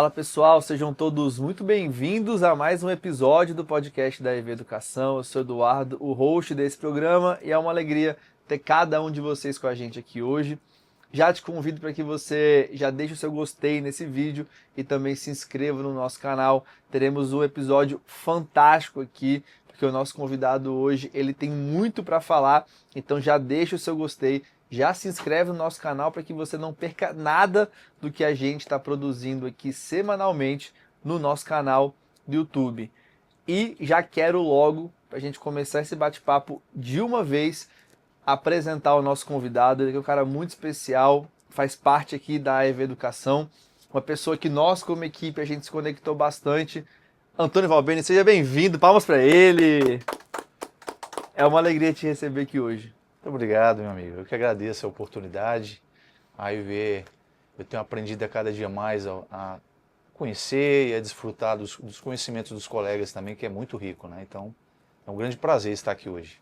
Fala pessoal, sejam todos muito bem-vindos a mais um episódio do podcast da EV Educação. Eu sou Eduardo, o host desse programa, e é uma alegria ter cada um de vocês com a gente aqui hoje. Já te convido para que você já deixe o seu gostei nesse vídeo e também se inscreva no nosso canal. Teremos um episódio fantástico aqui, porque o nosso convidado hoje ele tem muito para falar, então já deixa o seu gostei. Já se inscreve no nosso canal para que você não perca nada do que a gente está produzindo aqui semanalmente no nosso canal do YouTube. E já quero logo, para a gente começar esse bate-papo de uma vez, apresentar o nosso convidado. Ele é um cara muito especial, faz parte aqui da EV Educação, uma pessoa que nós como equipe a gente se conectou bastante. Antônio Valbeni, seja bem-vindo, palmas para ele! É uma alegria te receber aqui hoje. Muito obrigado, meu amigo. Eu que agradeço a oportunidade. A EV, eu tenho aprendido a cada dia mais a conhecer e a desfrutar dos conhecimentos dos colegas também, que é muito rico, né? Então, é um grande prazer estar aqui hoje.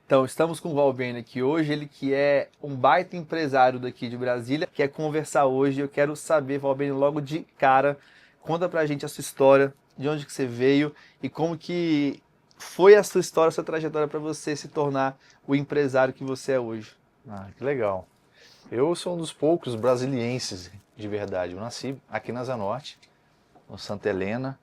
Então, estamos com o Valbeni aqui hoje, ele que é um baita empresário daqui de Brasília, quer conversar hoje. Eu quero saber, Valbeni, logo de cara, conta pra gente a sua história, de onde que você veio e como que foi a sua história, a sua trajetória para você se tornar o empresário que você é hoje. Ah, que legal. Eu sou um dos poucos brasilienses de verdade. Eu nasci aqui na Asa Norte, no Santa Helena,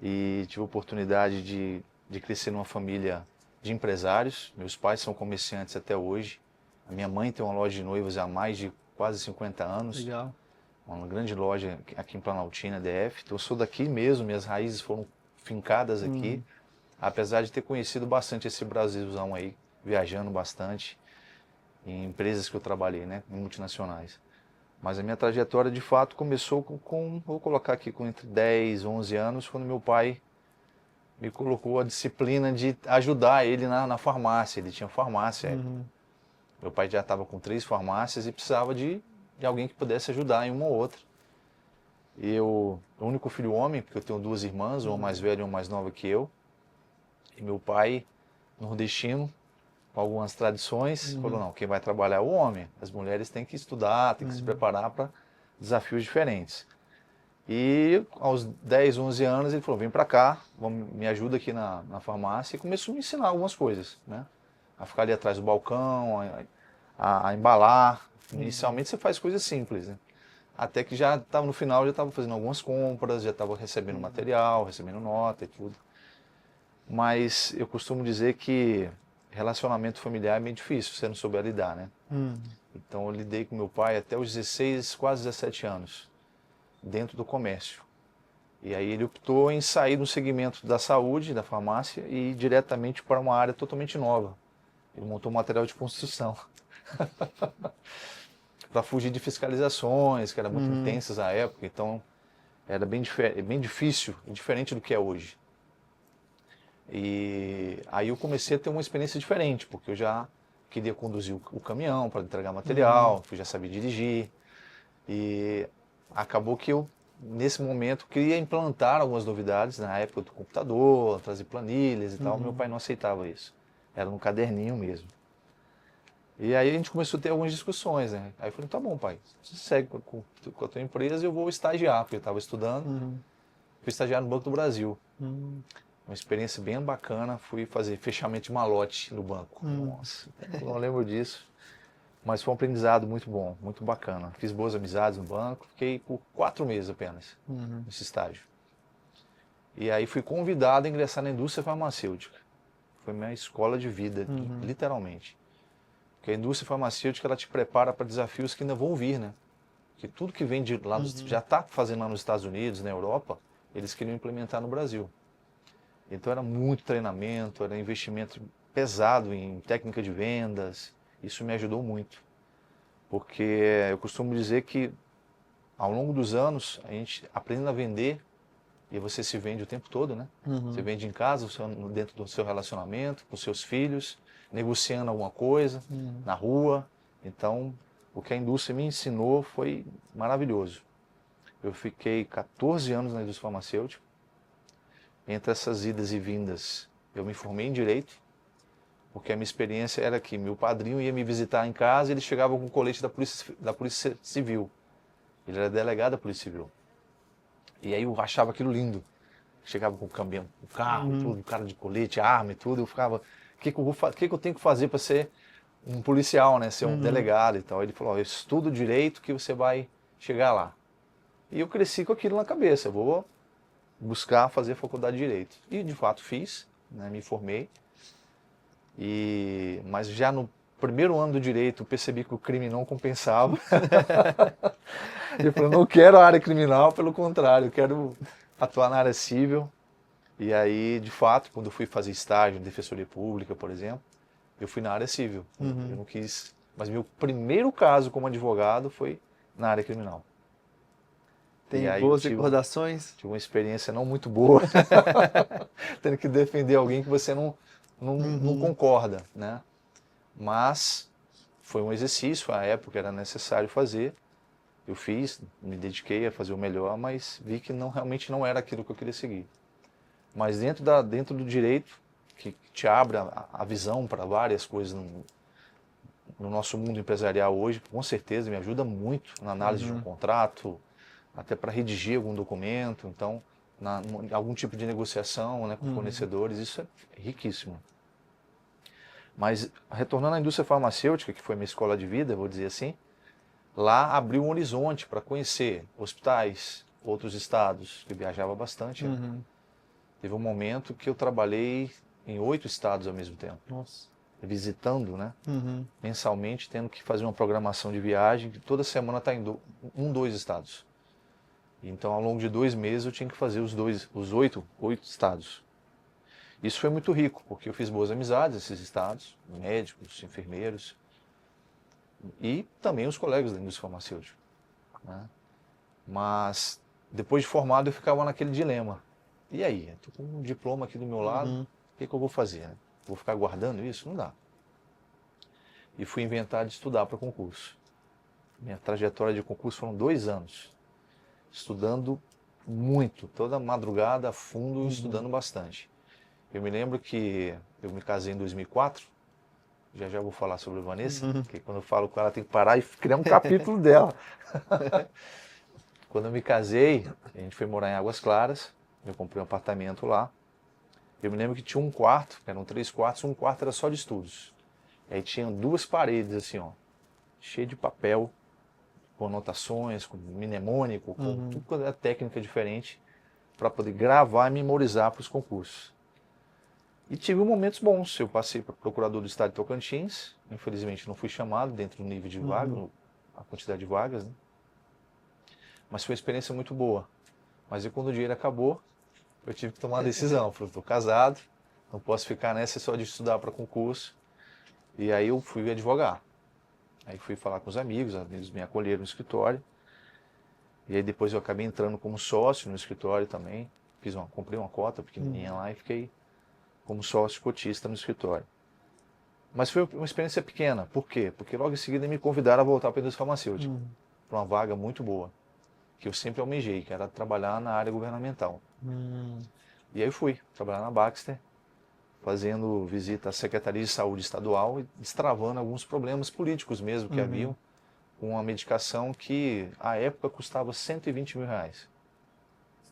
e tive a oportunidade de crescer numa família de empresários. Meus pais são comerciantes até hoje. A minha mãe tem uma loja de noivas há mais de quase 50 anos. Legal. Uma grande loja aqui em Planaltina, DF. Então eu sou daqui mesmo, minhas raízes foram fincadas aqui. Apesar de ter conhecido bastante esse Brasilzão aí, viajando bastante em empresas que eu trabalhei, né, em multinacionais. Mas a minha trajetória de fato começou vou colocar aqui com entre 10 e 11 anos, quando meu pai me colocou a disciplina de ajudar ele na farmácia. Ele tinha farmácia. Meu pai já estava com 3 farmácias e precisava de alguém que pudesse ajudar em uma ou outra. Eu, o único filho homem, porque eu tenho 2 irmãs, uma mais velha e uma mais nova que eu. E meu pai, nordestino, com algumas tradições, falou, não, quem vai trabalhar é o homem. As mulheres têm que estudar, têm que se preparar para desafios diferentes. E aos 10, 11 anos ele falou, vem para cá, me ajuda aqui na farmácia. E começou a me ensinar algumas coisas, né? A ficar ali atrás do balcão, a embalar. Inicialmente você faz coisas simples, né? Até que já estava no final, já estava fazendo algumas compras, já estava recebendo material, recebendo nota e tudo. Mas eu costumo dizer que relacionamento familiar é bem difícil, se você não souber lidar, né? Então eu lidei com meu pai até os 16, quase 17 anos, dentro do comércio. E aí ele optou em sair do segmento da saúde, da farmácia, e ir diretamente para uma área totalmente nova. Ele montou um material de construção. Para fugir de fiscalizações, que eram muito intensas à época, então era bem difícil e diferente do que é hoje. E aí eu comecei a ter uma experiência diferente, porque eu já queria conduzir o caminhão para entregar material, eu já sabia dirigir. E acabou que eu, nesse momento, queria implantar algumas novidades na época do computador, trazer planilhas e tal. Meu pai não aceitava isso. Era no caderninho mesmo. E aí a gente começou a ter algumas discussões, né? Aí eu falei, tá bom, pai, você segue com a tua empresa e eu vou estagiar, porque eu estava estudando. Fui estagiar no Banco do Brasil. Uma experiência bem bacana, fui fazer fechamento de malote no banco. Nossa, eu não lembro disso. Mas foi um aprendizado muito bom, muito bacana. Fiz boas amizades no banco, fiquei por 4 meses apenas nesse estágio. E aí fui convidado a ingressar na indústria farmacêutica. Foi minha escola de vida, literalmente. Porque a indústria farmacêutica ela te prepara para desafios que ainda vão vir, né? Porque tudo que vem de lá, já está fazendo lá nos Estados Unidos, na Europa, eles queriam implementar no Brasil. Então era muito treinamento, era investimento pesado em técnica de vendas. Isso me ajudou muito. Porque eu costumo dizer que ao longo dos anos, a gente aprendendo a vender, e você se vende o tempo todo, né? Você vende em casa, dentro do seu relacionamento, com seus filhos, negociando alguma coisa, na rua. Então, o que a indústria me ensinou foi maravilhoso. Eu fiquei 14 anos na indústria farmacêutica. Entre essas idas e vindas, eu me formei em Direito, porque a minha experiência era que meu padrinho ia me visitar em casa e ele chegava com o colete da Polícia Civil. Ele era delegado da Polícia Civil. E aí eu achava aquilo lindo. Chegava com o caminhão, o carro, tudo, o cara de colete, arma e tudo. Eu ficava, o que eu tenho que fazer para ser um policial, né? Ser um delegado e tal. Ele falou, estuda o direito que você vai chegar lá. E eu cresci com aquilo na cabeça. Eu vou buscar fazer a faculdade de Direito. E de fato fiz, né? Me formei. Mas já no primeiro ano do Direito eu percebi que o crime não compensava. Eu falei, não quero a área criminal, pelo contrário, eu quero atuar na área civil. E aí, de fato, quando eu fui fazer estágio em Defensoria Pública, por exemplo, eu fui na área civil. Eu não quis... Mas meu primeiro caso como advogado foi na área criminal. Tem boas recordações? Tive uma experiência não muito boa, tendo que defender alguém que você não concorda, né? Mas foi um exercício, à época era necessário fazer. Eu fiz, me dediquei a fazer o melhor, mas vi que realmente não era aquilo que eu queria seguir. Mas dentro do direito, que te abre a visão para várias coisas no nosso mundo empresarial hoje, com certeza me ajuda muito na análise de um contrato, até para redigir algum documento, então, algum tipo de negociação, né, com fornecedores, isso é riquíssimo. Mas, retornando à indústria farmacêutica, que foi minha escola de vida, vou dizer assim, lá abriu um horizonte para conhecer hospitais, outros estados, que eu viajava bastante. Teve um momento que eu trabalhei em 8 estados ao mesmo tempo. Nossa. Visitando, né? Mensalmente, tendo que fazer uma programação de viagem, que toda semana está em 2 estados. Então, ao longo de 2 meses, eu tinha que fazer os 8 estados. Isso foi muito rico, porque eu fiz boas amizades nesses estados, médicos, enfermeiros, e também os colegas da indústria farmacêutica, né? Mas, depois de formado, eu ficava naquele dilema. E aí? Estou com um diploma aqui do meu lado, o que eu vou fazer? Vou ficar guardando isso? Não dá. E fui inventar de estudar para concurso. Minha trajetória de concurso foram 2 anos. Estudando muito, toda madrugada, a fundo, estudando bastante. Eu me lembro que eu me casei em 2004, já vou falar sobre a Vanessa, porque quando eu falo com ela tem que parar e criar um capítulo dela. Quando eu me casei, a gente foi morar em Águas Claras, eu comprei um apartamento lá. Eu me lembro que tinha um quarto, eram 3 quartos, um quarto era só de estudos. E aí tinha 2 paredes assim, ó, cheio de papel, com anotações, com mnemônico, com tudo quanto é técnica diferente, para poder gravar e memorizar para os concursos. E tive momentos bons. Eu passei para procurador do estado de Tocantins, infelizmente não fui chamado dentro do nível de vaga, a quantidade de vagas, né? Mas foi uma experiência muito boa. Mas quando o dinheiro acabou, eu tive que tomar uma decisão. Falei, estou casado, não posso ficar nessa só de estudar para concurso. E aí eu fui advogar. Aí fui falar com os amigos me acolheram no escritório. E aí depois eu acabei entrando como sócio no escritório também. Comprei uma cota pequenininha lá e fiquei como sócio cotista no escritório. Mas foi uma experiência pequena. Por quê? Porque logo em seguida me convidaram a voltar para a indústria farmacêutica. Para uma vaga muito boa, que eu sempre almejei, que era trabalhar na área governamental. E aí eu fui trabalhar na Baxter, fazendo visita à Secretaria de Saúde Estadual e destravando alguns problemas políticos mesmo que haviam, com uma medicação que, à época, custava R$120 mil.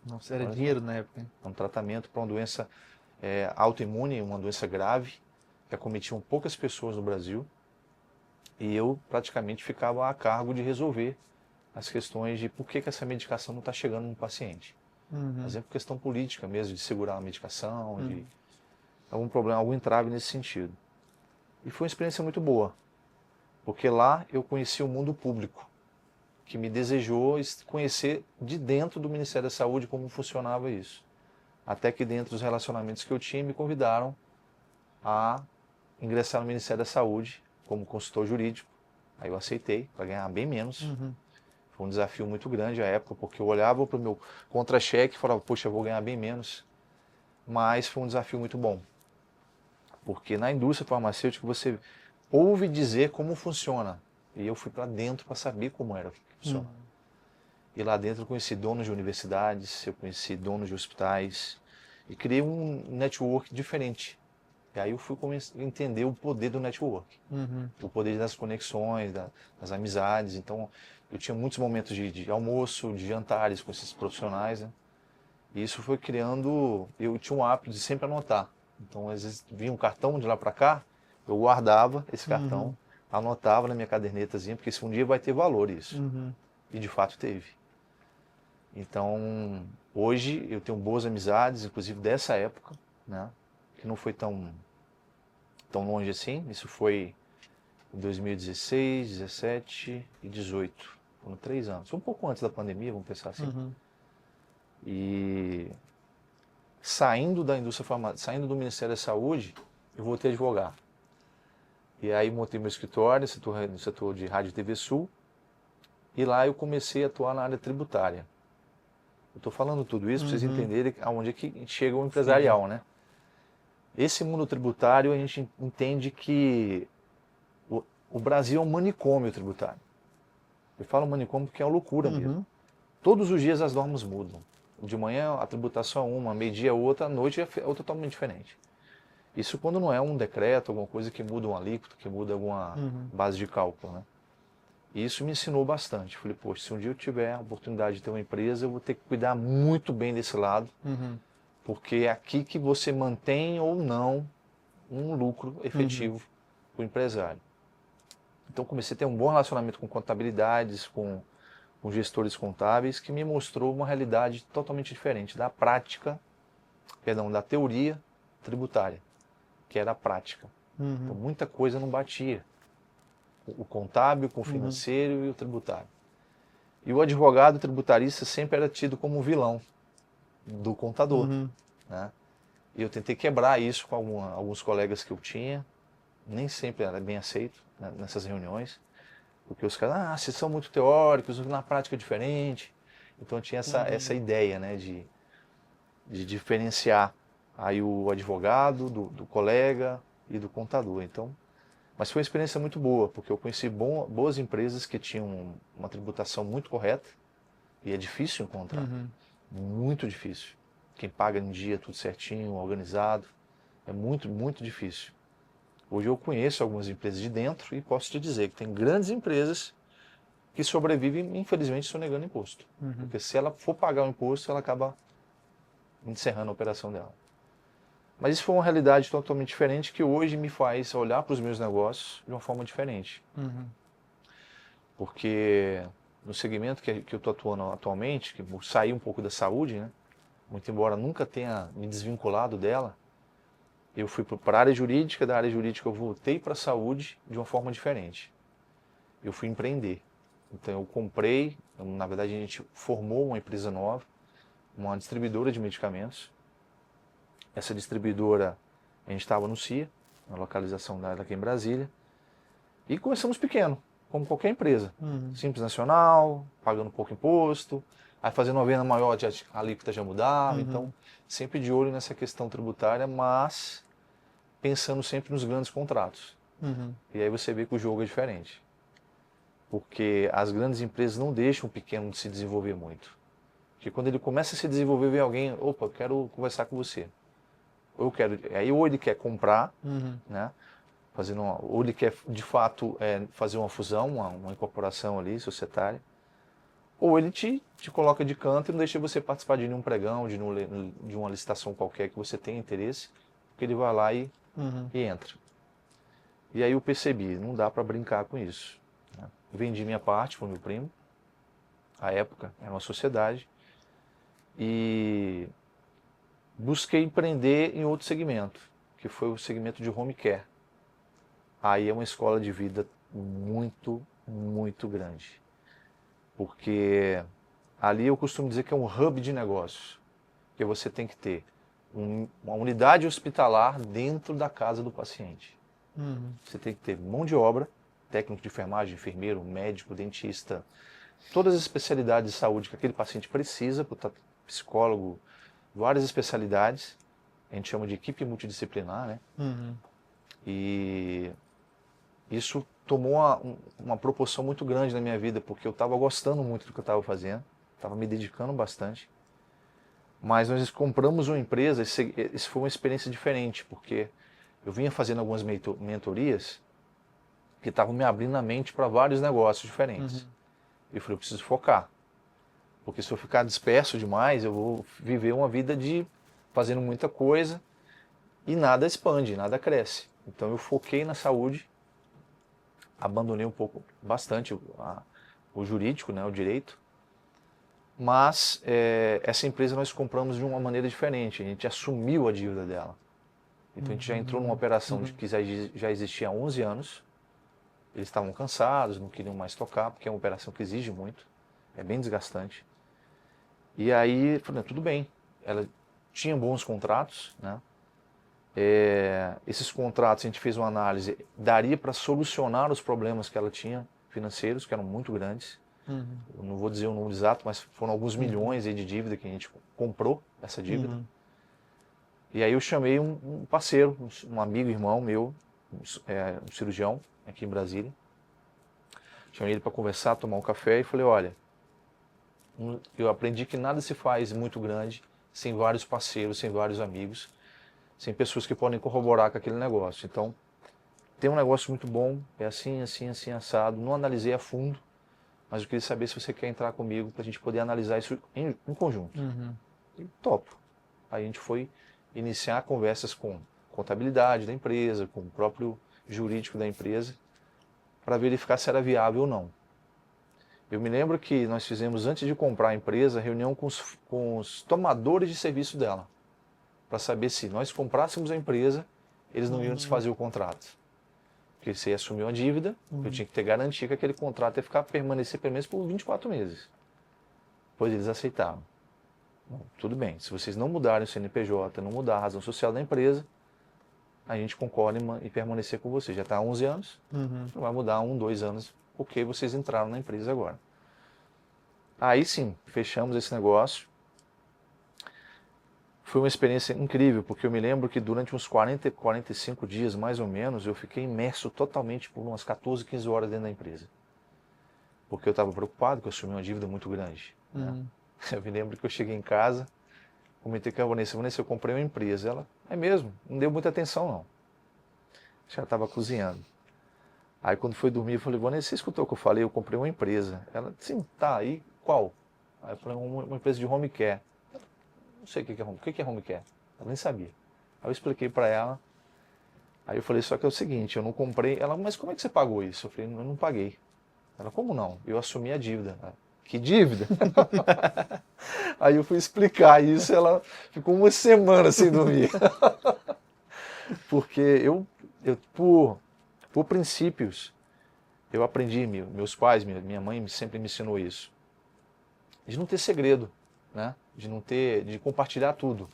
Nossa, era dinheiro na época. Um tratamento para uma doença autoimune, uma doença grave, que acometiam poucas pessoas no Brasil. E eu praticamente ficava a cargo de resolver as questões de por que essa medicação não está chegando no paciente. Por exemplo, questão política mesmo, de segurar a medicação, de algum problema, algum entrave nesse sentido. E foi uma experiência muito boa, porque lá eu conheci o mundo público, que me desejou conhecer de dentro do Ministério da Saúde como funcionava isso. Até que dentro dos relacionamentos que eu tinha, me convidaram a ingressar no Ministério da Saúde como consultor jurídico. Aí eu aceitei, para ganhar bem menos. Foi um desafio muito grande à época, porque eu olhava para o meu contra-cheque e falava, poxa, eu vou ganhar bem menos. Mas foi um desafio muito bom. Porque na indústria farmacêutica você ouve dizer como funciona. E eu fui para dentro para saber como era que funciona. E lá dentro eu conheci donos de universidades, eu conheci donos de hospitais. E criei um network diferente. E aí eu fui a entender o poder do network, o poder das conexões, das amizades. Então, eu tinha muitos momentos de almoço, de jantares com esses profissionais, né? E isso foi criando... Eu tinha um hábito de sempre anotar. Então, às vezes, vinha um cartão de lá para cá, eu guardava esse cartão, anotava na minha cadernetazinha, porque se um dia vai ter valor isso. E de fato teve. Então, hoje eu tenho boas amizades, inclusive dessa época, né? Que não foi tão longe assim. Isso foi em 2016, 17 e 18. Foram 3 anos. Foi um pouco antes da pandemia, vamos pensar assim. E saindo da indústria farmacêutica, saindo do Ministério da Saúde, eu voltei a advogar. E aí montei meu escritório no setor de Rádio e TV Sul. E lá eu comecei a atuar na área tributária. Eu estou falando tudo isso para vocês entenderem aonde é que chega o empresarial, né? Esse mundo tributário, a gente entende que o Brasil é um manicômio tributário. Eu falo manicômio porque é uma loucura mesmo. Todos os dias as normas mudam. De manhã a tributação é uma, meio-dia é outra, à noite é totalmente diferente. Isso quando não é um decreto, alguma coisa que muda um alíquota, que muda alguma base de cálculo, né? E isso me ensinou bastante. Falei, poxa, se um dia eu tiver a oportunidade de ter uma empresa, eu vou ter que cuidar muito bem desse lado, porque é aqui que você mantém ou não um lucro efetivo para o empresário. Então comecei a ter um bom relacionamento com contabilidades, com gestores contábeis, que me mostrou uma realidade totalmente diferente da prática, da teoria tributária, que era a prática. Então muita coisa não batia. O contábil com o financeiro e o tributário. E o advogado tributarista sempre era tido como um vilão do contador, né? E eu tentei quebrar isso com alguns colegas que eu tinha, nem sempre era bem aceito, né, nessas reuniões, porque os caras, vocês são muito teóricos, na prática é diferente. Então tinha essa ideia, né, de diferenciar aí o advogado do colega e do contador. Então, mas foi uma experiência muito boa, porque eu conheci boas empresas que tinham uma tributação muito correta, e é difícil encontrar, muito difícil. Quem paga em dia, tudo certinho, organizado, é muito, muito difícil. Hoje eu conheço algumas empresas de dentro e posso te dizer que tem grandes empresas que sobrevivem, infelizmente, sonegando imposto. Porque se ela for pagar o imposto, ela acaba encerrando a operação dela. Mas isso foi uma realidade totalmente diferente que hoje me faz olhar para os meus negócios de uma forma diferente. Porque no segmento que eu estou atuando atualmente, que eu saí um pouco da saúde, né? Muito embora nunca tenha me desvinculado dela, eu fui para a área jurídica, da área jurídica eu voltei para a saúde de uma forma diferente. Eu fui empreender. Então eu comprei, na verdade a gente formou uma empresa nova, uma distribuidora de medicamentos. Essa distribuidora, a gente estava no CIA, na localização dela aqui em Brasília, e começamos pequeno, como qualquer empresa. Simples nacional, pagando pouco imposto, aí fazendo uma venda maior, a alíquota já mudava, então sempre de olho nessa questão tributária, mas pensando sempre nos grandes contratos. E aí você vê que o jogo é diferente. Porque as grandes empresas não deixam o pequeno de se desenvolver muito. Porque quando ele começa a se desenvolver, vem alguém, opa, eu quero conversar com você. Aí ou ele quer comprar, né, ou ele quer de fato fazer uma fusão, uma incorporação ali, societária, ou ele te coloca de canto e não deixa você participar de nenhum pregão, de uma licitação qualquer que você tenha interesse, porque ele vai lá e entra. E aí eu percebi, não dá para brincar com isso. Né? Vendi minha parte para o meu primo, à época era uma sociedade, e busquei empreender em outro segmento, que foi o segmento de home care. Aí é uma escola de vida muito, muito grande. Porque ali eu costumo dizer que é um hub de negócios. Que você tem que ter uma unidade hospitalar dentro da casa do paciente. Você tem que ter mão de obra, técnico de enfermagem, enfermeiro, médico, dentista, todas as especialidades de saúde que aquele paciente precisa, psicólogo, várias especialidades. A gente chama de equipe multidisciplinar, né? E isso tomou uma proporção muito grande na minha vida, porque eu estava gostando muito do que eu estava fazendo, estava me dedicando bastante. Mas nós compramos uma empresa, isso foi uma experiência diferente, porque eu vinha fazendo algumas mentorias que estavam me abrindo a mente para vários negócios diferentes. Eu falei, eu preciso focar. Porque se eu ficar disperso demais, eu vou viver uma vida de fazendo muita coisa e nada expande, nada cresce. Então eu foquei na saúde, abandonei um pouco, bastante o jurídico, né, o direito. Mas essa empresa nós compramos de uma maneira diferente, a gente assumiu a dívida dela. Então a gente já entrou numa operação que já existia há 11 anos. Eles estavam cansados, não queriam mais tocar, porque é uma operação que exige muito, é bem desgastante. E aí, falei, tudo bem, ela tinha bons contratos, né? Esses contratos, a gente fez uma análise, daria para solucionar os problemas que ela tinha financeiros, que eram muito grandes. Eu não vou dizer o número exato, mas foram alguns milhões aí de dívida que a gente comprou, essa dívida. E aí eu chamei um parceiro, um amigo, irmão meu, um cirurgião, aqui em Brasília. Chamei ele para conversar, tomar um café e falei, olha, eu aprendi que nada se faz muito grande sem vários parceiros, sem vários amigos, sem pessoas que podem corroborar com aquele negócio. Então, tem um negócio muito bom, é assim, assim, assim, assado. Não analisei a fundo, mas eu queria saber se você quer entrar comigo para a gente poder analisar isso em conjunto. E topo. Aí a gente foi iniciar conversas com contabilidade da empresa, com o próprio jurídico da empresa, para verificar se era viável ou não. Eu me lembro que nós fizemos, antes de comprar a empresa, reunião com os tomadores de serviço dela, para saber se nós comprássemos a empresa, eles não iam desfazer o contrato. Porque você assumiu uma dívida, eu tinha que ter garantia que aquele contrato ia permanecer pelo menos por 24 meses. Pois eles aceitaram. Bom, tudo bem, se vocês não mudarem o CNPJ, não mudar a razão social da empresa, a gente concorda em permanecer com vocês. Já está há 11 anos, não vai mudar 1, 2 anos, porque vocês entraram na empresa agora. Aí sim, fechamos esse negócio. Foi uma experiência incrível, porque eu me lembro que durante uns 40, 45 dias, mais ou menos, eu fiquei imerso totalmente por umas 14, 15 horas dentro da empresa. Porque eu estava preocupado, que eu assumi uma dívida muito grande. Né? Eu me lembro que eu cheguei em casa, comentei com a Vanessa, eu comprei uma empresa. Ela, é mesmo, não deu muita atenção não. Já estava cozinhando. Aí quando foi dormir, eu falei, Vanessa, você escutou o que eu falei? Eu comprei uma empresa. Ela, sim, tá, aí qual? Aí eu falei, uma empresa de home care. Não sei o que é home care. Ela nem sabia. Aí eu expliquei para ela. Aí eu falei, só que é o seguinte, eu não comprei. Ela, mas como é que você pagou isso? Eu falei, eu não paguei. Ela, como não? Eu assumi a dívida. Ela, que dívida? Aí eu fui explicar isso, ela ficou uma semana sem dormir. Porque eu por princípios, eu aprendi, meus pais, minha mãe sempre me ensinou isso. De não ter segredo, né? De compartilhar tudo.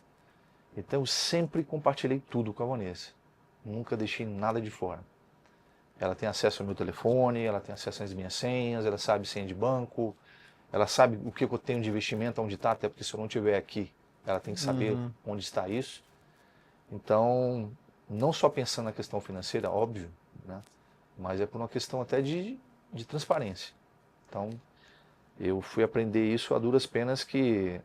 Então eu sempre compartilhei tudo com a Vanessa. Nunca deixei nada de fora. Ela tem acesso ao meu telefone, ela tem acesso às minhas senhas, ela sabe senha de banco, ela sabe o que eu tenho de investimento, onde está, até porque se eu não estiver aqui, ela tem que saber onde está isso. Então, não só pensando na questão financeira, óbvio, né? Mas é por uma questão até de transparência. Então, eu fui aprender isso a duras penas, que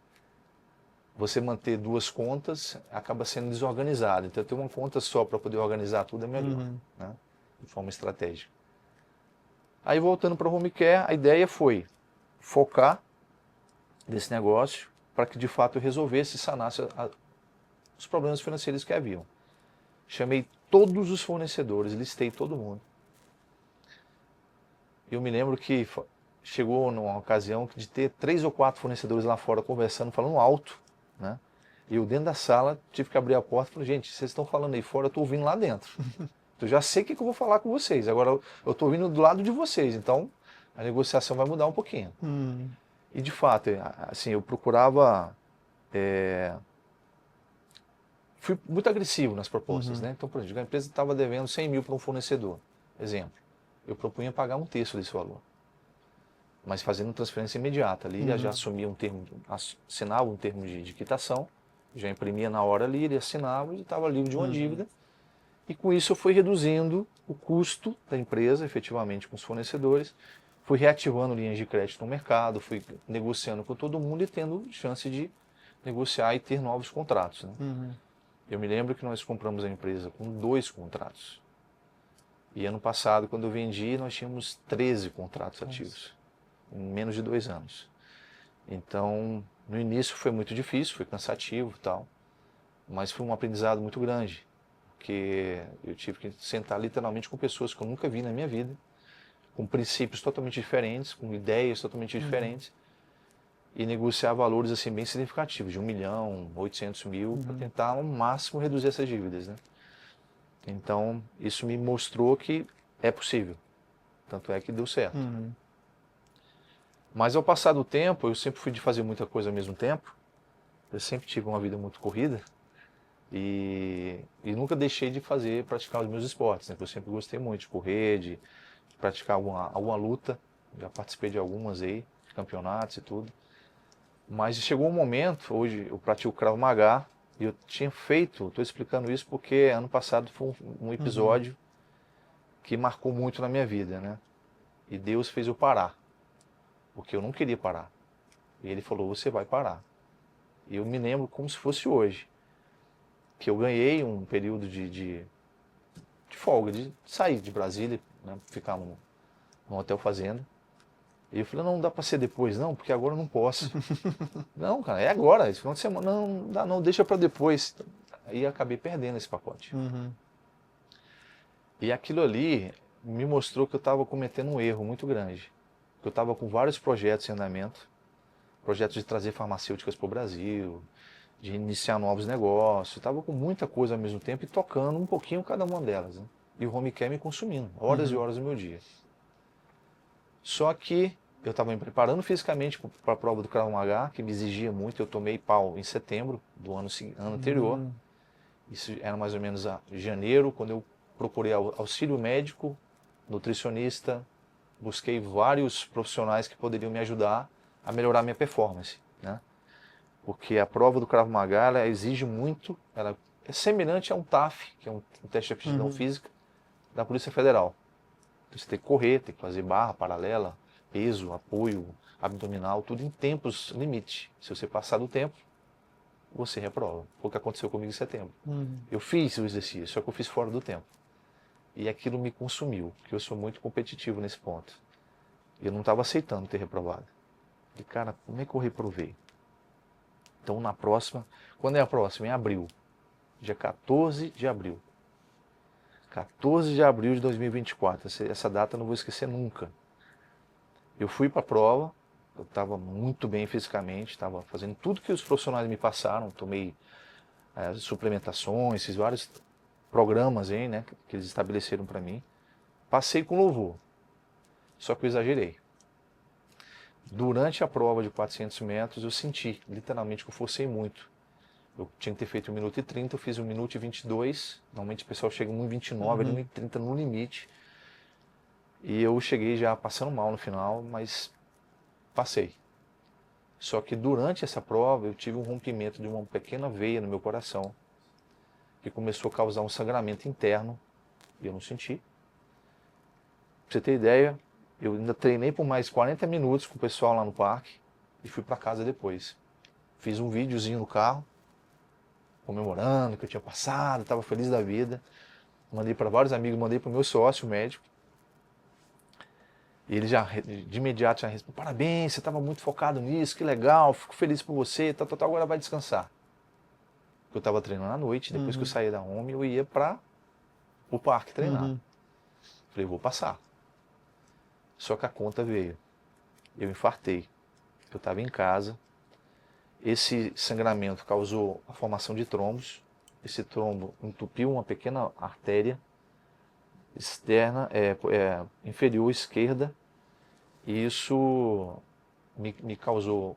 você manter duas contas acaba sendo desorganizado. Então, ter uma conta só para poder organizar tudo é melhor, né? De forma estratégica. Aí, voltando para o home care, a ideia foi focar nesse negócio para que, de fato, eu resolvesse e sanasse os problemas financeiros que haviam. Chamei todos os fornecedores, listei todo mundo. Eu me lembro que chegou numa ocasião de ter 3 ou 4 fornecedores lá fora conversando, falando alto, né? E eu dentro da sala tive que abrir a porta e falei, gente, vocês estão falando aí fora, eu estou ouvindo lá dentro. Eu já sei o que eu vou falar com vocês, agora eu estou ouvindo do lado de vocês, então a negociação vai mudar um pouquinho. E de fato, assim, eu procurava... fui muito agressivo nas propostas, né? Então, por exemplo, a empresa estava devendo 100 mil para um fornecedor, exemplo. Eu propunha pagar um terço desse valor, mas fazendo transferência imediata ali, já assumia assinava um termo de quitação, já imprimia na hora ali, ele assinava e estava livre de uma dívida. E com isso eu fui reduzindo o custo da empresa, efetivamente, com os fornecedores, fui reativando linhas de crédito no mercado, fui negociando com todo mundo e tendo chance de negociar e ter novos contratos, né? Eu me lembro que nós compramos a empresa com 2 contratos. E ano passado, quando eu vendi, nós tínhamos 13 contratos ativos, em menos de 2 anos. Então, no início foi muito difícil, foi cansativo e tal, mas foi um aprendizado muito grande, porque eu tive que sentar literalmente com pessoas que eu nunca vi na minha vida, com princípios totalmente diferentes, com ideias totalmente diferentes, e negociar valores assim bem significativos, de 1 milhão, 800 mil, para tentar ao máximo reduzir essas dívidas, né? Então, isso me mostrou que é possível. Tanto é que deu certo. Mas ao passar do tempo, eu sempre fui de fazer muita coisa ao mesmo tempo. Eu sempre tive uma vida muito corrida. E nunca deixei de praticar os meus esportes, né? Eu sempre gostei muito de correr, de praticar alguma luta. Já participei de algumas aí, de campeonatos e tudo. Mas chegou um momento, hoje eu pratico Krav Maga, e eu tinha feito, estou explicando isso porque ano passado foi um episódio que marcou muito na minha vida, né? E Deus fez eu parar, porque eu não queria parar. E Ele falou, você vai parar. E eu me lembro como se fosse hoje, que eu ganhei um período de folga, de sair de Brasília, né? Ficar num hotel fazenda. E eu falei, não dá para ser depois, não, porque agora eu não posso. Não, cara, é agora, esse final de semana, não dá não, deixa para depois. Aí acabei perdendo esse pacote. E aquilo ali me mostrou que eu estava cometendo um erro muito grande. Que eu estava com vários projetos em andamento, projetos de trazer farmacêuticas para o Brasil, de iniciar novos negócios, estava com muita coisa ao mesmo tempo e tocando um pouquinho cada uma delas. Né? E o home care me consumindo, horas e horas do meu dia. Só que eu estava me preparando fisicamente para a prova do Krav Maga, que me exigia muito. Eu tomei pau em setembro do ano anterior. Isso era mais ou menos a janeiro, quando eu procurei auxílio médico, nutricionista, busquei vários profissionais que poderiam me ajudar a melhorar minha performance, né? Porque a prova do Krav Maga ela exige muito, ela é semelhante a um TAF, que é um teste de aptidão física da Polícia Federal. Então, você tem que correr, tem que fazer barra paralela, peso, apoio, abdominal, tudo em tempos limite. Se você passar do tempo, você reprova. Foi o que aconteceu comigo em setembro. Eu fiz o exercício, só que eu fiz fora do tempo. E aquilo me consumiu, porque eu sou muito competitivo nesse ponto. E eu não estava aceitando ter reprovado. E cara, como é que eu reprovei? Então na próxima, quando é a próxima? Em abril. Dia 14 de abril. 14 de abril de 2024. Essa data eu não vou esquecer nunca. Eu fui para a prova, eu estava muito bem fisicamente, estava fazendo tudo que os profissionais me passaram, tomei suplementações, fiz vários programas aí, né, que eles estabeleceram para mim. Passei com louvor, só que eu exagerei. Durante a prova de 400 metros eu senti, literalmente, que eu forcei muito. Eu tinha que ter feito 1 minuto e 30, eu fiz 1 minuto e 22. Normalmente o pessoal chega em 1 e 29, 1 e 30 no limite. E eu cheguei já passando mal no final, mas passei. Só que durante essa prova eu tive um rompimento de uma pequena veia no meu coração, que começou a causar um sangramento interno, e eu não senti. Pra você ter ideia, eu ainda treinei por mais 40 minutos com o pessoal lá no parque, e fui para casa depois. Fiz um videozinho no carro, comemorando que eu tinha passado, estava feliz da vida. Mandei para vários amigos, mandei para o meu sócio médico. E ele já, de imediato, já respondeu, parabéns, você estava muito focado nisso, que legal, fico feliz por você, agora vai descansar. Porque eu estava treinando à noite, depois que eu saía da home, eu ia para o parque treinar. Falei, vou passar. Só que a conta veio. Eu infartei. Eu estava em casa. Esse sangramento causou a formação de trombos. Esse trombo entupiu uma pequena artéria externa, inferior esquerda. E isso me causou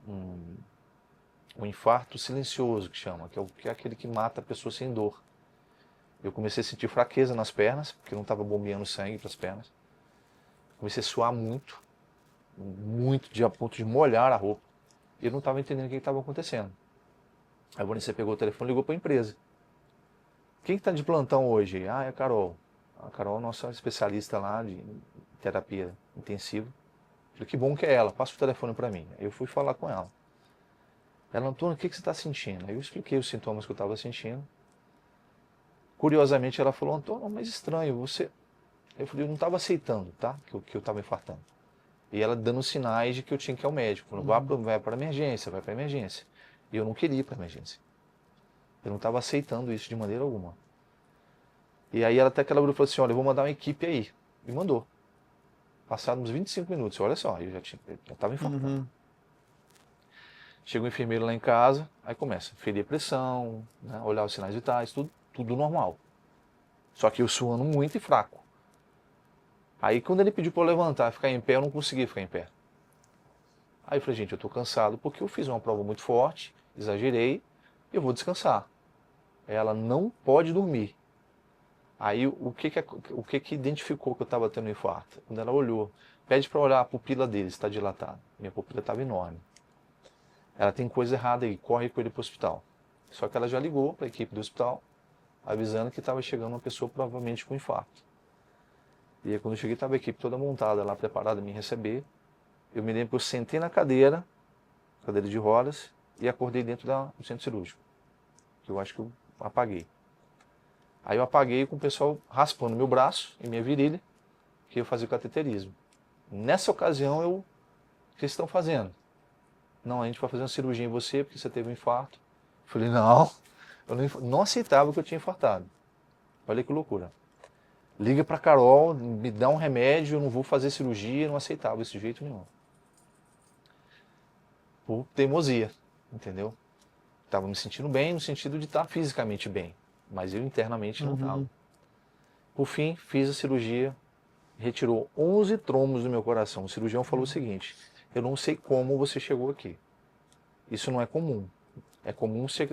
um infarto silencioso, que chama, que é aquele que mata a pessoa sem dor. Eu comecei a sentir fraqueza nas pernas, porque não estava bombeando sangue para as pernas. Comecei a suar muito, a ponto de molhar a roupa. E eu não estava entendendo o que estava acontecendo. Aí a Vanessa pegou o telefone e ligou para a empresa. Quem está de plantão hoje? Ah, é a Carol. A Carol é nossa especialista lá de terapia intensiva. Falei, que bom que é ela, passa o telefone para mim. Eu fui falar com ela. Ela, Antônio, o que você está sentindo? Aí eu expliquei os sintomas que eu estava sentindo. Curiosamente, ela falou, Antônio, mas estranho, você... Eu falei, eu não estava aceitando, tá? Que eu estava infartando. E ela dando sinais de que eu tinha que ir ao médico. Falando, vai para emergência, vai para emergência. E eu não queria ir para emergência. Eu não estava aceitando isso de maneira alguma. E aí ela até que ela falou assim, olha, eu vou mandar uma equipe aí. E mandou. Passados uns 25 minutos, olha só, eu já estava infartando. Chega o enfermeiro lá em casa, aí começa a ferir a pressão, né, olhar os sinais vitais, tudo normal. Só que eu suando muito e fraco. Aí quando ele pediu para eu levantar e ficar em pé, eu não consegui ficar em pé. Aí eu falei, gente, eu estou cansado porque eu fiz uma prova muito forte, exagerei, eu vou descansar. Ela não pode dormir. Aí o que identificou que eu estava tendo infarto? Quando ela olhou, pede para olhar a pupila dele, está dilatada. Minha pupila estava enorme. Ela tem coisa errada aí, corre com ele para o hospital. Só que ela já ligou para a equipe do hospital, avisando que estava chegando uma pessoa provavelmente com infarto. E aí quando eu cheguei, estava a equipe toda montada lá, preparada a me receber. Eu me lembro que eu sentei na cadeira de rodas, e acordei dentro do centro cirúrgico. Que eu acho que eu apaguei. Aí eu apaguei com o pessoal raspando meu braço e minha virilha, que eu fazia o cateterismo. Nessa ocasião, o que vocês estão fazendo? Não, a gente vai fazer uma cirurgia em você porque você teve um infarto. Eu falei, não, eu não aceitava que eu tinha infartado. Olha que loucura. Liga pra Carol, me dá um remédio, eu não vou fazer cirurgia, eu não aceitava isso de jeito nenhum. Por teimosia, entendeu? Estava me sentindo bem no sentido de estar fisicamente bem, mas eu internamente não estava. Por fim, fiz a cirurgia, retirou 11 trombos do meu coração. O cirurgião falou o seguinte, eu não sei como você chegou aqui. Isso não é comum. É comum você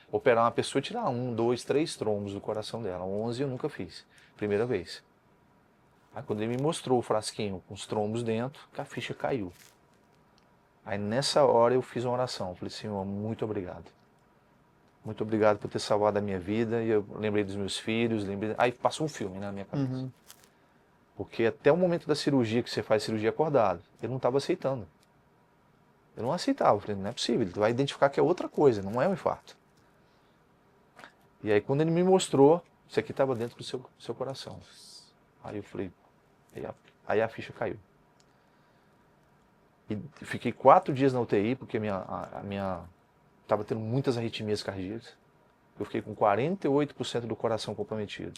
operar uma pessoa e tirar 1, 2, 3 trombos do coração dela. 11 eu nunca fiz. Primeira vez. Aí quando ele me mostrou o frasquinho com os trombos dentro, a ficha caiu. Aí nessa hora eu fiz uma oração. Falei, Senhor, muito obrigado. Muito obrigado por ter salvado a minha vida. E eu lembrei dos meus filhos. Aí passou um filme na minha cabeça. Porque até o momento da cirurgia, que você faz cirurgia acordado, eu não estava aceitando. Eu não aceitava. Eu falei, não é possível. Ele vai identificar que é outra coisa, não é um infarto. E aí quando ele me mostrou, isso aqui estava dentro do seu coração. Aí eu falei, aí a ficha caiu. E fiquei 4 dias na UTI, porque estava tendo muitas arritmias cardíacas. Eu fiquei com 48% do coração comprometido.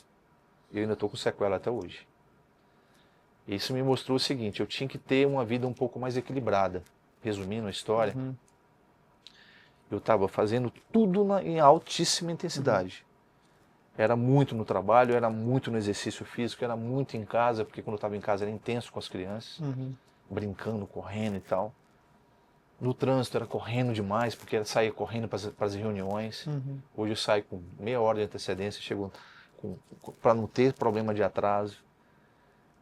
E eu ainda estou com sequela até hoje. E isso me mostrou o seguinte, eu tinha que ter uma vida um pouco mais equilibrada. Resumindo a história, eu estava fazendo tudo em altíssima intensidade. Era muito no trabalho, era muito no exercício físico, era muito em casa, porque quando eu estava em casa era intenso com as crianças, brincando, correndo e tal. No trânsito era correndo demais, porque eu saía correndo para as reuniões. Hoje eu saio com meia hora de antecedência, chego para não ter problema de atraso.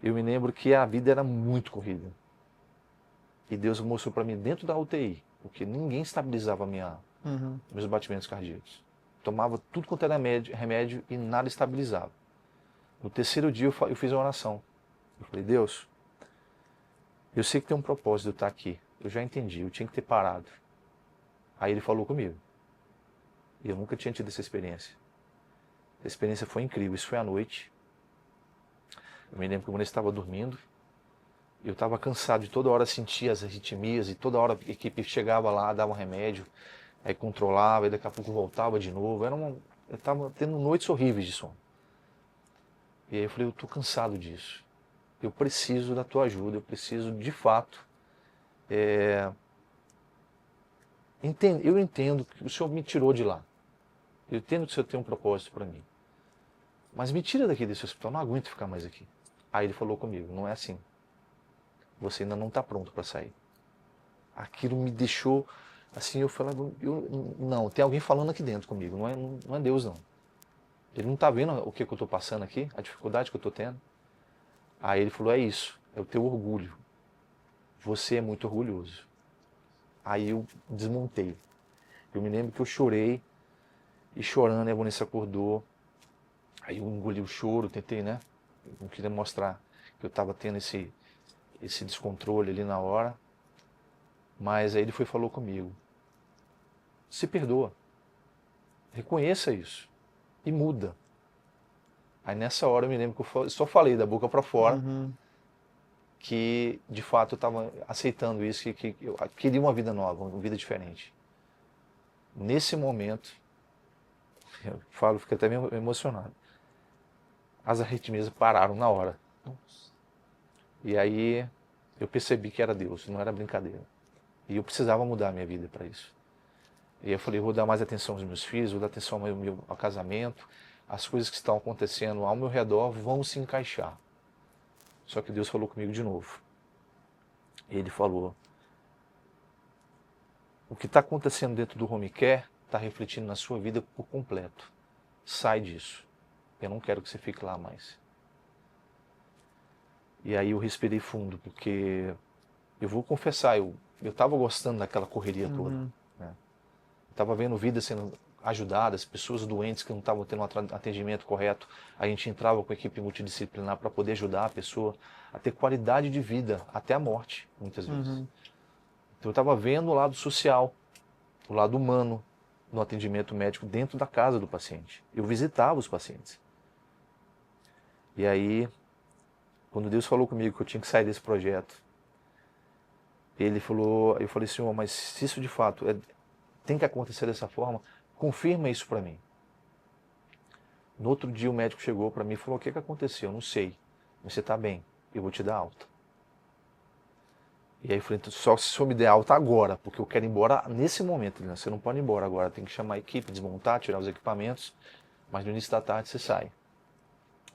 Eu me lembro que a vida era muito corrida. E Deus mostrou para mim dentro da UTI, porque ninguém estabilizava meus batimentos cardíacos. Tomava tudo quanto era remédio e nada estabilizava. No terceiro dia eu fiz uma oração. Eu falei, Deus, eu sei que tem um propósito de eu estar aqui. Eu já entendi, eu tinha que ter parado. Aí ele falou comigo. E eu nunca tinha tido essa experiência. A experiência foi incrível, isso foi à noite. Eu me lembro que quando eu estava dormindo, eu estava cansado de toda hora sentir as arritmias e toda hora a equipe chegava lá, dava um remédio, aí controlava e daqui a pouco voltava de novo. Eu estava tendo noites horríveis de sono. E aí eu falei, eu estou cansado disso. Eu preciso da tua ajuda, eu preciso de fato. Eu entendo que o Senhor me tirou de lá. Eu entendo que o Senhor tem um propósito para mim. Mas me tira daqui desse hospital, não aguento ficar mais aqui. Aí ele falou comigo, não é assim. Você ainda não está pronto para sair. Aquilo me deixou, assim, eu falei, não, tem alguém falando aqui dentro comigo, não é Deus não. Ele não está vendo o que eu estou passando aqui, a dificuldade que eu estou tendo. Aí ele falou, é isso, é o teu orgulho. Você é muito orgulhoso. Aí eu desmontei. Eu me lembro que eu chorei, e chorando, a Vanessa acordou. Aí eu engoli o choro, tentei, né? Eu não queria mostrar que eu estava tendo esse descontrole ali na hora. Mas aí ele falou comigo. se perdoa. Reconheça isso e muda. Aí nessa hora eu me lembro que eu só falei da boca para fora que de fato eu estava aceitando isso, que eu queria uma vida nova, uma vida diferente. Nesse momento, eu falo, fico até meio emocionado. As arritmias pararam na hora. E aí eu percebi que era Deus, não era brincadeira. E eu precisava mudar a minha vida para isso. E aí eu falei, vou dar mais atenção aos meus filhos, vou dar atenção ao casamento, as coisas que estão acontecendo ao meu redor vão se encaixar. Só que Deus falou comigo de novo. Ele falou, o que está acontecendo dentro do home care está refletindo na sua vida por completo. Sai disso. Eu não quero que você fique lá mais. E aí eu respirei fundo, porque eu vou confessar, eu estava gostando daquela correria toda. Né? Eu estava vendo vidas sendo ajudadas, pessoas doentes que não estavam tendo um atendimento correto. A gente entrava com a equipe multidisciplinar para poder ajudar a pessoa a ter qualidade de vida, até a morte, muitas vezes. Então eu estava vendo o lado social, o lado humano no atendimento médico dentro da casa do paciente. Eu visitava os pacientes. E aí, quando Deus falou comigo que eu tinha que sair desse projeto, ele falou, eu falei, Senhor, mas se isso de fato tem que acontecer dessa forma, confirma isso para mim. No outro dia o médico chegou para mim e falou, o que aconteceu? Eu não sei, mas você está bem, eu vou te dar alta. E aí eu falei, então, só se o senhor me der alta agora, porque eu quero ir embora nesse momento. Né? Você não pode ir embora agora, tem que chamar a equipe, desmontar, tirar os equipamentos, mas no início da tarde você sai.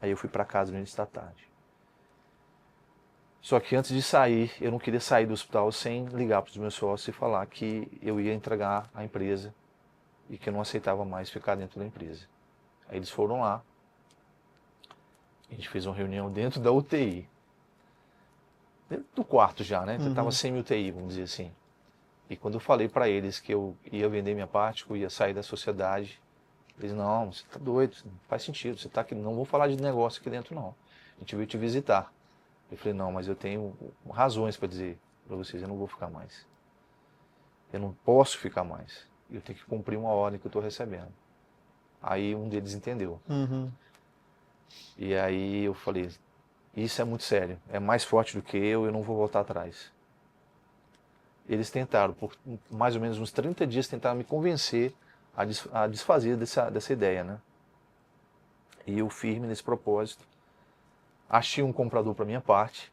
Aí eu fui para casa no início da tarde. Só que antes de sair, eu não queria sair do hospital sem ligar para os meus sócios e falar que eu ia entregar a empresa e que eu não aceitava mais ficar dentro da empresa. Aí eles foram lá, a gente fez uma reunião dentro da UTI, dentro do quarto já, né? Eu estava semi-UTI, vamos dizer assim. E quando eu falei para eles que eu ia vender minha parte, que eu ia sair da sociedade, eles, não, você está doido, não faz sentido, você está aqui, não vou falar de negócio aqui dentro não, a gente veio te visitar. Eu falei, não, mas eu tenho razões para dizer para vocês, eu não vou ficar mais. Eu não posso ficar mais. Eu tenho que cumprir uma ordem que eu estou recebendo. Aí um deles entendeu. E aí eu falei, isso é muito sério, é mais forte do que eu não vou voltar atrás. Eles tentaram, por mais ou menos uns 30 dias, tentaram me convencer a desfazer dessa ideia, né? E eu firme nesse propósito. Achei um comprador para minha parte,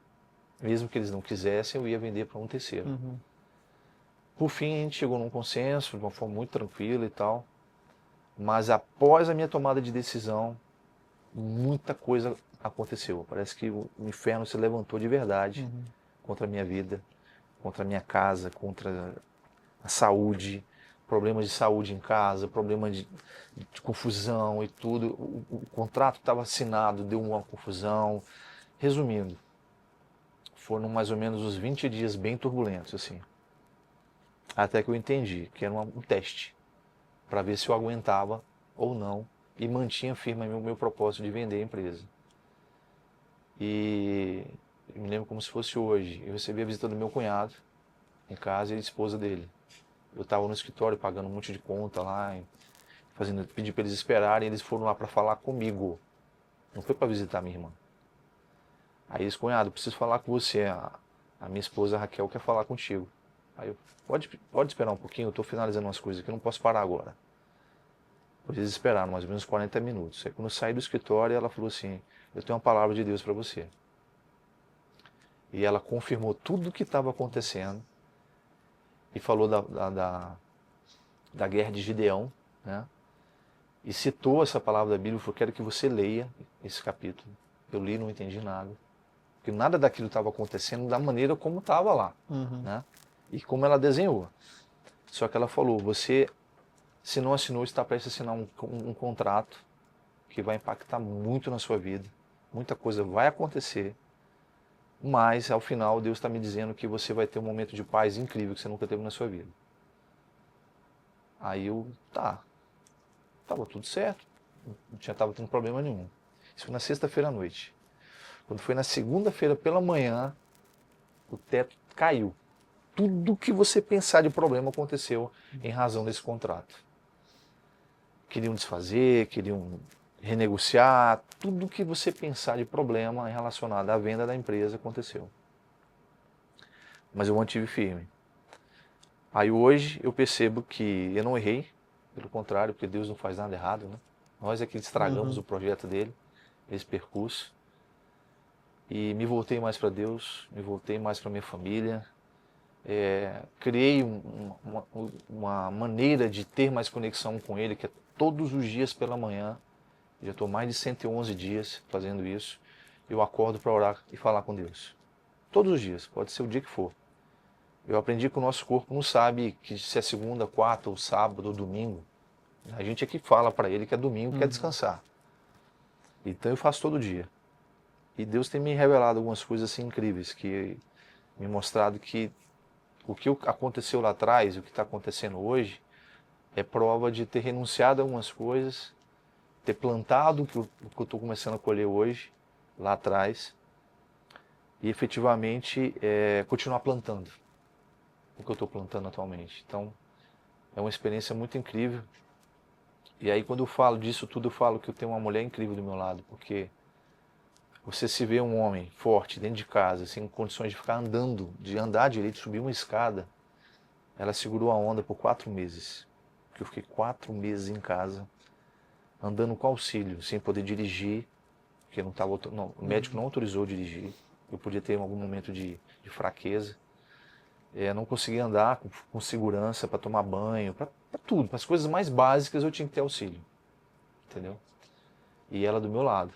mesmo que eles não quisessem, eu ia vender para um terceiro. Por fim, a gente chegou num consenso, de uma forma muito tranquila e tal, mas após a minha tomada de decisão, muita coisa aconteceu. Parece que o inferno se levantou de verdade contra a minha vida, contra a minha casa, contra a saúde, problemas de saúde em casa, problemas de confusão e tudo. O contrato estava assinado, deu uma confusão. Resumindo, foram mais ou menos uns 20 dias bem turbulentos, assim. Até que eu entendi que era um teste, para ver se eu aguentava ou não, e mantinha firme o meu propósito de vender a empresa. E eu me lembro como se fosse hoje, eu recebi a visita do meu cunhado em casa e a esposa dele. Eu estava no escritório pagando um monte de conta lá, pedi para eles esperarem, eles foram lá para falar comigo. Não foi para visitar minha irmã. Aí eles, cunhado, preciso falar com você, a minha esposa Raquel quer falar contigo. Aí eu, pode esperar um pouquinho, eu estou finalizando umas coisas aqui, não posso parar agora. Eles esperaram mais ou menos 40 minutos. Aí quando eu saí do escritório, ela falou assim, eu tenho uma palavra de Deus para você. E ela confirmou tudo o que estava acontecendo e falou da guerra de Gideão, né? E citou essa palavra da Bíblia, falou, quero que você leia esse capítulo. Eu li, não entendi nada. Porque nada daquilo estava acontecendo da maneira como estava lá, né? E como ela desenhou. Só que ela falou, você, se não assinou, está prestes a assinar um contrato que vai impactar muito na sua vida. Muita coisa vai acontecer. Mas, ao final, Deus está me dizendo que você vai ter um momento de paz incrível que você nunca teve na sua vida. Aí eu, estava tudo certo. Não estava tendo problema nenhum. Isso foi na sexta-feira à noite. Quando foi na segunda-feira pela manhã, o teto caiu. tudo que você pensar de problema aconteceu em razão desse contrato. Queriam desfazer, queriam renegociar, tudo que você pensar de problema relacionado à venda da empresa aconteceu. Mas eu mantive firme. Aí hoje eu percebo que eu não errei, pelo contrário, porque Deus não faz nada errado, né? Nós é que estragamos o projeto dele, esse percurso. E me voltei mais para Deus, me voltei mais para minha família. Criei uma maneira de ter mais conexão com Ele, que é todos os dias pela manhã. Já estou mais de 111 dias fazendo isso. Eu acordo para orar e falar com Deus. Todos os dias, pode ser o dia que for. Eu aprendi que o nosso corpo não sabe que se é segunda, quarta, ou sábado, ou domingo. A gente é que fala para ele que é domingo, quer descansar. Então eu faço todo dia. E Deus tem me revelado algumas coisas assim incríveis, que me mostrado que o que aconteceu lá atrás, o que está acontecendo hoje, é prova de ter renunciado a algumas coisas, ter plantado o que eu estou começando a colher hoje, lá atrás, e efetivamente continuar plantando o que eu estou plantando atualmente. Então, é uma experiência muito incrível. E aí, quando eu falo disso tudo, eu falo que eu tenho uma mulher incrível do meu lado, porque você se vê um homem forte dentro de casa, sem condições de ficar andando, de andar direito, subir uma escada. Ela segurou a onda por 4 meses. Que eu fiquei 4 meses em casa, andando com auxílio, sem poder dirigir, porque o médico não autorizou dirigir. Eu podia ter algum momento de fraqueza. Não conseguia andar com segurança para tomar banho, para tudo, para as coisas mais básicas eu tinha que ter auxílio, entendeu? E ela do meu lado,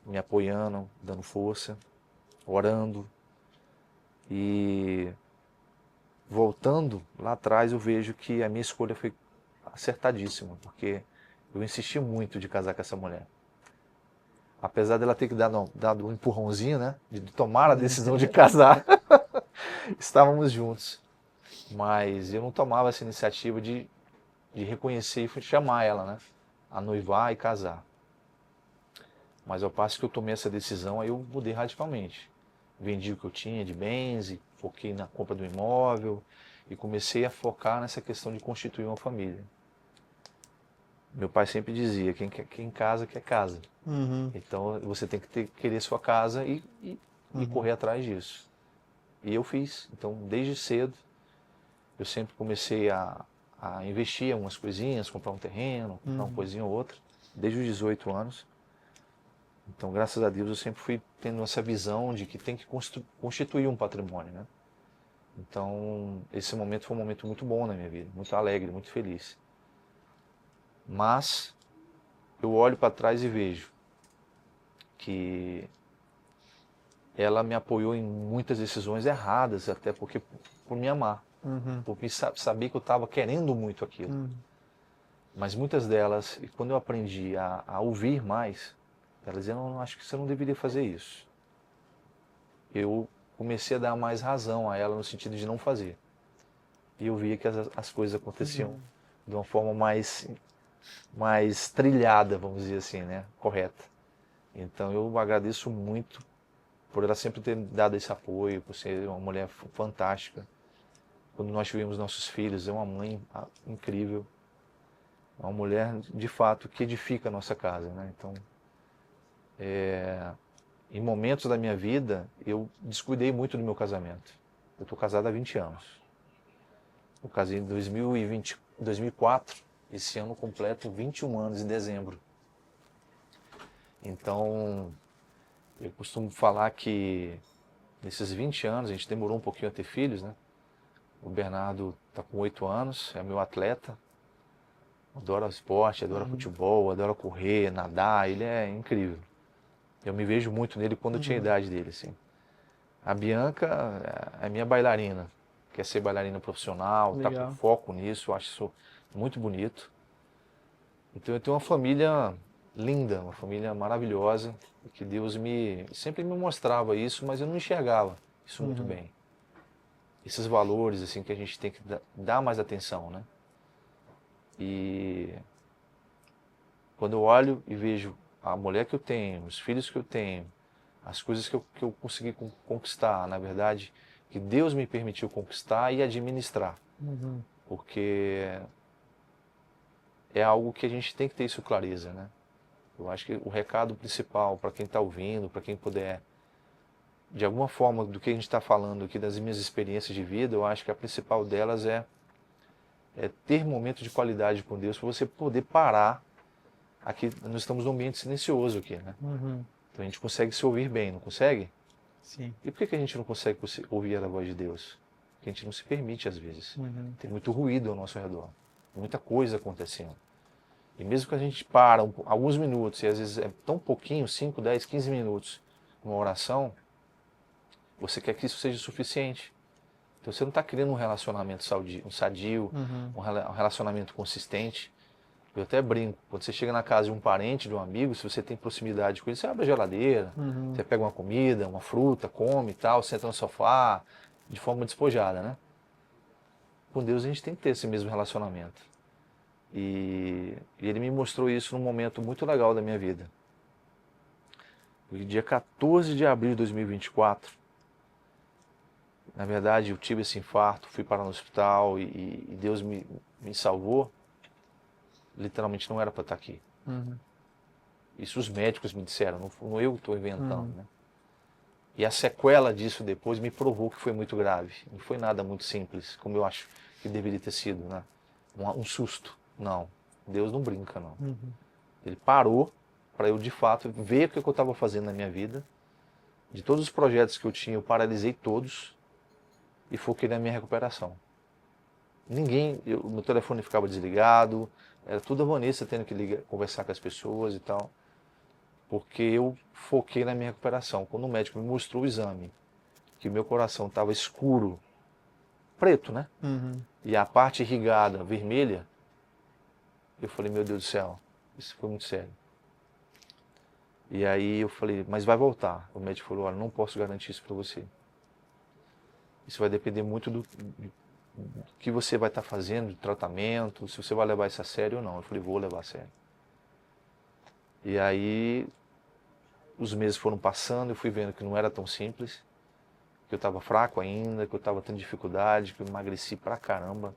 me apoiando, dando força, orando. E voltando lá atrás eu vejo que a minha escolha foi acertadíssima, porque eu insisti muito de casar com essa mulher. Apesar dela ter que dado um empurrãozinho, né, de tomar a decisão de casar, estávamos juntos. Mas eu não tomava essa iniciativa de reconhecer e chamar ela, né, a noivar e casar. Mas ao passo que eu tomei essa decisão, aí eu mudei radicalmente. Vendi o que eu tinha de bens, e foquei na compra do imóvel e comecei a focar nessa questão de constituir uma família. Meu pai sempre dizia, quem casa quer casa. Então você tem que querer sua casa e correr atrás disso. E eu fiz. Então desde cedo eu sempre comecei a investir em algumas coisinhas, comprar um terreno, comprar uma coisinha ou outra, desde os 18 anos. Então, graças a Deus, eu sempre fui tendo essa visão de que tem que constituir um patrimônio, né? Então, esse momento foi um momento muito bom na minha vida, muito alegre, muito feliz. Mas, eu olho para trás e vejo que ela me apoiou em muitas decisões erradas, até porque por me amar, por saber que eu estava querendo muito aquilo. Mas muitas delas, e quando eu aprendi a ouvir mais, ela dizia, não, acho que você não deveria fazer isso. Eu comecei a dar mais razão a ela no sentido de não fazer. E eu via que as coisas aconteciam de uma forma mais trilhada, vamos dizer assim, né? Correta. Então eu agradeço muito por ela sempre ter dado esse apoio, por ser uma mulher fantástica. Quando nós tivemos nossos filhos, é uma mãe incrível. É uma mulher, de fato, que edifica a nossa casa, né? Então, em momentos da minha vida, eu descuidei muito do meu casamento. Eu estou casado há 20 anos. Eu casei em 2004, esse ano completo 21 anos em dezembro. Então, eu costumo falar que nesses 20 anos, a gente demorou um pouquinho a ter filhos, né? O Bernardo está com 8 anos, é meu atleta, adora esporte, adora futebol, adora correr, nadar, ele é incrível. Eu me vejo muito nele quando eu tinha a idade dele, assim. A Bianca é minha bailarina, quer ser bailarina profissional, está com foco nisso, eu acho isso muito bonito. Então eu tenho uma família linda, uma família maravilhosa, que Deus sempre me mostrava isso, mas eu não enxergava isso muito bem. Esses valores assim que a gente tem que dar mais atenção, né? E quando eu olho e vejo a mulher que eu tenho, os filhos que eu tenho, as coisas que eu consegui conquistar, na verdade, que Deus me permitiu conquistar e administrar. Porque é algo que a gente tem que ter isso clareza, né? Eu acho que o recado principal para quem está ouvindo, para quem puder, de alguma forma, do que a gente está falando aqui, das minhas experiências de vida, eu acho que a principal delas é ter momento de qualidade com Deus, para você poder parar. Aqui, nós estamos num ambiente silencioso aqui, né? Então a gente consegue se ouvir bem, não consegue? Sim. E por que a gente não consegue ouvir a voz de Deus? Porque a gente não se permite às vezes. Tem muito ruído ao nosso redor, muita coisa acontecendo. E mesmo que a gente para alguns minutos, e às vezes é tão pouquinho, 5, 10, 15 minutos, uma oração, você quer que isso seja suficiente. Então você não está criando um relacionamento sadio, um relacionamento consistente. Eu até brinco, quando você chega na casa de um parente, de um amigo, se você tem proximidade com ele, você abre a geladeira, você pega uma comida, uma fruta, come e tal, senta no sofá, de forma despojada, né? Com Deus a gente tem que ter esse mesmo relacionamento. E ele me mostrou isso num momento muito legal da minha vida. No dia 14 de abril de 2024, na verdade eu tive esse infarto, fui parar no hospital e Deus me salvou. Literalmente não era para estar aqui. Isso os médicos me disseram, não eu que estou inventando. Né? E a sequela disso depois me provou que foi muito grave. Não foi nada muito simples, como eu acho que deveria ter sido. Né? Um susto. Não, Deus não brinca, não. Ele parou para eu, de fato, ver o que eu estava fazendo na minha vida. De todos os projetos que eu tinha, eu paralisei todos e foquei na minha recuperação. Meu telefone ficava desligado, era tudo a Vanessa tendo que conversar com as pessoas e tal, porque eu foquei na minha recuperação. Quando o médico me mostrou o exame, que o meu coração estava escuro, preto, né? E a parte irrigada, vermelha, eu falei, meu Deus do céu, isso foi muito sério. E aí eu falei, mas vai voltar. O médico falou, olha, não posso garantir isso para você. Isso vai depender muito do que você vai estar fazendo de tratamento, se você vai levar isso a sério ou não. Eu falei, vou levar a sério. E aí os meses foram passando, eu fui vendo que não era tão simples, que eu estava fraco ainda, que eu estava tendo dificuldade, que eu emagreci pra caramba.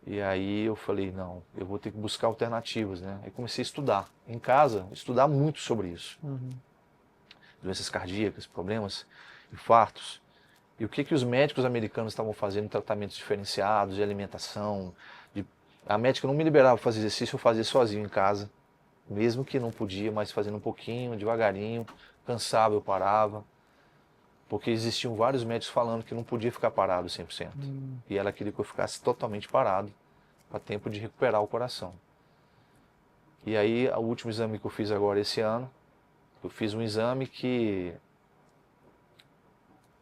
E aí eu falei, não, eu vou ter que buscar alternativas, né? Aí comecei a estudar, em casa, estudar muito sobre isso. Doenças cardíacas, problemas, infartos. E o que os médicos americanos estavam fazendo em tratamentos diferenciados, de alimentação. A médica não me liberava para fazer exercício, eu fazia sozinho em casa. Mesmo que não podia, mas fazendo um pouquinho, devagarinho. Cansava, eu parava. Porque existiam vários médicos falando que não podia ficar parado 100%. E ela queria que eu ficasse totalmente parado, para tempo de recuperar o coração. E aí, o último exame que eu fiz agora esse ano, eu fiz um exame que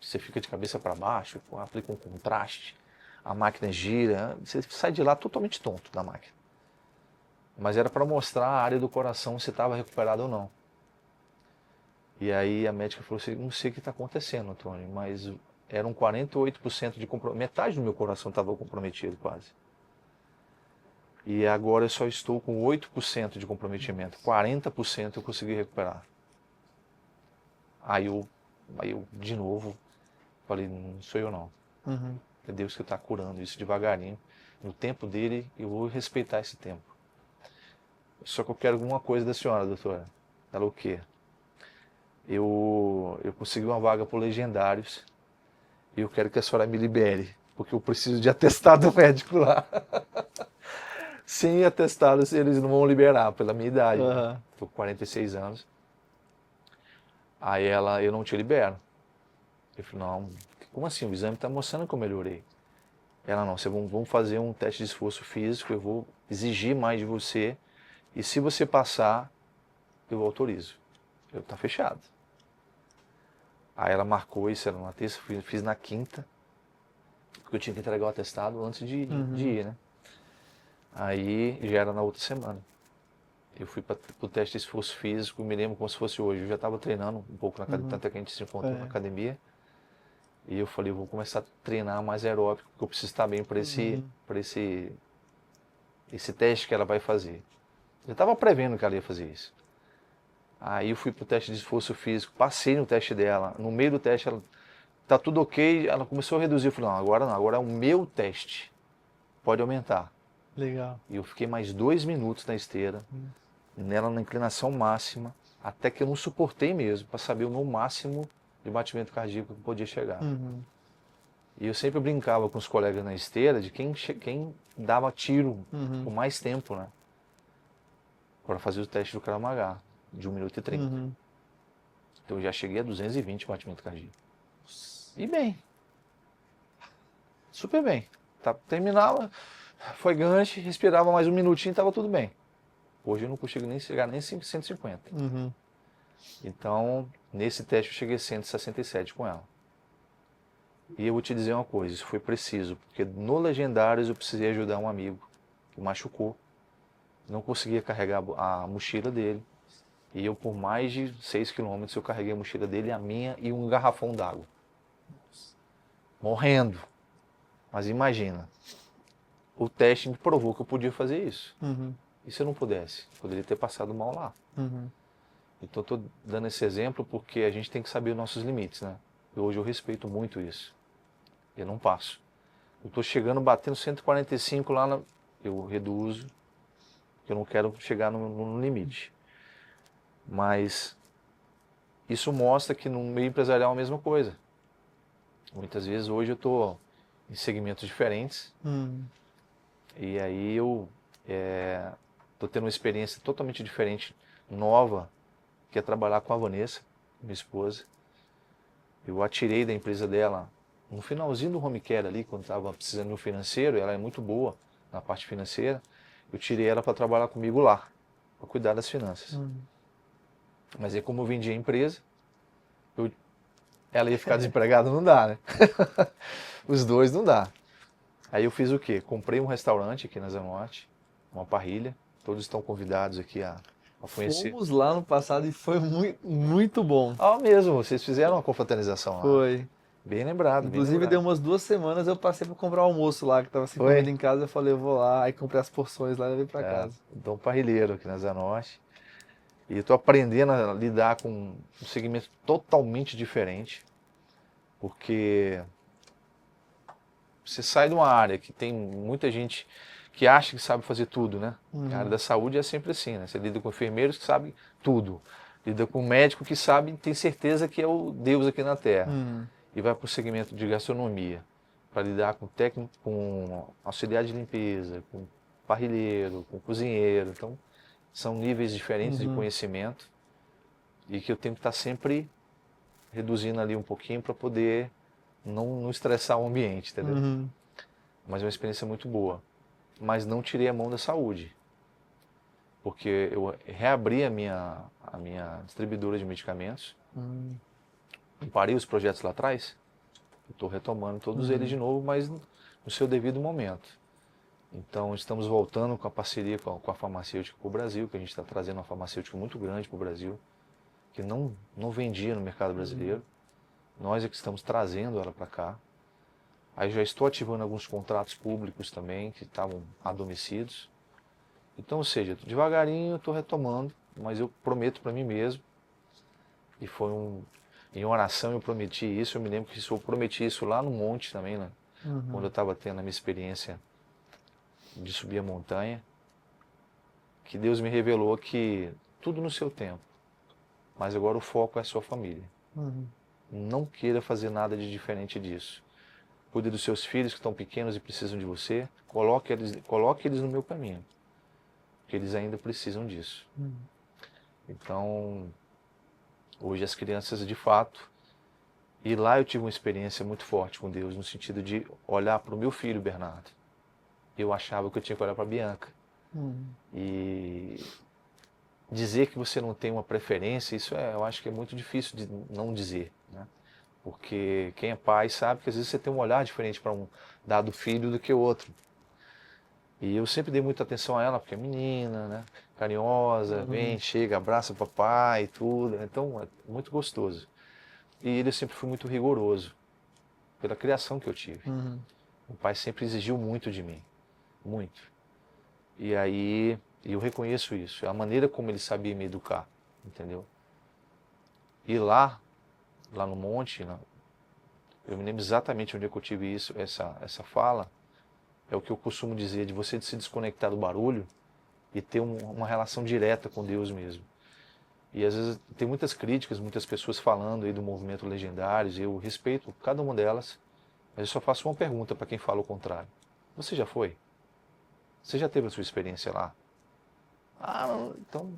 você fica de cabeça para baixo, aplica um contraste, a máquina gira, você sai de lá totalmente tonto da máquina. Mas era para mostrar a área do coração se estava recuperado ou não. E aí a médica falou assim, não sei o que está acontecendo, Antônio, mas eram 48% de comprometimento, metade do meu coração estava comprometido quase. E agora eu só estou com 8% de comprometimento, 40% eu consegui recuperar. Aí eu de novo, falei, não sou eu não. É Deus que está curando isso devagarinho. No tempo dele, eu vou respeitar esse tempo. Só que eu quero alguma coisa da senhora, doutora. Ela, o quê? Eu consegui uma vaga para Legendários e eu quero que a senhora me libere, porque eu preciso de atestado médico lá. Sem atestado, eles não vão liberar pela minha idade. Estou com 46 anos. Aí ela, eu não te libero. Eu falei, não, como assim? O exame está mostrando que eu melhorei. Ela, não, vamos fazer um teste de esforço físico, eu vou exigir mais de você, e se você passar, eu autorizo. Eu, tá fechado. Aí ela marcou isso, era na terça, fiz na quinta, porque eu tinha que entregar o atestado antes de ir, né? Aí já era na outra semana. Eu fui para o teste de esforço físico, me lembro como se fosse hoje. Eu já estava treinando um pouco na academia, tanto que a gente se encontrou na academia. E eu falei, vou começar a treinar mais aeróbico, porque eu preciso estar bem para esse teste que ela vai fazer. Eu estava prevendo que ela ia fazer isso. Aí eu fui para o teste de esforço físico, passei no teste dela. No meio do teste, ela tá tudo ok. Ela começou a reduzir. Eu falei, não, agora é o meu teste. Pode aumentar. Legal. E eu fiquei mais 2 minutos na esteira, nela na inclinação máxima, até que eu não suportei mesmo, para saber o meu máximo de batimento cardíaco que eu podia chegar. Uhum. E eu sempre brincava com os colegas na esteira de quem dava tiro por mais tempo, né? Para fazer o teste do Krav Maga, de 1 minuto e 30. Uhum. Então eu já cheguei a 220 batimento cardíaco. E bem. Super bem. Terminava, foi gancho, respirava mais 1 minutinho e estava tudo bem. Hoje eu não consigo nem chegar nem 150. Uhum. Então, nesse teste eu cheguei a 167 com ela. E eu vou te dizer uma coisa, isso foi preciso, porque no Legendários eu precisei ajudar um amigo que machucou. Não conseguia carregar a mochila dele. E eu, por mais de 6 quilômetros, eu carreguei a mochila dele, a minha e um garrafão d'água. Morrendo. Mas imagina, o teste me provou que eu podia fazer isso. Uhum. E se eu não pudesse? Poderia ter passado mal lá. Uhum. Então estou dando esse exemplo porque a gente tem que saber os nossos limites, né? E hoje eu respeito muito isso. Eu não passo. Eu estou chegando, batendo 145 lá, eu reduzo, porque eu não quero chegar no limite. Mas isso mostra que no meio empresarial é a mesma coisa. Muitas vezes hoje eu estou em segmentos diferentes, e aí eu estou tendo uma experiência totalmente diferente, nova, que é trabalhar com a Vanessa, minha esposa. Eu a tirei da empresa dela no finalzinho do home care ali, quando estava precisando de um financeiro, ela é muito boa na parte financeira, eu tirei ela para trabalhar comigo lá, para cuidar das finanças. Mas aí como eu vendi a empresa, ela ia ficar desempregada, não dá, né? Os dois não dá. Aí eu fiz o quê? Comprei um restaurante aqui na Zona Norte, uma parrilha, todos estão convidados aqui a conhecer. Fomos lá no passado e foi muito, muito bom. Mesmo, vocês fizeram uma confraternização lá. Foi. Bem lembrado, bem Inclusive, lembrado. deu umas 2 semanas, eu passei pra comprar almoço lá, que tava sem Foi? comida em casa. Eu falei, eu vou lá. Aí comprei as porções lá e levei pra casa. Então, parrilheiro aqui na Zanoche. E eu estou aprendendo a lidar com um segmento totalmente diferente. Porque você sai de uma área que tem muita gente que acha que sabe fazer tudo, né? A área da saúde é sempre assim, né? Você lida com enfermeiros que sabem tudo. Lida com médico que sabe, tem certeza que é o Deus aqui na Terra. E vai para o segmento de gastronomia, para lidar com técnico, com auxiliar de limpeza, com parrilheiro, com cozinheiro. Então, são níveis diferentes de conhecimento e que eu tenho que estar sempre reduzindo ali um pouquinho para poder não estressar o ambiente, entendeu? Mas é uma experiência muito boa. Mas não tirei a mão da saúde, porque eu reabri a minha distribuidora de medicamentos, parei os projetos lá atrás, estou retomando todos eles de novo, mas no seu devido momento. Então estamos voltando com a parceria com a farmacêutica para o Brasil, que a gente está trazendo uma farmacêutica muito grande para o Brasil, que não vendia no mercado brasileiro. Nós é que estamos trazendo ela para cá. Aí já estou ativando alguns contratos públicos também, que estavam adormecidos. Então, ou seja, devagarinho eu estou retomando, mas eu prometo para mim mesmo, e foi em oração eu prometi isso, eu me lembro que eu prometi isso lá no monte também, né? Quando eu estava tendo a minha experiência de subir a montanha, que Deus me revelou que tudo no seu tempo, mas agora o foco é a sua família. Não queira fazer nada de diferente disso. Cuide dos seus filhos que estão pequenos e precisam de você, coloque eles no meu caminho, porque eles ainda precisam disso. Então, hoje as crianças de fato, e lá eu tive uma experiência muito forte com Deus, no sentido de olhar para o meu filho Bernardo. Eu achava que eu tinha que olhar para a Bianca. E dizer que você não tem uma preferência, isso eu acho que é muito difícil de não dizer, né? Porque quem é pai sabe que às vezes você tem um olhar diferente para um dado filho do que o outro. E eu sempre dei muita atenção a ela, porque é menina, né? Carinhosa, vem, chega, abraça o papai e tudo. Então é muito gostoso. E ele sempre foi muito rigoroso, pela criação que eu tive. O pai sempre exigiu muito de mim, muito. E aí eu reconheço isso, é a maneira como ele sabia me educar, entendeu? E lá no monte, eu me lembro exatamente onde é que eu tive isso, essa fala, é o que eu costumo dizer, de você se desconectar do barulho e ter uma relação direta com Deus mesmo. E às vezes tem muitas críticas, muitas pessoas falando aí do movimento Legendários, e eu respeito cada uma delas, mas eu só faço uma pergunta para quem fala o contrário. Você já foi? Você já teve a sua experiência lá? Ah, não, então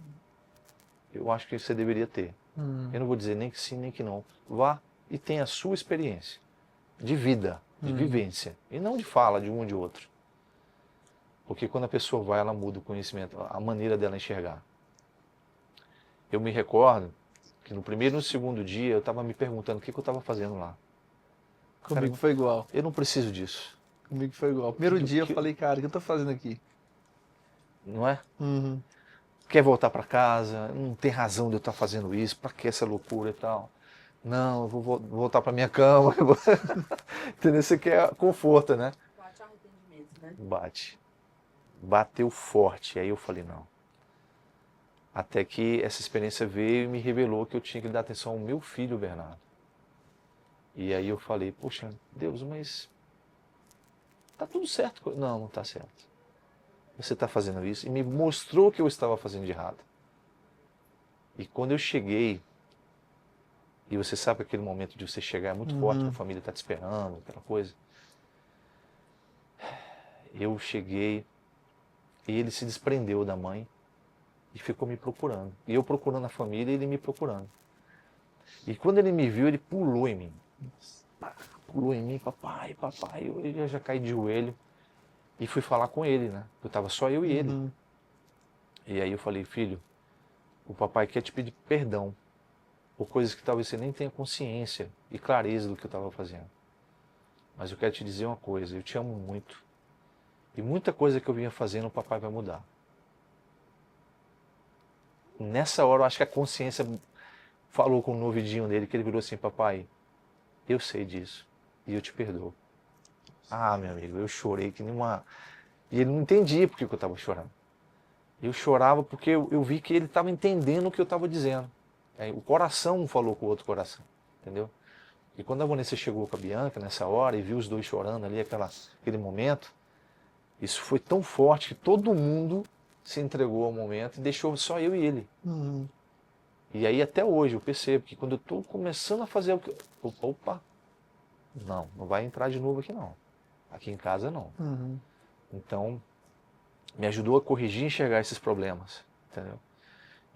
eu acho que você deveria ter. Eu não vou dizer nem que sim, nem que não. Vá e tenha a sua experiência de vida, de vivência, e não de fala de um ou de outro. Porque quando a pessoa vai, ela muda o conhecimento, a maneira dela enxergar. Eu me recordo que no primeiro e no segundo dia eu estava me perguntando o que eu estava fazendo lá. Comigo foi igual. Eu não preciso disso. Comigo foi igual. Primeiro dia eu falei, cara, o que eu tô fazendo aqui? Não é? Quer voltar para casa? Não tem razão de eu estar fazendo isso. Para que essa loucura e tal? Não, eu vou voltar para minha cama. Entendeu? Você quer conforto, né? Bate arrependimento, né? Bate. Bateu forte. Aí eu falei, não. Até que essa experiência veio e me revelou que eu tinha que dar atenção ao meu filho, Bernardo. E aí eu falei, poxa, Deus, mas tá tudo certo. Não, não tá certo. Você está fazendo isso. E me mostrou que eu estava fazendo de errado. E quando eu cheguei, e você sabe que aquele momento de você chegar é muito forte, a família está te esperando, aquela coisa. Eu cheguei e ele se desprendeu da mãe e ficou me procurando. E eu procurando a família e ele me procurando. E quando ele me viu, ele pulou em mim. Pulou em mim, papai, papai. Eu já caí de joelho e fui falar com ele, né? Eu estava só eu e ele. E aí eu falei, filho, o papai quer te pedir perdão por coisas que talvez você nem tenha consciência e clareza do que eu estava fazendo. Mas eu quero te dizer uma coisa, eu te amo muito. E muita coisa que eu vinha fazendo, o papai vai mudar. Nessa hora, eu acho que a consciência falou com o ouvidinho dele, que ele virou assim, papai, eu sei disso e eu te perdoo. Ah, meu amigo, eu chorei que nem uma... E ele não entendia por que eu estava chorando. Eu chorava porque eu vi que ele estava entendendo o que eu estava dizendo. O coração falou com o outro coração, entendeu? E quando a Vanessa chegou com a Bianca nessa hora e viu os dois chorando ali, aquele momento, isso foi tão forte que todo mundo se entregou ao momento e deixou só eu e ele. E aí até hoje eu percebo que quando eu estou começando a fazer o que... Opa, não vai entrar de novo aqui não. Aqui em casa não. Então, me ajudou a corrigir e enxergar esses problemas, entendeu?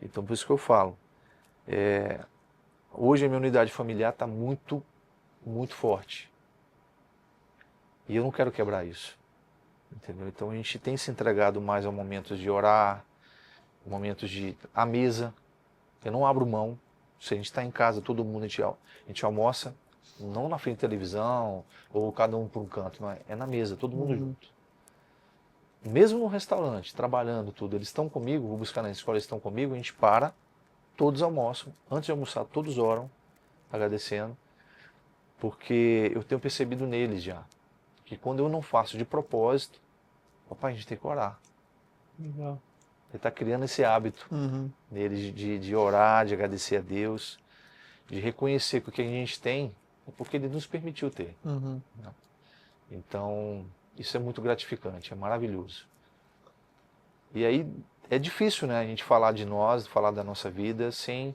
Então por isso que eu falo, hoje a minha unidade familiar está muito, muito forte. E eu não quero quebrar isso, entendeu? Então a gente tem se entregado mais a momentos de orar, momentos de... à mesa. Eu não abro mão. Se a gente está em casa, todo mundo, a gente almoça, não na frente da televisão, ou cada um por um canto, não é? É na mesa, todo mundo junto. Mesmo no restaurante, trabalhando tudo, eles estão comigo, vou buscar na escola, eles estão comigo, a gente para, todos almoçam. Antes de almoçar, todos oram, agradecendo, porque eu tenho percebido neles já, que quando eu não faço de propósito, papai, a gente tem que orar. Legal. Ele está criando esse hábito neles de orar, de agradecer a Deus, de reconhecer que o que a gente tem é porque Ele nos permitiu ter. Então, isso é muito gratificante, é maravilhoso. E aí, é difícil, né, a gente falar de nós, falar da nossa vida, sem...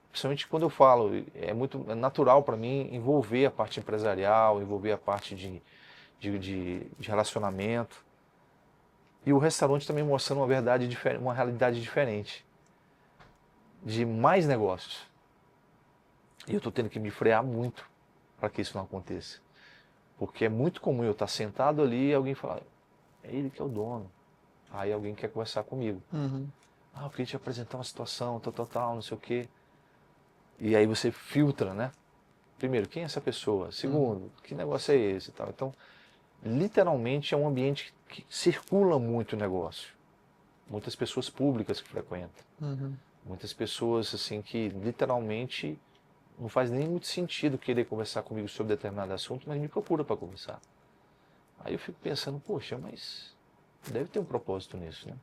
Principalmente quando eu falo, é natural para mim envolver a parte empresarial, envolver a parte de relacionamento. E o restaurante também mostrando uma realidade diferente, de mais negócios. E eu estou tendo que me frear muito para que isso não aconteça. Porque é muito comum eu estar sentado ali e alguém falar, é ele que é o dono. Aí alguém quer conversar comigo. Eu queria te apresentar uma situação, tal, não sei o quê. E aí você filtra, né? Primeiro, quem é essa pessoa? Segundo, que negócio é esse? Tal. Então, literalmente é um ambiente que circula muito o negócio. Muitas pessoas públicas que frequentam. Muitas pessoas assim que literalmente não faz nem muito sentido querer conversar comigo sobre determinado assunto, mas me procura para conversar. Aí eu fico pensando, poxa, mas deve ter um propósito nisso, né?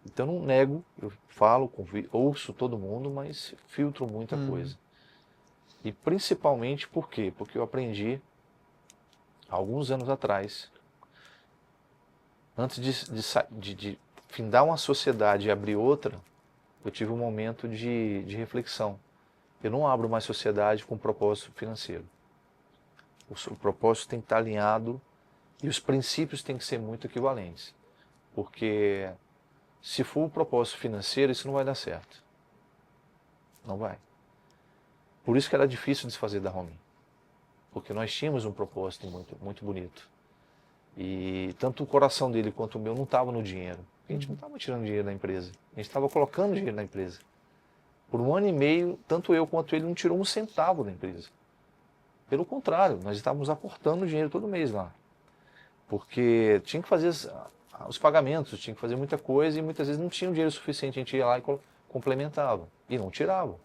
Então eu não nego, eu falo, ouço todo mundo, mas filtro muita coisa. E principalmente por quê? Porque eu aprendi, há alguns anos atrás, antes de findar uma sociedade e abrir outra, eu tive um momento de reflexão. Eu não abro mais sociedade com propósito financeiro. O propósito tem que estar alinhado e os princípios têm que ser muito equivalentes. Porque se for o propósito financeiro, isso não vai dar certo. Não vai. Por isso que era difícil desfazer da Romin. Porque nós tínhamos um propósito muito, muito bonito. E tanto o coração dele quanto o meu não estava no dinheiro. A gente não estava tirando dinheiro da empresa. A gente estava colocando dinheiro na empresa. Por 1 ano e meio, tanto eu quanto ele não tirou um centavo da empresa. Pelo contrário, nós estávamos aportando dinheiro todo mês lá. Porque tinha que fazer os pagamentos, tinha que fazer muita coisa e muitas vezes não tinha o dinheiro suficiente. A gente ia lá e complementava. E não tirava.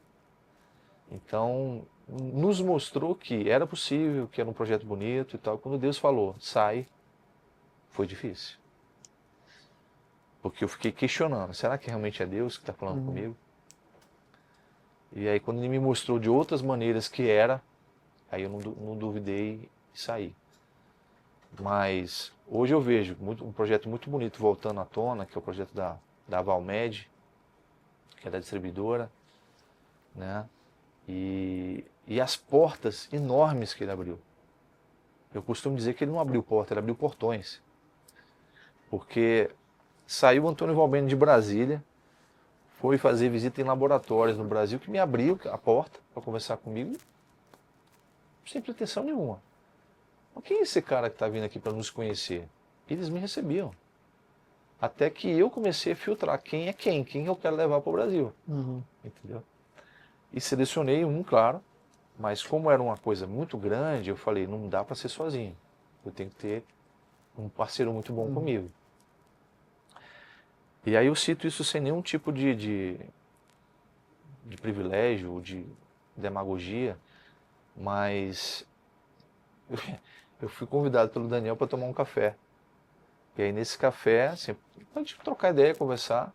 Então, nos mostrou que era possível, que era um projeto bonito e tal. Quando Deus falou, sai, foi difícil. Porque eu fiquei questionando, será que realmente é Deus que está falando comigo? E aí quando ele me mostrou de outras maneiras que era, aí eu não duvidei e saí. Mas hoje eu vejo um projeto muito bonito voltando à tona, que é o projeto da Valmed, que é da distribuidora, né? E as portas enormes que ele abriu. Eu costumo dizer que ele não abriu porta, ele abriu portões. Porque saiu o Antônio Valbene de Brasília, foi fazer visita em laboratórios no Brasil, que me abriu a porta para conversar comigo, sem pretensão nenhuma. Mas quem é esse cara que está vindo aqui para nos conhecer? Eles me recebiam. Até que eu comecei a filtrar quem eu quero levar para o Brasil. Entendeu? E selecionei um, claro, mas como era uma coisa muito grande, eu falei, não dá para ser sozinho. Eu tenho que ter um parceiro muito bom comigo. E aí eu cito isso sem nenhum tipo de privilégio ou de demagogia, mas eu fui convidado pelo Daniel para tomar um café. E aí nesse café, assim, a gente trocar ideia, conversar,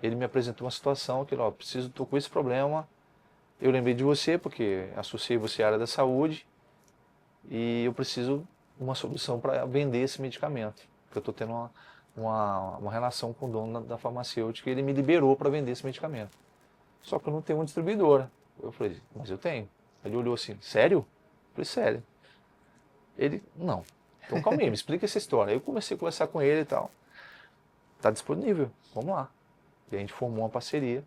ele me apresentou uma situação que, ó, tô com esse problema, eu lembrei de você porque associei você à área da saúde e eu preciso de uma solução para vender esse medicamento, porque eu estou tendo uma relação com o dono da farmacêutica e ele me liberou para vender esse medicamento. Só que eu não tenho uma distribuidora. Eu falei, mas eu tenho. Ele olhou assim, sério? Eu falei, sério. Ele, não. Então calma aí, me explica essa história. Aí eu comecei a conversar com ele e tal. Tá disponível, vamos lá. E a gente formou uma parceria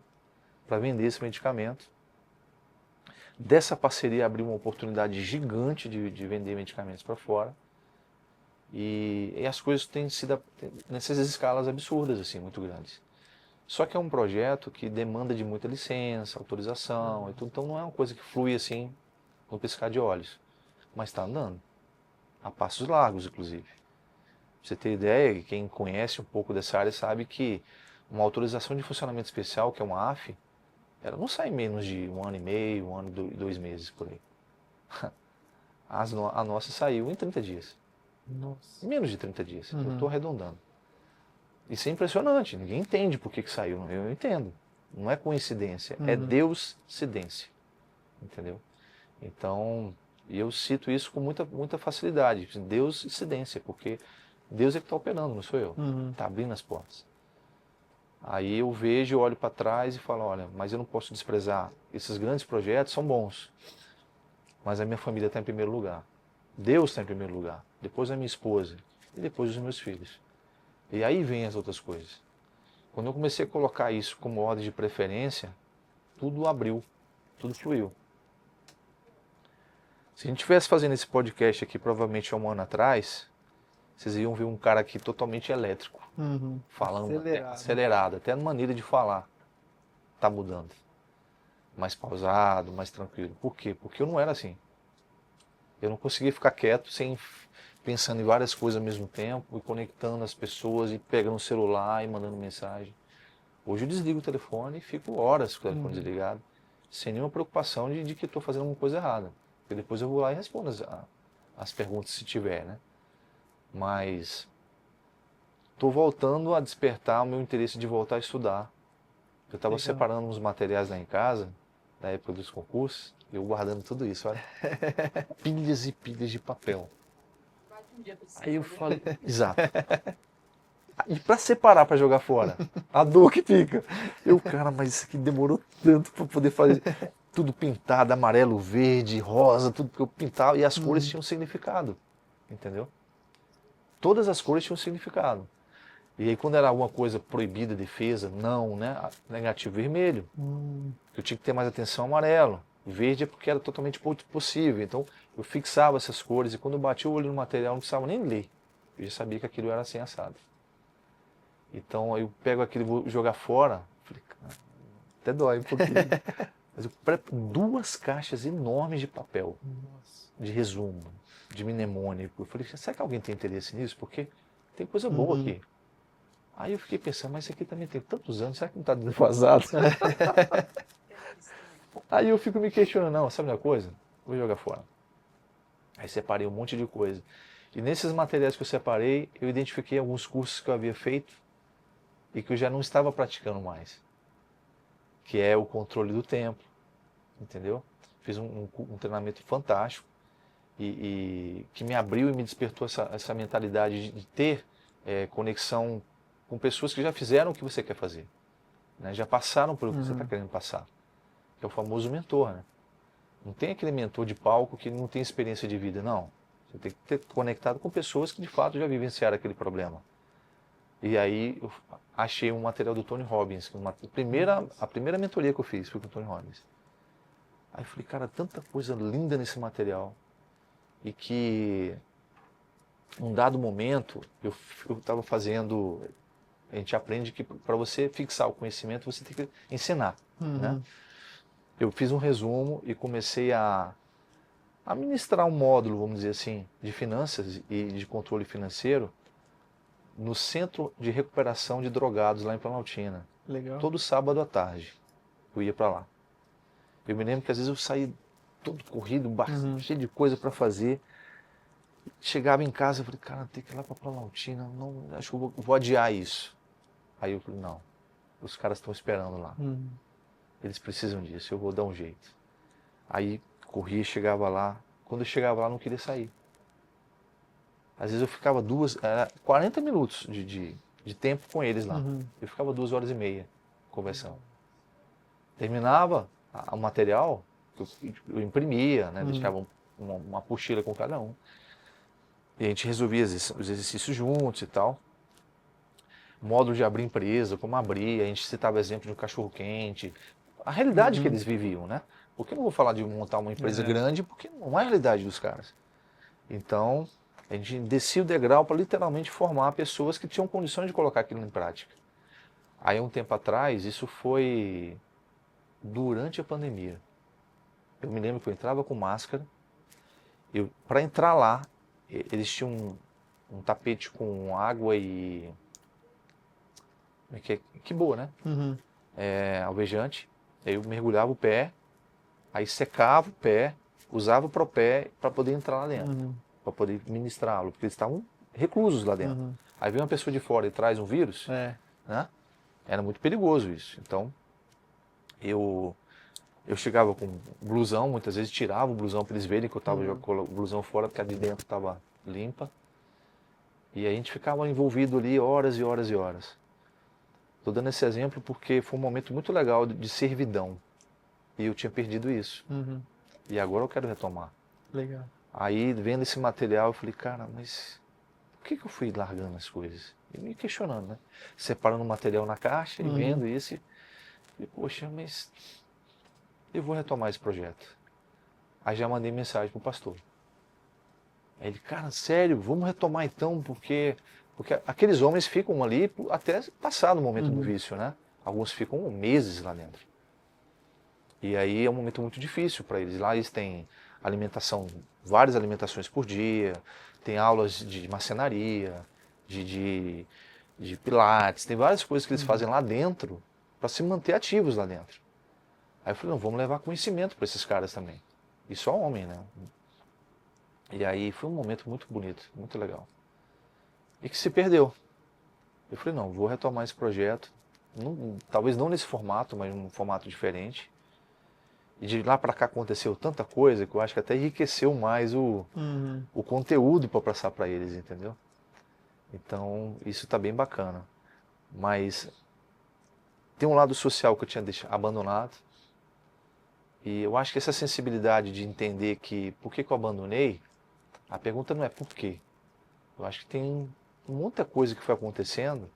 para vender esse medicamento. Dessa parceria abriu uma oportunidade gigante de vender medicamentos para fora. E as coisas têm sido nessas escalas absurdas, assim, muito grandes. Só que é um projeto que demanda de muita licença, autorização, e tudo, então não é uma coisa que flui assim no piscar de olhos. Mas está andando. A passos largos, inclusive. Pra você ter ideia, quem conhece um pouco dessa área sabe que uma autorização de funcionamento especial, que é uma AF, ela não sai em menos de 1 ano e meio, 1 ano e 2 meses por aí. A nossa saiu em 30 dias. Nossa. Menos de 30 dias. Eu estou arredondando. Isso é impressionante. Ninguém entende por que saiu. Eu entendo. Não é coincidência. É Deus-cidência. Entendeu? Então, eu cito isso com muita facilidade. Deus-cidência. Porque Deus é que está operando, não sou eu. Está abrindo as portas. Aí eu vejo, olho para trás e falo, olha, mas eu não posso desprezar. Esses grandes projetos são bons. Mas a minha família está em primeiro lugar. Deus está em primeiro lugar. Depois a minha esposa. E depois os meus filhos. E aí vem as outras coisas. Quando eu comecei a colocar isso como ordem de preferência, tudo abriu, tudo fluiu. Se a gente estivesse fazendo esse podcast aqui provavelmente há 1 ano atrás, vocês iam ver um cara aqui totalmente elétrico, falando acelerado, até a maneira de falar está mudando. Mais pausado, mais tranquilo. Por quê? Porque eu não era assim. Eu não conseguia ficar quieto sem pensando em várias coisas ao mesmo tempo e conectando as pessoas e pegando o celular e mandando mensagem. Hoje eu desligo o telefone e fico horas com o telefone desligado, sem nenhuma preocupação de que estou fazendo alguma coisa errada. Porque depois eu vou lá e respondo as perguntas se tiver, né? Mas estou voltando a despertar o meu interesse de voltar a estudar. Eu estava separando uns materiais lá em casa na época dos concursos, eu guardando tudo isso, olha. Pilhas e pilhas de papel. Um dia precisa, Aí eu né? falei, exato. E pra separar pra jogar fora, a dor que fica. Cara, mas isso aqui demorou tanto pra poder fazer tudo pintado, amarelo, verde, rosa, tudo que eu pintava, e as cores tinham significado, entendeu? Todas as cores tinham significado. E aí quando era alguma coisa proibida, defesa, não, né? Negativo, vermelho. Eu tinha que ter mais atenção, amarelo. Verde é porque era totalmente possível. Então eu fixava essas cores e quando eu bati o olho no material não precisava nem ler. Eu já sabia que aquilo era assim assado. Então eu pego aquilo e vou jogar fora. Falei, cara, até dói um pouquinho. Mas eu preparo 2 caixas enormes de papel, de resumo, de mnemônico. Eu falei, será que alguém tem interesse nisso? Porque tem coisa boa aqui. Aí eu fiquei pensando, mas isso aqui também tem tantos anos, será que não está defasado? Aí eu fico me questionando, não, sabe uma coisa? Vou jogar fora. Aí separei um monte de coisa. E nesses materiais que eu separei, eu identifiquei alguns cursos que eu havia feito e que eu já não estava praticando mais. Que é o controle do tempo, entendeu? Fiz um treinamento fantástico e que me abriu e me despertou essa mentalidade de ter conexão com pessoas que já fizeram o que você quer fazer, né? Já passaram por o que você está querendo passar, que é o famoso mentor, né? Não tem aquele mentor de palco que não tem experiência de vida, não. Você tem que ter conectado com pessoas que de fato já vivenciaram aquele problema. E aí eu achei um material do Tony Robbins, a primeira mentoria que eu fiz foi com o Tony Robbins. Aí eu falei, cara, tanta coisa linda nesse material. E que, num dado momento, eu estava fazendo... A gente aprende que para você fixar o conhecimento, você tem que ensinar, né? Eu fiz um resumo e comecei a ministrar um módulo, vamos dizer assim, de finanças e de controle financeiro no Centro de Recuperação de Drogados lá em Planaltina. Legal. Todo sábado à tarde eu ia para lá. Eu me lembro que às vezes eu saía todo corrido, cheio de coisa para fazer. Chegava em casa e falei, cara, tem que ir lá para Planaltina, não, acho que eu vou adiar isso. Aí eu falei, não, os caras estão esperando lá. Eles precisam disso, eu vou dar um jeito. Aí corria, chegava lá. Quando eu chegava lá, não queria sair. Às vezes eu ficava 40 minutos de tempo com eles lá. Eu ficava 2h30 conversando. Terminava o material, eu imprimia, né? Deixava uma apostila com cada um. E a gente resolvia os exercícios juntos e tal. Módulo de abrir empresa, como abrir, a gente citava exemplo de um cachorro-quente. A realidade que eles viviam, né? Porque eu não vou falar de montar uma empresa grande, porque não é a realidade dos caras. Então, a gente descia o degrau para literalmente formar pessoas que tinham condições de colocar aquilo em prática. Aí, um tempo atrás, isso foi durante a pandemia. Eu me lembro que eu entrava com máscara. Para entrar lá, eles tinham um tapete com água e... Que boa, né? Alvejante. Aí eu mergulhava o pé, aí secava o pé, usava o propé para poder entrar lá dentro, para poder ministrá-lo, porque eles estavam reclusos lá dentro. Aí vem uma pessoa de fora e traz um vírus, né? Era muito perigoso isso. Então, eu chegava com blusão, muitas vezes tirava o blusão para eles verem que eu estava jogando o blusão fora, porque a de dentro estava limpa. E a gente ficava envolvido ali horas e horas e horas. Estou dando esse exemplo porque foi um momento muito legal de servidão. E eu tinha perdido isso. E agora eu quero retomar. Legal. Aí, vendo esse material, eu falei, cara, mas por que eu fui largando as coisas? E me questionando, né? Separando o material na caixa e vendo isso. E, poxa, mas eu vou retomar esse projeto. Aí já mandei mensagem pro pastor. Aí ele, cara, sério, vamos retomar então, porque aqueles homens ficam ali até passar do momento do vício, né? Alguns ficam meses lá dentro. E aí é um momento muito difícil para eles. Lá eles têm alimentação, várias alimentações por dia, tem aulas de marcenaria, de pilates, tem várias coisas que eles fazem lá dentro para se manter ativos lá dentro. Aí eu falei, não, vamos levar conhecimento para esses caras também. E só homem, né? E aí foi um momento muito bonito, muito legal. E que se perdeu. Eu falei, não, vou retomar esse projeto, talvez não nesse formato, mas num formato diferente. E de lá para cá aconteceu tanta coisa que eu acho que até enriqueceu mais o conteúdo para passar para eles, entendeu? Então, isso está bem bacana. Mas tem um lado social que eu tinha abandonado. E eu acho que essa sensibilidade de entender que por que eu abandonei, a pergunta não é por quê. Eu acho que tem muita coisa que foi acontecendo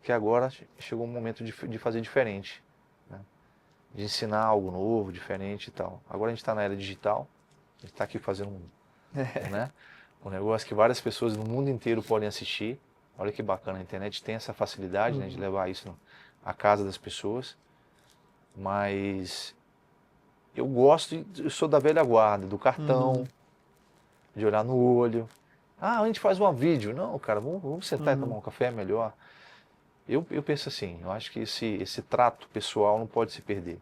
que agora chegou um momento de fazer diferente, né? De ensinar algo novo, diferente e tal. Agora a gente está na era digital, a gente está aqui fazendo né, um negócio que várias pessoas no mundo inteiro podem assistir. Olha que bacana, a internet tem essa facilidade, né, de levar isso à casa das pessoas. Mas eu gosto, eu sou da velha guarda, do cartão, de olhar no olho. Ah, a gente faz um vídeo. Não, cara, vamos sentar e tomar um café, é melhor. Eu penso assim, eu acho que esse trato pessoal não pode se perder.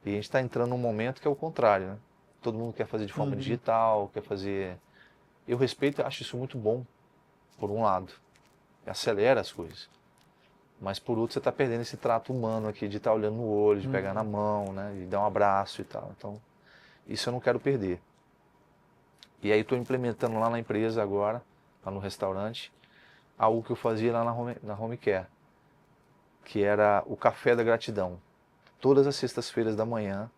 E a gente está entrando num momento que é o contrário, né? Todo mundo quer fazer de forma digital, quer fazer... Eu respeito e acho isso muito bom, por um lado. Acelera as coisas. Mas por outro, você está perdendo esse trato humano aqui, de estar olhando no olho, de pegar na mão, né? De dar um abraço e tal. Então, isso eu não quero perder. E aí estou implementando lá na empresa agora, lá no restaurante, algo que eu fazia lá na Home Care, que era o café da gratidão. Todas as sextas-feiras da manhã,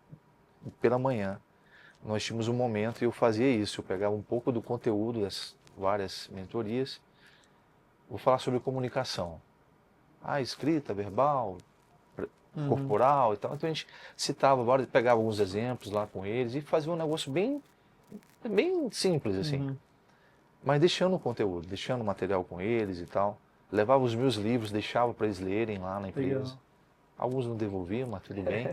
pela manhã, nós tínhamos um momento e eu fazia isso. Eu pegava um pouco do conteúdo das várias mentorias. Vou falar sobre comunicação. Escrita, verbal, corporal e tal. Então a gente citava vários, pegava alguns exemplos lá com eles e fazia um negócio bem simples assim. Mas deixando o conteúdo, deixando o material com eles e tal. Levava os meus livros, deixava para eles lerem lá na empresa. Legal. Alguns não devolviam, mas tudo bem.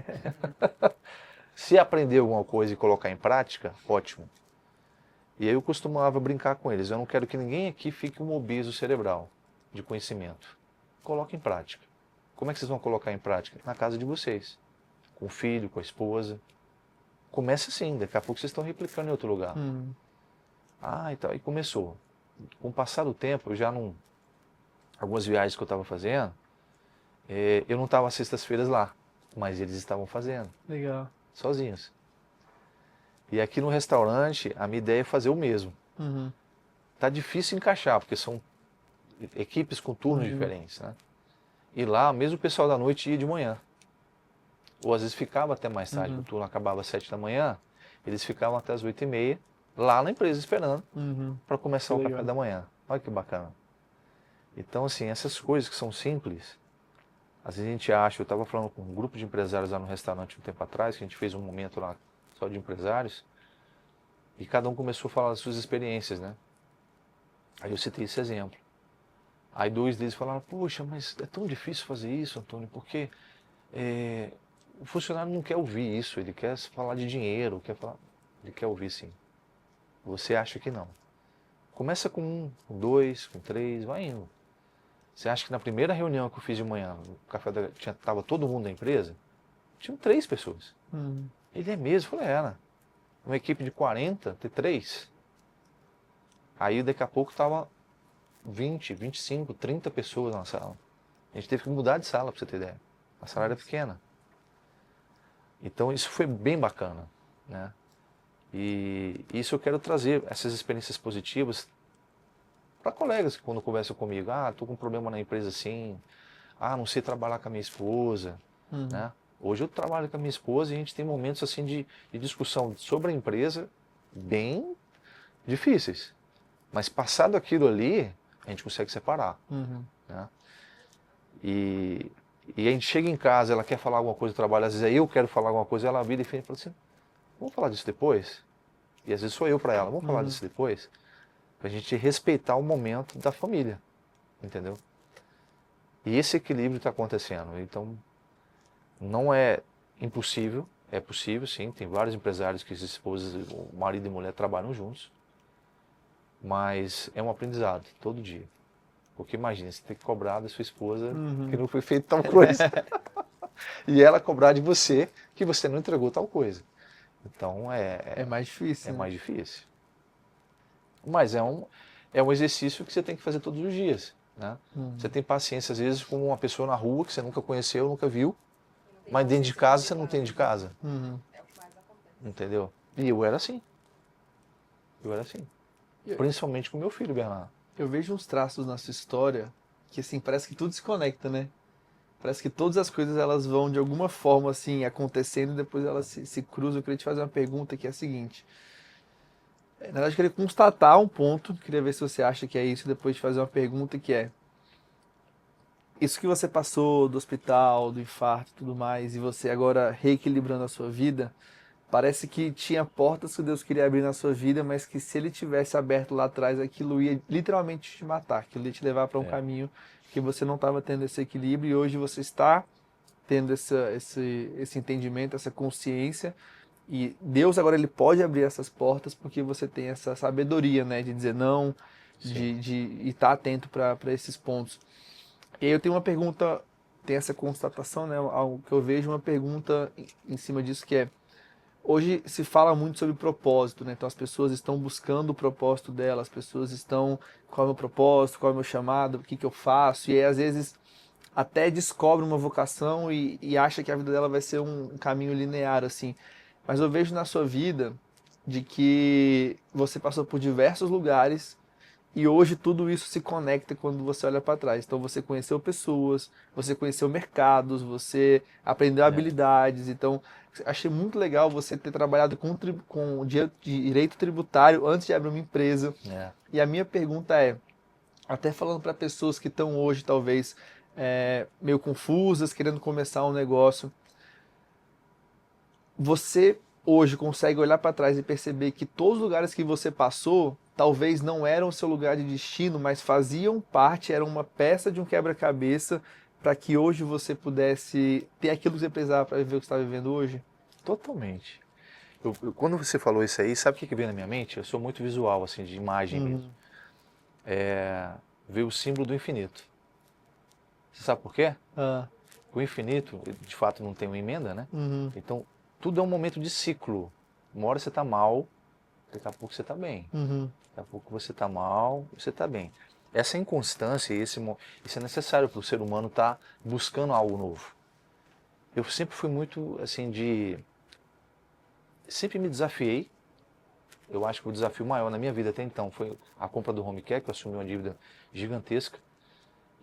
Se aprender alguma coisa e colocar em prática, ótimo. E aí eu costumava brincar com eles. Eu não quero que ninguém aqui fique um obeso cerebral de conhecimento. Coloque em prática. Como é que vocês vão colocar em prática? Na casa de vocês. Com o filho, com a esposa. Começa assim, daqui a pouco vocês estão replicando em outro lugar. E começou. Com o passar do tempo, eu já não... Algumas viagens que eu estava fazendo, eu não estava às sextas-feiras lá, mas eles estavam fazendo. Legal. Sozinhos. E aqui no restaurante, a minha ideia é fazer o mesmo. Tá difícil encaixar, porque são equipes com turnos diferentes, né? E lá, mesmo o pessoal da noite ia de manhã. Ou às vezes ficava até mais tarde, o turno acabava às 7 da manhã, eles ficavam até as 8h30, lá na empresa esperando, para começar o café da manhã. Olha que bacana. Então, assim, essas coisas que são simples, às vezes a gente acha, eu estava falando com um grupo de empresários lá no restaurante um tempo atrás, que a gente fez um momento lá só de empresários, e cada um começou a falar das suas experiências, né? Aí eu citei esse exemplo. Aí 2 deles falaram, poxa, mas é tão difícil fazer isso, Antônio, porque o funcionário não quer ouvir isso, ele quer falar de dinheiro, ele quer ouvir sim. Você acha que não. Começa com 1, com 2, com 3, vai indo. Você acha que na primeira reunião que eu fiz de manhã, no café estava todo mundo da empresa, tinham 3 pessoas. Ele é mesmo? Eu falei, era. Uma equipe de 40, ter 3. Aí daqui a pouco estava 20, 25, 30 pessoas na sala. A gente teve que mudar de sala, para você ter ideia. A sala era pequena. Então isso foi bem bacana, né? E isso eu quero trazer, essas experiências positivas, para colegas que quando conversam comigo, estou com um problema na empresa assim, não sei trabalhar com a minha esposa, né? Hoje eu trabalho com a minha esposa e a gente tem momentos assim de discussão sobre a empresa bem difíceis. Mas passado aquilo ali, a gente consegue separar, né? E a gente chega em casa, ela quer falar alguma coisa do trabalho, às vezes eu quero falar alguma coisa, ela vira e fala assim, vamos falar disso depois? E às vezes sou eu para ela, vamos falar disso depois? Pra gente respeitar o momento da família, entendeu? E esse equilíbrio está acontecendo. Então, não é impossível, é possível sim, tem vários empresários que as esposas, o marido e mulher trabalham juntos, mas é um aprendizado, todo dia. Porque imagina, você tem que cobrar da sua esposa que não foi feito tal coisa, e ela cobrar de você que você não entregou tal coisa. Então, é mais difícil. É mais difícil. Mas é um exercício que você tem que fazer todos os dias, né? Você tem paciência, às vezes, com uma pessoa na rua que você nunca conheceu, nunca viu, mas dentro de casa você não tem de casa. É o que mais acontece. entendeu? E eu era assim. Principalmente com meu filho, Bernardo. Eu vejo uns traços na sua história que, assim, parece que tudo se conecta, né? Parece que todas as coisas elas vão de alguma forma assim acontecendo e depois elas se cruzam. Eu queria te fazer uma pergunta que é a seguinte. Na verdade, eu queria constatar um ponto, queria ver se você acha que é isso, e depois te fazer uma pergunta que é: isso que você passou do hospital, do infarto e tudo mais, e você agora reequilibrando a sua vida, parece que tinha portas que Deus queria abrir na sua vida, mas que se ele tivesse aberto lá atrás, aquilo ia literalmente te matar, aquilo ia te levar para um É. caminho que você não estava tendo esse equilíbrio, e hoje você está tendo esse entendimento, essa consciência, e Deus agora ele pode abrir essas portas porque você tem essa sabedoria, né, de dizer não, Sim. de estar atento para esses pontos. E aí eu tenho uma pergunta, tem essa constatação, né, algo que eu vejo, uma pergunta em cima disso que é: hoje se fala muito sobre propósito, né? Então as pessoas estão buscando o propósito delas, as pessoas estão, qual é o meu propósito, qual é o meu chamado, o que eu faço, e aí às vezes até descobre uma vocação e acha que a vida dela vai ser um caminho linear, assim. Mas eu vejo na sua vida de que você passou por diversos lugares e hoje tudo isso se conecta quando você olha para trás. Então você conheceu pessoas, você conheceu mercados, você aprendeu É. habilidades. Então achei muito legal você ter trabalhado com direito tributário antes de abrir uma empresa. É. E a minha pergunta é, até falando para pessoas que estão hoje talvez meio confusas, querendo começar um negócio, você hoje consegue olhar para trás e perceber que todos os lugares que você passou talvez não eram o seu lugar de destino, mas faziam parte, eram uma peça de um quebra-cabeça para que hoje você pudesse ter aquilo que você precisava para viver o que você está vivendo hoje? Totalmente. Quando você falou isso aí, sabe o que veio na minha mente? Eu sou muito visual, assim, de imagem mesmo. Veio o símbolo do infinito. Você sabe por quê? Ah, O infinito, de fato, não tem uma emenda, né? uhum, Então, tudo é um momento de ciclo. Uma hora você está mal, daqui a pouco você está bem. uhum, Daqui a pouco você está mal, você está bem. Essa inconstância, isso é necessário para o ser humano estar buscando algo novo. Eu sempre fui muito, assim, sempre me desafiei. Eu acho que o desafio maior na minha vida até então foi a compra do home care, que eu assumi uma dívida gigantesca.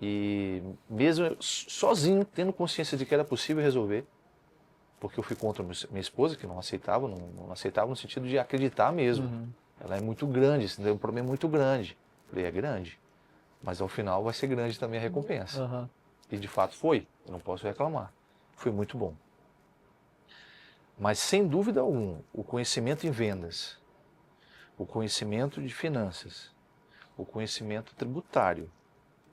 E mesmo sozinho, tendo consciência de que era possível resolver, porque eu fui contra minha esposa, que não aceitava, não aceitava no sentido de acreditar mesmo. uhum. Ela é muito grande, isso é um problema muito grande. Eu falei, é grande, mas ao final vai ser grande também a recompensa. Aham. E de fato foi, eu não posso reclamar. Foi muito bom. Mas sem dúvida alguma, o conhecimento em vendas, o conhecimento de finanças, o conhecimento tributário,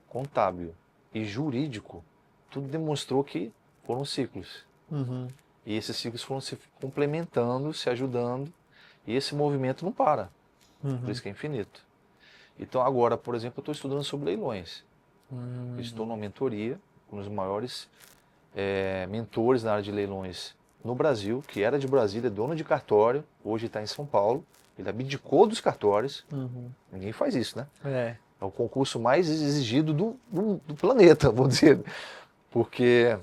contábil e jurídico, tudo demonstrou que foram ciclos. Uhum. E esses ciclos foram se complementando, se ajudando, e esse movimento não para. Uhum. Por isso que é infinito. Então agora, por exemplo, eu estou estudando sobre leilões. Uhum. Eu estou numa mentoria com os maiores mentores na área de leilões no Brasil, que era de Brasília, dono de cartório, hoje está em São Paulo. Ele abdicou dos cartórios. Uhum. Ninguém faz isso, né? É. É o concurso mais exigido do planeta, vamos dizer. Porque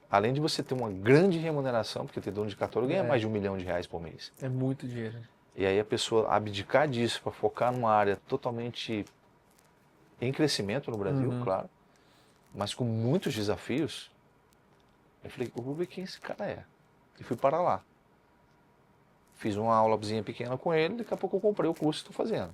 além de você ter uma grande remuneração, porque ter dono de cartório ganha mais de R$1 milhão por mês. É muito dinheiro. E aí a pessoa abdicar disso para focar numa área totalmente em crescimento no Brasil, Uhum. claro, mas com muitos desafios. Eu falei, eu vou ver quem esse cara é. E fui para lá. Fiz uma aulazinha pequena com ele, daqui a pouco eu comprei o curso e estou fazendo.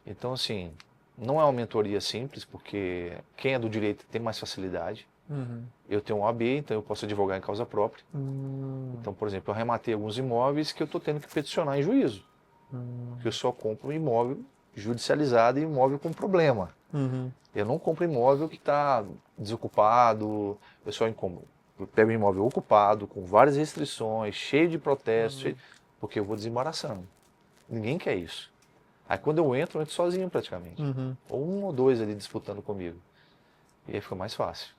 Então, assim, não é uma mentoria simples, porque quem é do direito tem mais facilidade. Uhum. Eu tenho um OAB, então eu posso advogar em causa própria. Então, por exemplo, eu arrematei alguns imóveis que eu estou tendo que peticionar em juízo. Porque eu só compro imóvel judicializado e imóvel com problema. Uhum. Eu não compro imóvel que está desocupado, eu só eu pego um imóvel ocupado, com várias restrições, cheio de protestos, porque eu vou desembaraçando. Ninguém quer isso. Aí quando eu entro sozinho praticamente. Uhum. Ou um ou dois ali disputando comigo. E aí fica mais fácil.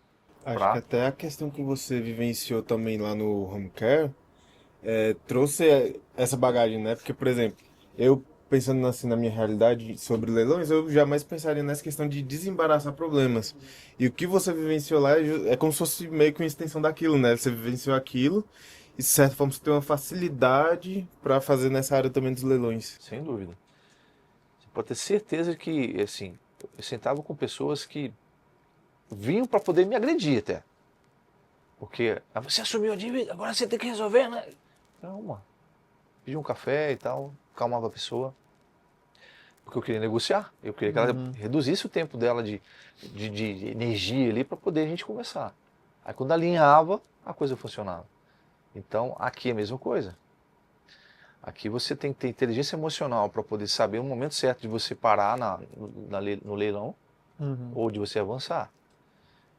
Acho que até a questão que você vivenciou também lá no home care trouxe essa bagagem, né? Porque, por exemplo, eu pensando assim na minha realidade sobre leilões, eu jamais pensaria nessa questão de desembaraçar problemas. E o que você vivenciou lá é como se fosse meio que uma extensão daquilo, né? Você vivenciou aquilo e de certa forma você tem uma facilidade para fazer nessa área também dos leilões. Sem dúvida. Você pode ter certeza que, assim, eu sentava com pessoas que vinham para poder me agredir até. Porque, você assumiu a dívida, agora você tem que resolver, né? Calma. Pedia um café e tal, calmava a pessoa. Porque eu queria negociar, eu queria que ela reduzisse o tempo dela de energia ali para poder a gente conversar. Aí quando alinhava, a coisa funcionava. Então, aqui é a mesma coisa. Aqui você tem que ter inteligência emocional para poder saber o momento certo de você parar no leilão ou de você avançar.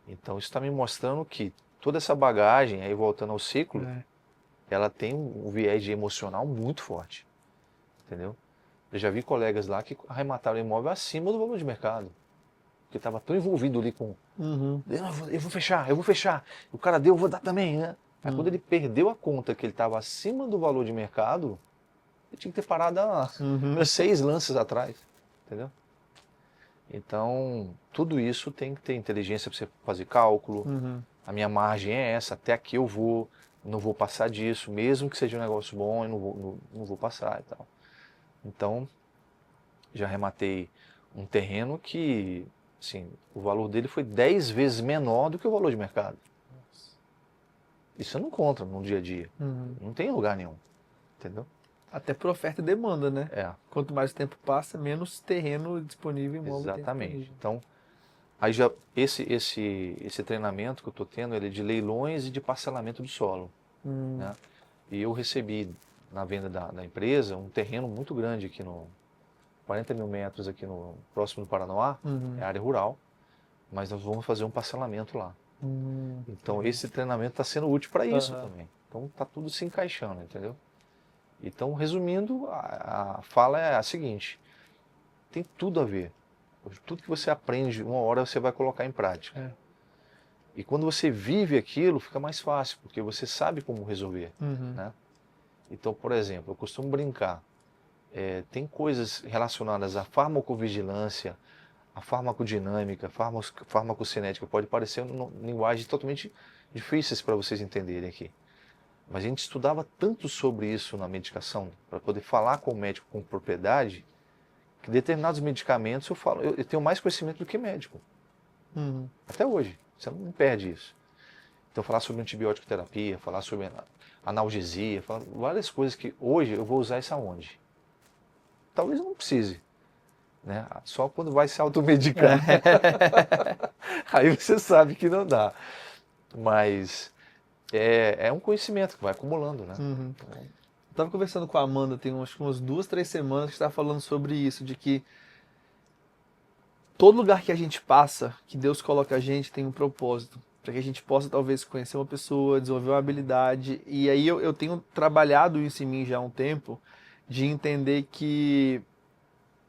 Então, isso está me mostrando que toda essa bagagem, aí voltando ao ciclo, ela tem um viés de emocional muito forte. Entendeu? Eu já vi colegas lá que arremataram o imóvel acima do valor de mercado. Porque estava tão envolvido ali com... Eu vou fechar. O cara deu, eu vou dar também, né? Aí quando ele perdeu a conta que ele estava acima do valor de mercado, ele tinha que ter parado há 6 lances atrás. Entendeu? Então, tudo isso tem que ter inteligência para você fazer cálculo. A minha margem é essa, até aqui eu vou, não vou passar disso, mesmo que seja um negócio bom, eu não vou passar e tal. Então, já arrematei um terreno que, assim, o valor dele foi 10 vezes menor do que o valor de mercado. Isso você não encontra no dia a dia. Não tem lugar nenhum. Entendeu? Até por oferta e demanda, né? É. Quanto mais o tempo passa, menos terreno disponível, imóvel Exatamente. tem disponível. Então, aí já esse treinamento que eu estou tendo, ele é de leilões e de parcelamento do solo. Né? E eu recebi na venda da empresa um terreno muito grande aqui 40 mil metros aqui próximo do Paranoá, é área rural, mas nós vamos fazer um parcelamento lá. Então esse treinamento está sendo útil para isso também. Então está tudo se encaixando, entendeu? Então, resumindo, a fala é a seguinte: tem tudo a ver. Tudo que você aprende, uma hora você vai colocar em prática. E quando você vive aquilo, fica mais fácil, porque você sabe como resolver. Né? Então, por exemplo, eu costumo brincar. Tem coisas relacionadas à farmacovigilância, à farmacodinâmica, farmacocinética, pode parecer uma linguagem totalmente difíceis para vocês entenderem aqui. Mas a gente estudava tanto sobre isso na medicação, para poder falar com o médico com propriedade, que determinados medicamentos eu tenho mais conhecimento do que médico. Até hoje, você não perde isso. Então falar sobre antibiótico terapia, falar sobre analgesia, falar várias coisas que hoje eu vou usar isso aonde? Talvez eu não precise. Né? Só quando vai se automedicar. Aí você sabe que não dá. Mas é um conhecimento que vai acumulando, né? Eu estava conversando com a Amanda tem acho que umas 2, 3 semanas que estava falando sobre isso, de que todo lugar que a gente passa, que Deus coloca a gente, tem um propósito. Para que a gente possa talvez conhecer uma pessoa, desenvolver uma habilidade. E aí eu tenho trabalhado isso em mim já há um tempo, de entender que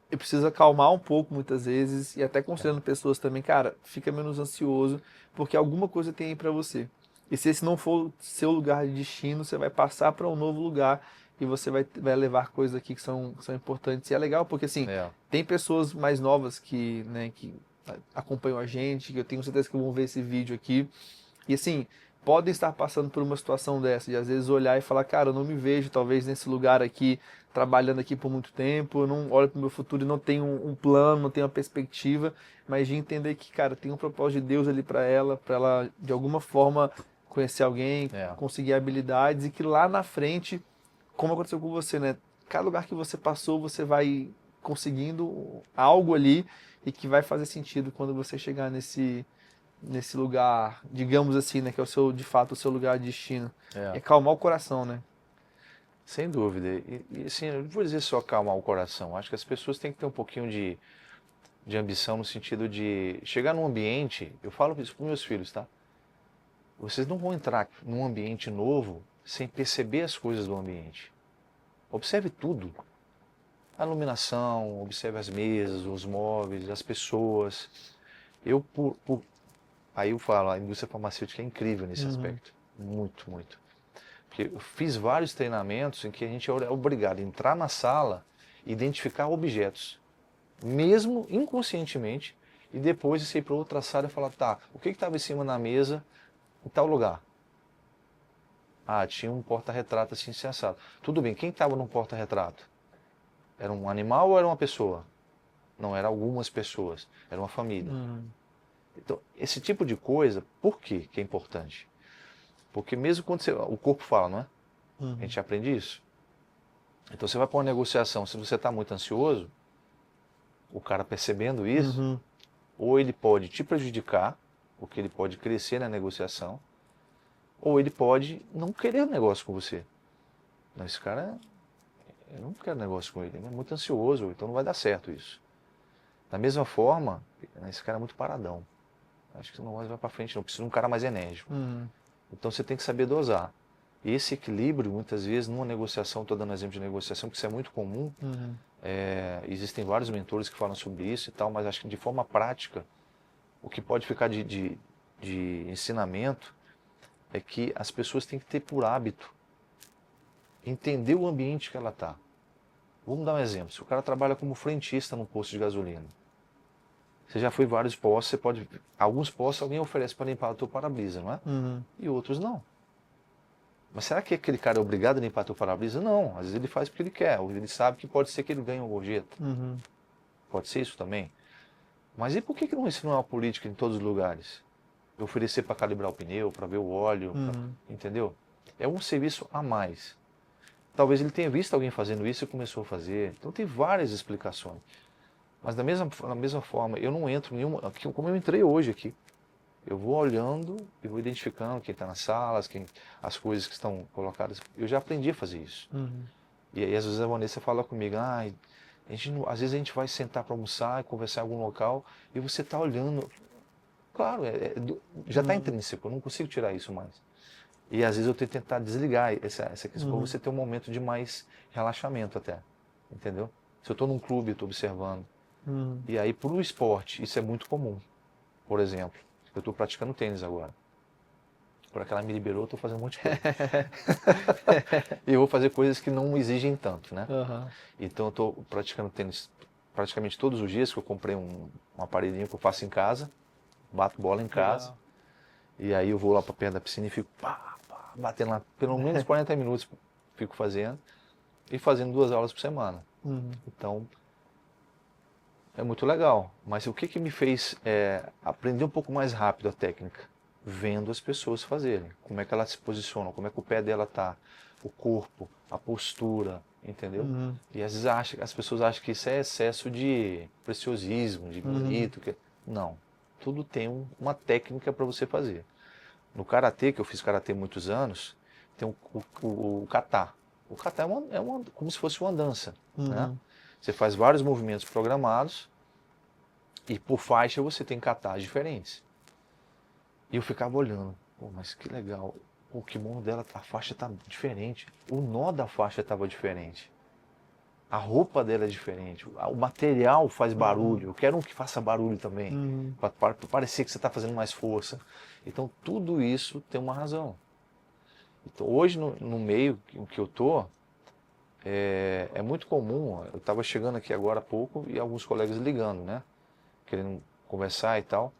eu preciso acalmar um pouco muitas vezes, e até aconselhando pessoas também, cara, fica menos ansioso, porque alguma coisa tem aí para você. E se esse não for o seu lugar de destino, você vai passar para um novo lugar e você vai levar coisas aqui que são importantes. E é legal porque, assim, tem pessoas mais novas que acompanham a gente, que eu tenho certeza que vão ver esse vídeo aqui. E, assim, podem estar passando por uma situação dessa, de às vezes olhar e falar, cara, eu não me vejo talvez nesse lugar aqui, trabalhando aqui por muito tempo, eu não olho para o meu futuro e não tenho um plano, não tenho uma perspectiva, mas de entender que, cara, tem um propósito de Deus ali para ela de alguma forma conhecer alguém, conseguir habilidades, e que lá na frente, como aconteceu com você, né? Cada lugar que você passou, você vai conseguindo algo ali e que vai fazer sentido quando você chegar nesse lugar, digamos assim, né, que é de fato o seu lugar de destino. É acalmar o coração, né? Sem dúvida. E assim, eu não vou dizer só acalmar o coração. Acho que as pessoas têm que ter um pouquinho de ambição no sentido de chegar num ambiente, eu falo isso para meus filhos, tá? Vocês não vão entrar num ambiente novo sem perceber as coisas do ambiente. Observe tudo. A iluminação, observe as mesas, os móveis, as pessoas. Aí eu falo, a indústria farmacêutica é incrível nesse aspecto. Muito, muito. Porque eu fiz vários treinamentos em que a gente é obrigado a entrar na sala e identificar objetos, mesmo inconscientemente, e depois você ir para outra sala e falar, tá, o que estava em cima da mesa em tal lugar? Ah, tinha um porta-retrato assim, sensato. Tudo bem, quem estava no porta-retrato? Era um animal ou era uma pessoa? Não, eram algumas pessoas. Era uma família. Então, esse tipo de coisa, por quê que é importante? Porque mesmo quando o corpo fala, não é? A gente aprende isso. Então, você vai para uma negociação, se você está muito ansioso, o cara percebendo isso, ou ele pode te prejudicar, porque ele pode crescer na negociação, ou ele pode não querer negócio com você. Não, esse cara, eu não quero negócio com ele é muito ansioso, então não vai dar certo isso. Da mesma forma, esse cara é muito paradão. Acho que você não vai para frente, não. Precisa de um cara mais enérgico. Então você tem que saber dosar. E esse equilíbrio, muitas vezes, numa negociação, estou dando exemplo de negociação, porque isso é muito comum. Existem vários mentores que falam sobre isso e tal, mas acho que de forma prática, o que pode ficar de ensinamento é que as pessoas têm que ter por hábito entender o ambiente que ela está. Vamos dar um exemplo. Se o cara trabalha como frentista num posto de gasolina, você já foi em vários postos, você pode... Alguns postos alguém oferece para limpar o teu para-brisa, não é? E outros não. Mas será que aquele cara é obrigado a limpar o teu para-brisa? Não. Às vezes ele faz porque ele quer, ou ele sabe que pode ser que ele ganhe uma gorjeta. Pode ser isso também. Mas e por que não isso não é uma política em todos os lugares? Oferecer para calibrar o pneu, para ver o óleo, entendeu? É um serviço a mais. Talvez ele tenha visto alguém fazendo isso e começou a fazer. Então tem várias explicações. Mas da mesma forma, eu não entro em nenhuma... Como eu entrei hoje aqui. Eu vou olhando e vou identificando quem está nas salas, as coisas que estão colocadas. Eu já aprendi a fazer isso. E aí às vezes a Vanessa fala comigo, às vezes a gente vai sentar para almoçar e conversar em algum local e você está olhando. Claro, já está intrínseco, eu não consigo tirar isso mais. E às vezes eu tenho que tentar desligar essa questão para você ter um momento de mais relaxamento até. Entendeu? Se eu estou num clube, eu estou observando. E aí, para o esporte, isso é muito comum. Por exemplo, eu estou praticando tênis agora. Por aquela me liberou, eu estou fazendo um monte de coisa. E eu vou fazer coisas que não exigem tanto, né? Então, eu estou praticando tênis praticamente todos os dias, que eu comprei um aparelhinho que eu faço em casa. Bato bola em casa. E aí eu vou lá para perto da piscina e fico batendo lá pelo menos 40 minutos. Fico fazendo. E fazendo 2 aulas por semana. Então... é muito legal, mas o que me fez aprender um pouco mais rápido a técnica? Vendo as pessoas fazerem, como é que elas se posicionam, como é que o pé dela tá, o corpo, a postura, entendeu? E às vezes as pessoas acham que isso é excesso de preciosismo, de bonito. Não, tudo tem uma técnica para você fazer. No karatê, que eu fiz karatê muitos anos, tem o kata. O kata é como se fosse uma dança, né? Você faz vários movimentos programados e por faixa você tem katas diferentes. E eu ficava olhando, mas que legal, o kimono dela, a faixa está diferente, o nó da faixa estava diferente, a roupa dela é diferente, o material faz barulho, eu quero um que faça barulho também, para parecer que você está fazendo mais força. Então tudo isso tem uma razão. Então hoje no meio que eu estou, é muito comum, eu estava chegando aqui agora há pouco e alguns colegas ligando, né? Querendo conversar e tal.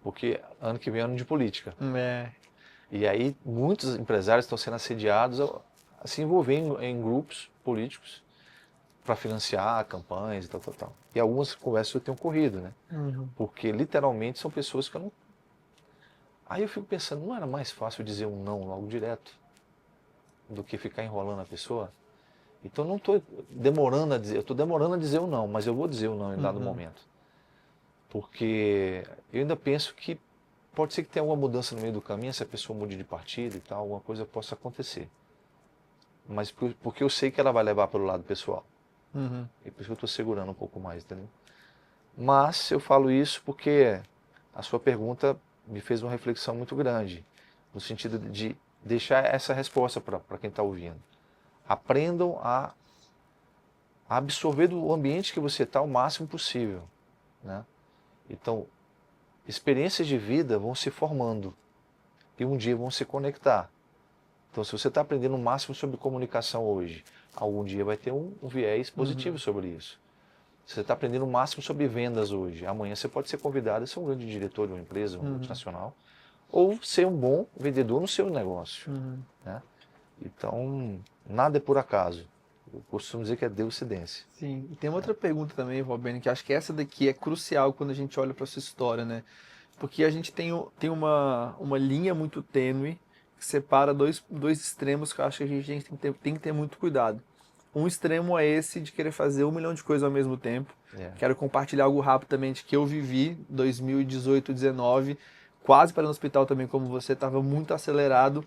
Porque ano que vem é ano de política. E aí muitos empresários estão sendo assediados a se envolver em grupos políticos para financiar campanhas e tal. E algumas conversas têm ocorrido, né? Porque literalmente são pessoas que eu não... Aí eu fico pensando, não era mais fácil dizer um não logo direto? Do que ficar enrolando a pessoa. Então não estou demorando a dizer, eu estou demorando a dizer o não, mas eu vou dizer o não em dado momento. Porque eu ainda penso que pode ser que tenha alguma mudança no meio do caminho, se a pessoa mude de partido e tal, alguma coisa possa acontecer. Mas porque eu sei que ela vai levar pelo lado pessoal. E por isso que eu estou segurando um pouco mais, entendeu? Mas eu falo isso porque a sua pergunta me fez uma reflexão muito grande, no sentido de deixar essa resposta para quem está ouvindo. Aprendam a absorver do ambiente que você está o máximo possível, né? Então, experiências de vida vão se formando e um dia vão se conectar. Então, se você está aprendendo o máximo sobre comunicação hoje, algum dia vai ter um viés positivo sobre isso. Se você está aprendendo o máximo sobre vendas hoje, amanhã você pode ser convidado a ser um grande diretor de uma empresa, uma multinacional, ou ser um bom vendedor no seu negócio. Uhum. Né? Então, nada é por acaso. Eu costumo dizer que é Deuscidência. Sim, e tem uma outra pergunta também, Robênio, que acho que essa daqui é crucial quando a gente olha para sua história, né? Porque a gente tem uma linha muito tênue que separa dois extremos que eu acho que a gente tem que ter muito cuidado. Um extremo é esse de querer fazer 1 milhão de coisas ao mesmo tempo. É. Quero compartilhar algo rapidamente que eu vivi 2018, 19, quase para ir no hospital também como você, estava muito acelerado.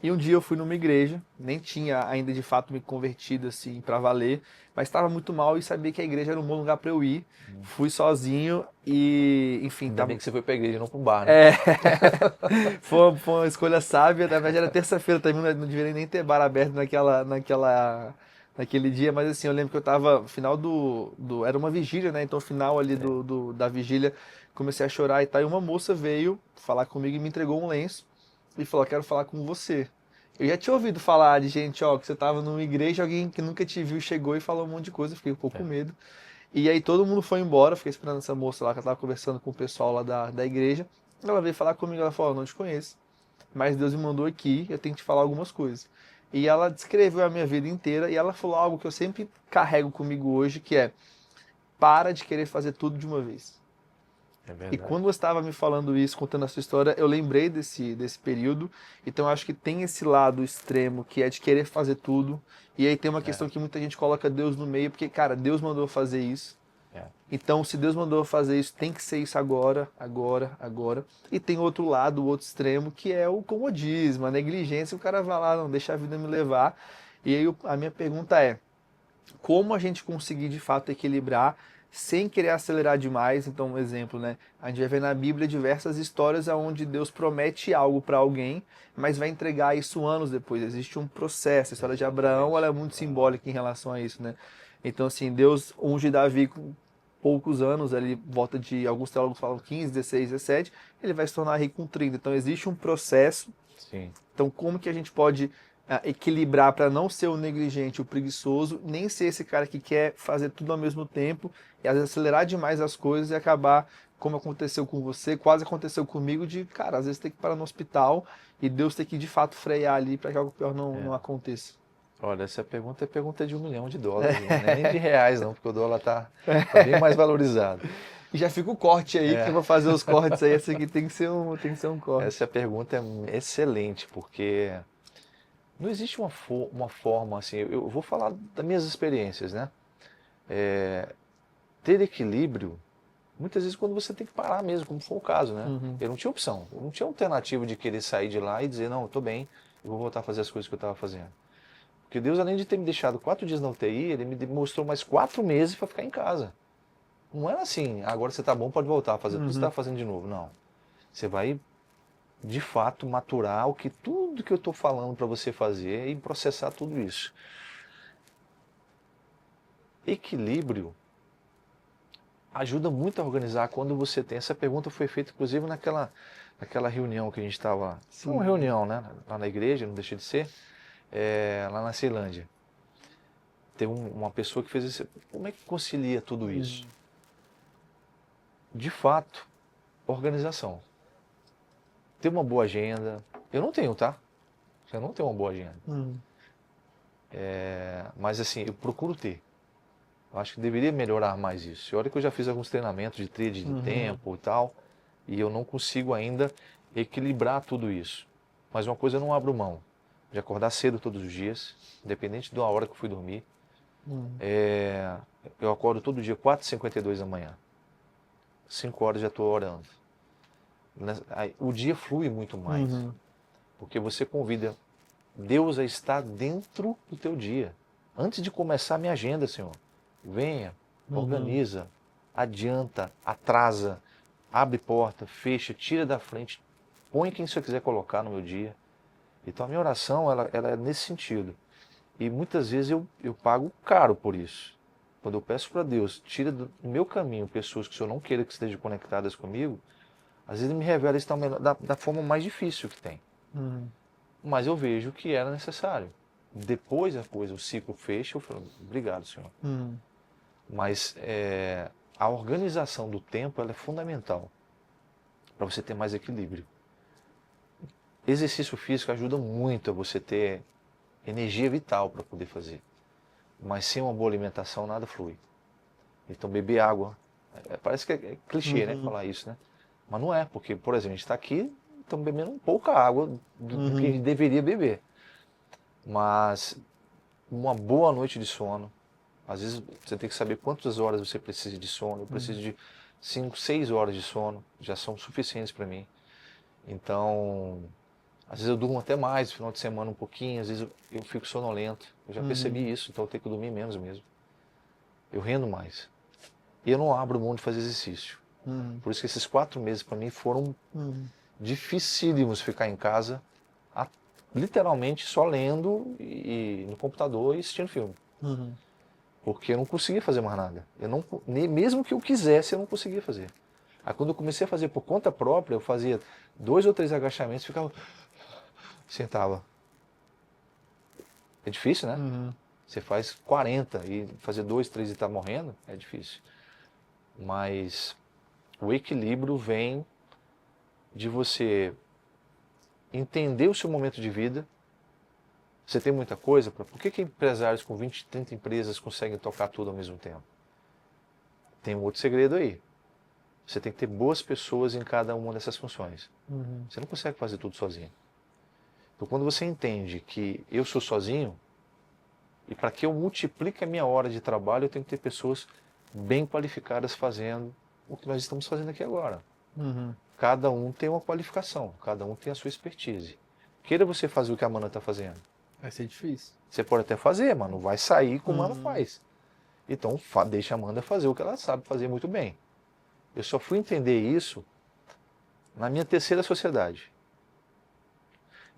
E um dia eu fui numa igreja, nem tinha ainda de fato me convertido assim para valer, mas estava muito mal e sabia que a igreja era um bom lugar para eu ir. Fui sozinho e, enfim, Ainda tava... bem que você foi pra igreja, não pra um bar, né? É, foi uma escolha sábia. Na verdade era terça-feira também, não deveria nem ter bar aberto naquele dia, mas assim, eu lembro que eu tava, final era uma vigília, né? Então, final ali da vigília, comecei a chorar e tal. E uma moça veio falar comigo e me entregou um lenço e falou: quero falar com você. Eu já tinha ouvido falar de gente, ó, que você tava numa igreja, alguém que nunca te viu chegou e falou um monte de coisa, eu fiquei um pouco com medo. E aí todo mundo foi embora, fiquei esperando essa moça lá que eu tava conversando com o pessoal lá da igreja. Ela veio falar comigo, ela falou: não te conheço, mas Deus me mandou aqui, eu tenho que te falar algumas coisas. E ela descreveu a minha vida inteira e ela falou algo que eu sempre carrego comigo hoje, que é: para de querer fazer tudo de uma vez. É E verdade. quando você estava me falando isso, contando a sua história, eu lembrei desse período. Então eu acho que tem esse lado extremo que é de querer fazer tudo. E aí tem uma questão que muita gente coloca Deus no meio, porque, cara, Deus mandou fazer isso. É. Então, se Deus mandou fazer isso, tem que ser isso agora, agora, agora. E tem outro lado, o outro extremo, que é o comodismo, a negligência. O cara vai lá, não, deixa a vida me levar. E aí a minha pergunta é: como a gente conseguir de fato equilibrar sem querer acelerar demais? Então, um exemplo, né? A gente vai ver na Bíblia diversas histórias onde Deus promete algo para alguém, mas vai entregar isso anos depois. Existe um processo. A história de Abraão, ela é muito simbólica em relação a isso, né? Então, assim, Deus unge Davi com poucos anos, ali, volta de, alguns teólogos falam 15, 16, 17, ele vai se tornar rico com 30. Então, existe um processo. Sim. Então, como que a gente pode equilibrar para não ser o negligente, o preguiçoso, nem ser esse cara que quer fazer tudo ao mesmo tempo e às vezes acelerar demais as coisas e acabar, como aconteceu com você, quase aconteceu comigo, de, cara, às vezes ter que parar no hospital e Deus ter que de fato frear ali para que algo pior não aconteça. Olha, essa pergunta é pergunta de $1 milhão, né? Não é nem de reais, não, porque o dólar tá bem mais valorizado. E já fica o corte aí, que eu vou fazer os cortes aí, esse aqui tem que ser um corte. Essa pergunta é excelente, porque não existe uma forma assim. Eu vou falar das minhas experiências, né? Ter equilíbrio, muitas vezes quando você tem que parar mesmo, como foi o caso, né? Eu não tinha opção, eu não tinha alternativa de querer sair de lá e dizer: não, eu tô bem, eu vou voltar a fazer as coisas que eu estava fazendo. Porque Deus, além de ter me deixado 4 dias na UTI, Ele me mostrou mais 4 meses para ficar em casa. Não era assim: agora você tá bom, pode voltar a fazer tudo que você está fazendo de novo. Não. Você vai, de fato, maturar tudo que eu estou falando para você fazer e processar tudo isso. Equilíbrio ajuda muito a organizar quando você tem. Essa pergunta foi feita, inclusive, naquela reunião que a gente estava. Foi uma reunião, né? Lá na igreja, não deixa de ser. Lá na Ceilândia. Tem uma pessoa que fez isso. Como é que concilia tudo isso? De fato, organização. Ter uma boa agenda. Eu não tenho, tá? Eu não tenho uma boa agenda. Mas assim, eu procuro ter. Eu acho que deveria melhorar mais isso. E olha que eu já fiz alguns treinamentos de tríade de tempo e tal, e eu não consigo ainda equilibrar tudo isso. Mas uma coisa eu não abro mão: de acordar cedo todos os dias, independente da hora que eu fui dormir. Eu acordo todo dia 4h52 da manhã. 5 horas já estou orando. O dia flui muito mais, porque você convida Deus a estar dentro do teu dia. Antes de começar a minha agenda, Senhor, venha, organiza, adianta, atrasa, abre porta, fecha, tira da frente, põe quem você quiser colocar no meu dia. Então a minha oração, ela é nesse sentido. E muitas vezes eu pago caro por isso. Quando eu peço para Deus: tira do meu caminho pessoas que o Senhor não queira que estejam conectadas comigo, às vezes Ele me revela isso da forma mais difícil que tem. Mas eu vejo que era necessário. Depois o ciclo fecha, eu falo: obrigado, Senhor. Mas a organização do tempo, ela é fundamental para você ter mais equilíbrio. Exercício físico ajuda muito a você ter energia vital para poder fazer. Mas sem uma boa alimentação, nada flui. Então, beber água. Parece que é clichê, né? Falar isso, né? Mas não é, porque, por exemplo, a gente está aqui, estamos bebendo pouca água do que a gente deveria beber. Mas uma boa noite de sono. Às vezes você tem que saber quantas horas você precisa de sono. Eu preciso de 5, 6 horas de sono. Já são suficientes para mim. Então, às vezes eu durmo até mais, no final de semana um pouquinho. Às vezes eu fico sonolento. Eu já percebi isso, então eu tenho que dormir menos mesmo. Eu rendo mais. E eu não abro mão de fazer exercício. Por isso que esses 4 meses para mim foram dificílimos ficar em casa, literalmente só lendo e no computador e assistindo filme. Porque eu não conseguia fazer mais nada. Eu não, mesmo que eu quisesse, eu não conseguia fazer. Aí quando eu comecei a fazer por conta própria, eu fazia 2 ou 3 agachamentos e ficava... Sentava. É difícil, né? Você faz 40 e fazer 2, 3 e tá morrendo, é difícil. Mas o equilíbrio vem de você entender o seu momento de vida. Você tem muita coisa, por que empresários com 20, 30 empresas conseguem tocar tudo ao mesmo tempo? Tem um outro segredo aí. Você tem que ter boas pessoas em cada uma dessas funções. Você não consegue fazer tudo sozinho. Então quando você entende que eu sou sozinho, e para que eu multiplique a minha hora de trabalho, eu tenho que ter pessoas bem qualificadas fazendo o que nós estamos fazendo aqui agora. Cada um tem uma qualificação, cada um tem a sua expertise. Queira você fazer o que a Amanda está fazendo. Vai ser difícil. Você pode até fazer, mas não vai sair como ela faz. Então deixa a Amanda fazer o que ela sabe fazer muito bem. Eu só fui entender isso na minha terceira sociedade.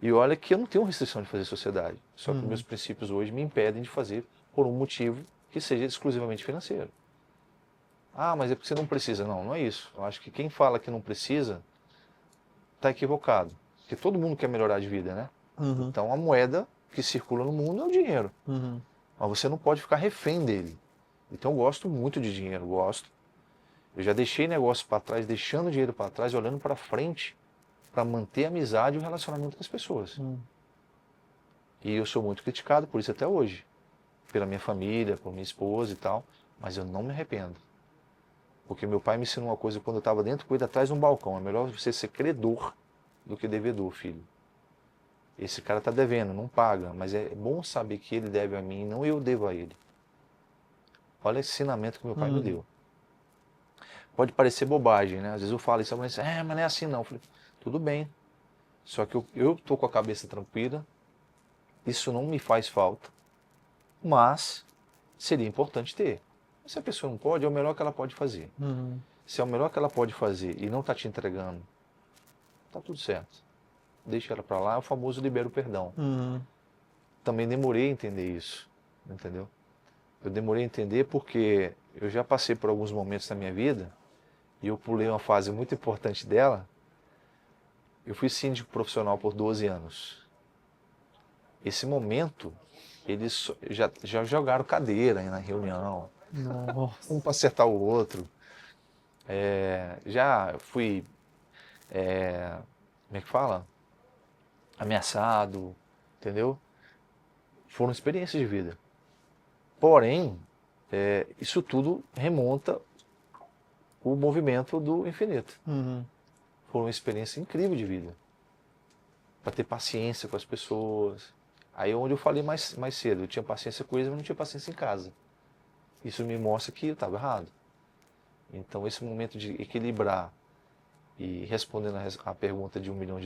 E olha que eu não tenho restrição de fazer sociedade. Só que meus princípios hoje me impedem de fazer por um motivo que seja exclusivamente financeiro. Ah, mas é porque você não precisa. Não, não é isso. Eu acho que quem fala que não precisa está equivocado. Porque todo mundo quer melhorar de vida, né? Então a moeda que circula no mundo é o dinheiro. Mas você não pode ficar refém dele. Então eu gosto muito de dinheiro, gosto. Eu já deixei negócio para trás, deixando dinheiro para trás, olhando para frente, para manter a amizade e o relacionamento com as pessoas. E eu sou muito criticado por isso até hoje. Pela minha família, por minha esposa e tal. Mas eu não me arrependo. Porque meu pai me ensinou uma coisa quando eu estava dentro, cuida atrás de um balcão. É melhor você ser credor do que devedor, filho. Esse cara está devendo, não paga. Mas é bom saber que ele deve a mim, não eu devo a ele. Olha esse ensinamento que meu pai me deu. Pode parecer bobagem, né? Às vezes eu falo isso, mas não é assim não. Eu falei, tudo bem. Só que eu estou com a cabeça tranquila. Isso não me faz falta. Mas seria importante ter. Se a pessoa não pode, é o melhor que ela pode fazer. Se é o melhor que ela pode fazer e não está te entregando, tá tudo certo. Deixa ela para lá, é o famoso libera o perdão. Também demorei a entender isso, entendeu? Eu demorei a entender porque eu já passei por alguns momentos na minha vida e eu pulei uma fase muito importante dela. Eu fui síndico profissional por 12 anos. Esse momento, eles já jogaram cadeira aí na reunião. Nossa. Um para acertar o outro. Já fui, como é que fala? Ameaçado, entendeu? Foram experiências de vida. Porém, isso tudo remonta o movimento do infinito. Foi uma experiência incrível de vida. Para ter paciência com as pessoas. Aí é onde eu falei mais cedo, eu tinha paciência com eles, mas não tinha paciência em casa. Isso me mostra que eu estava errado. Então esse momento de equilibrar e respondendo a pergunta de $1 milhão,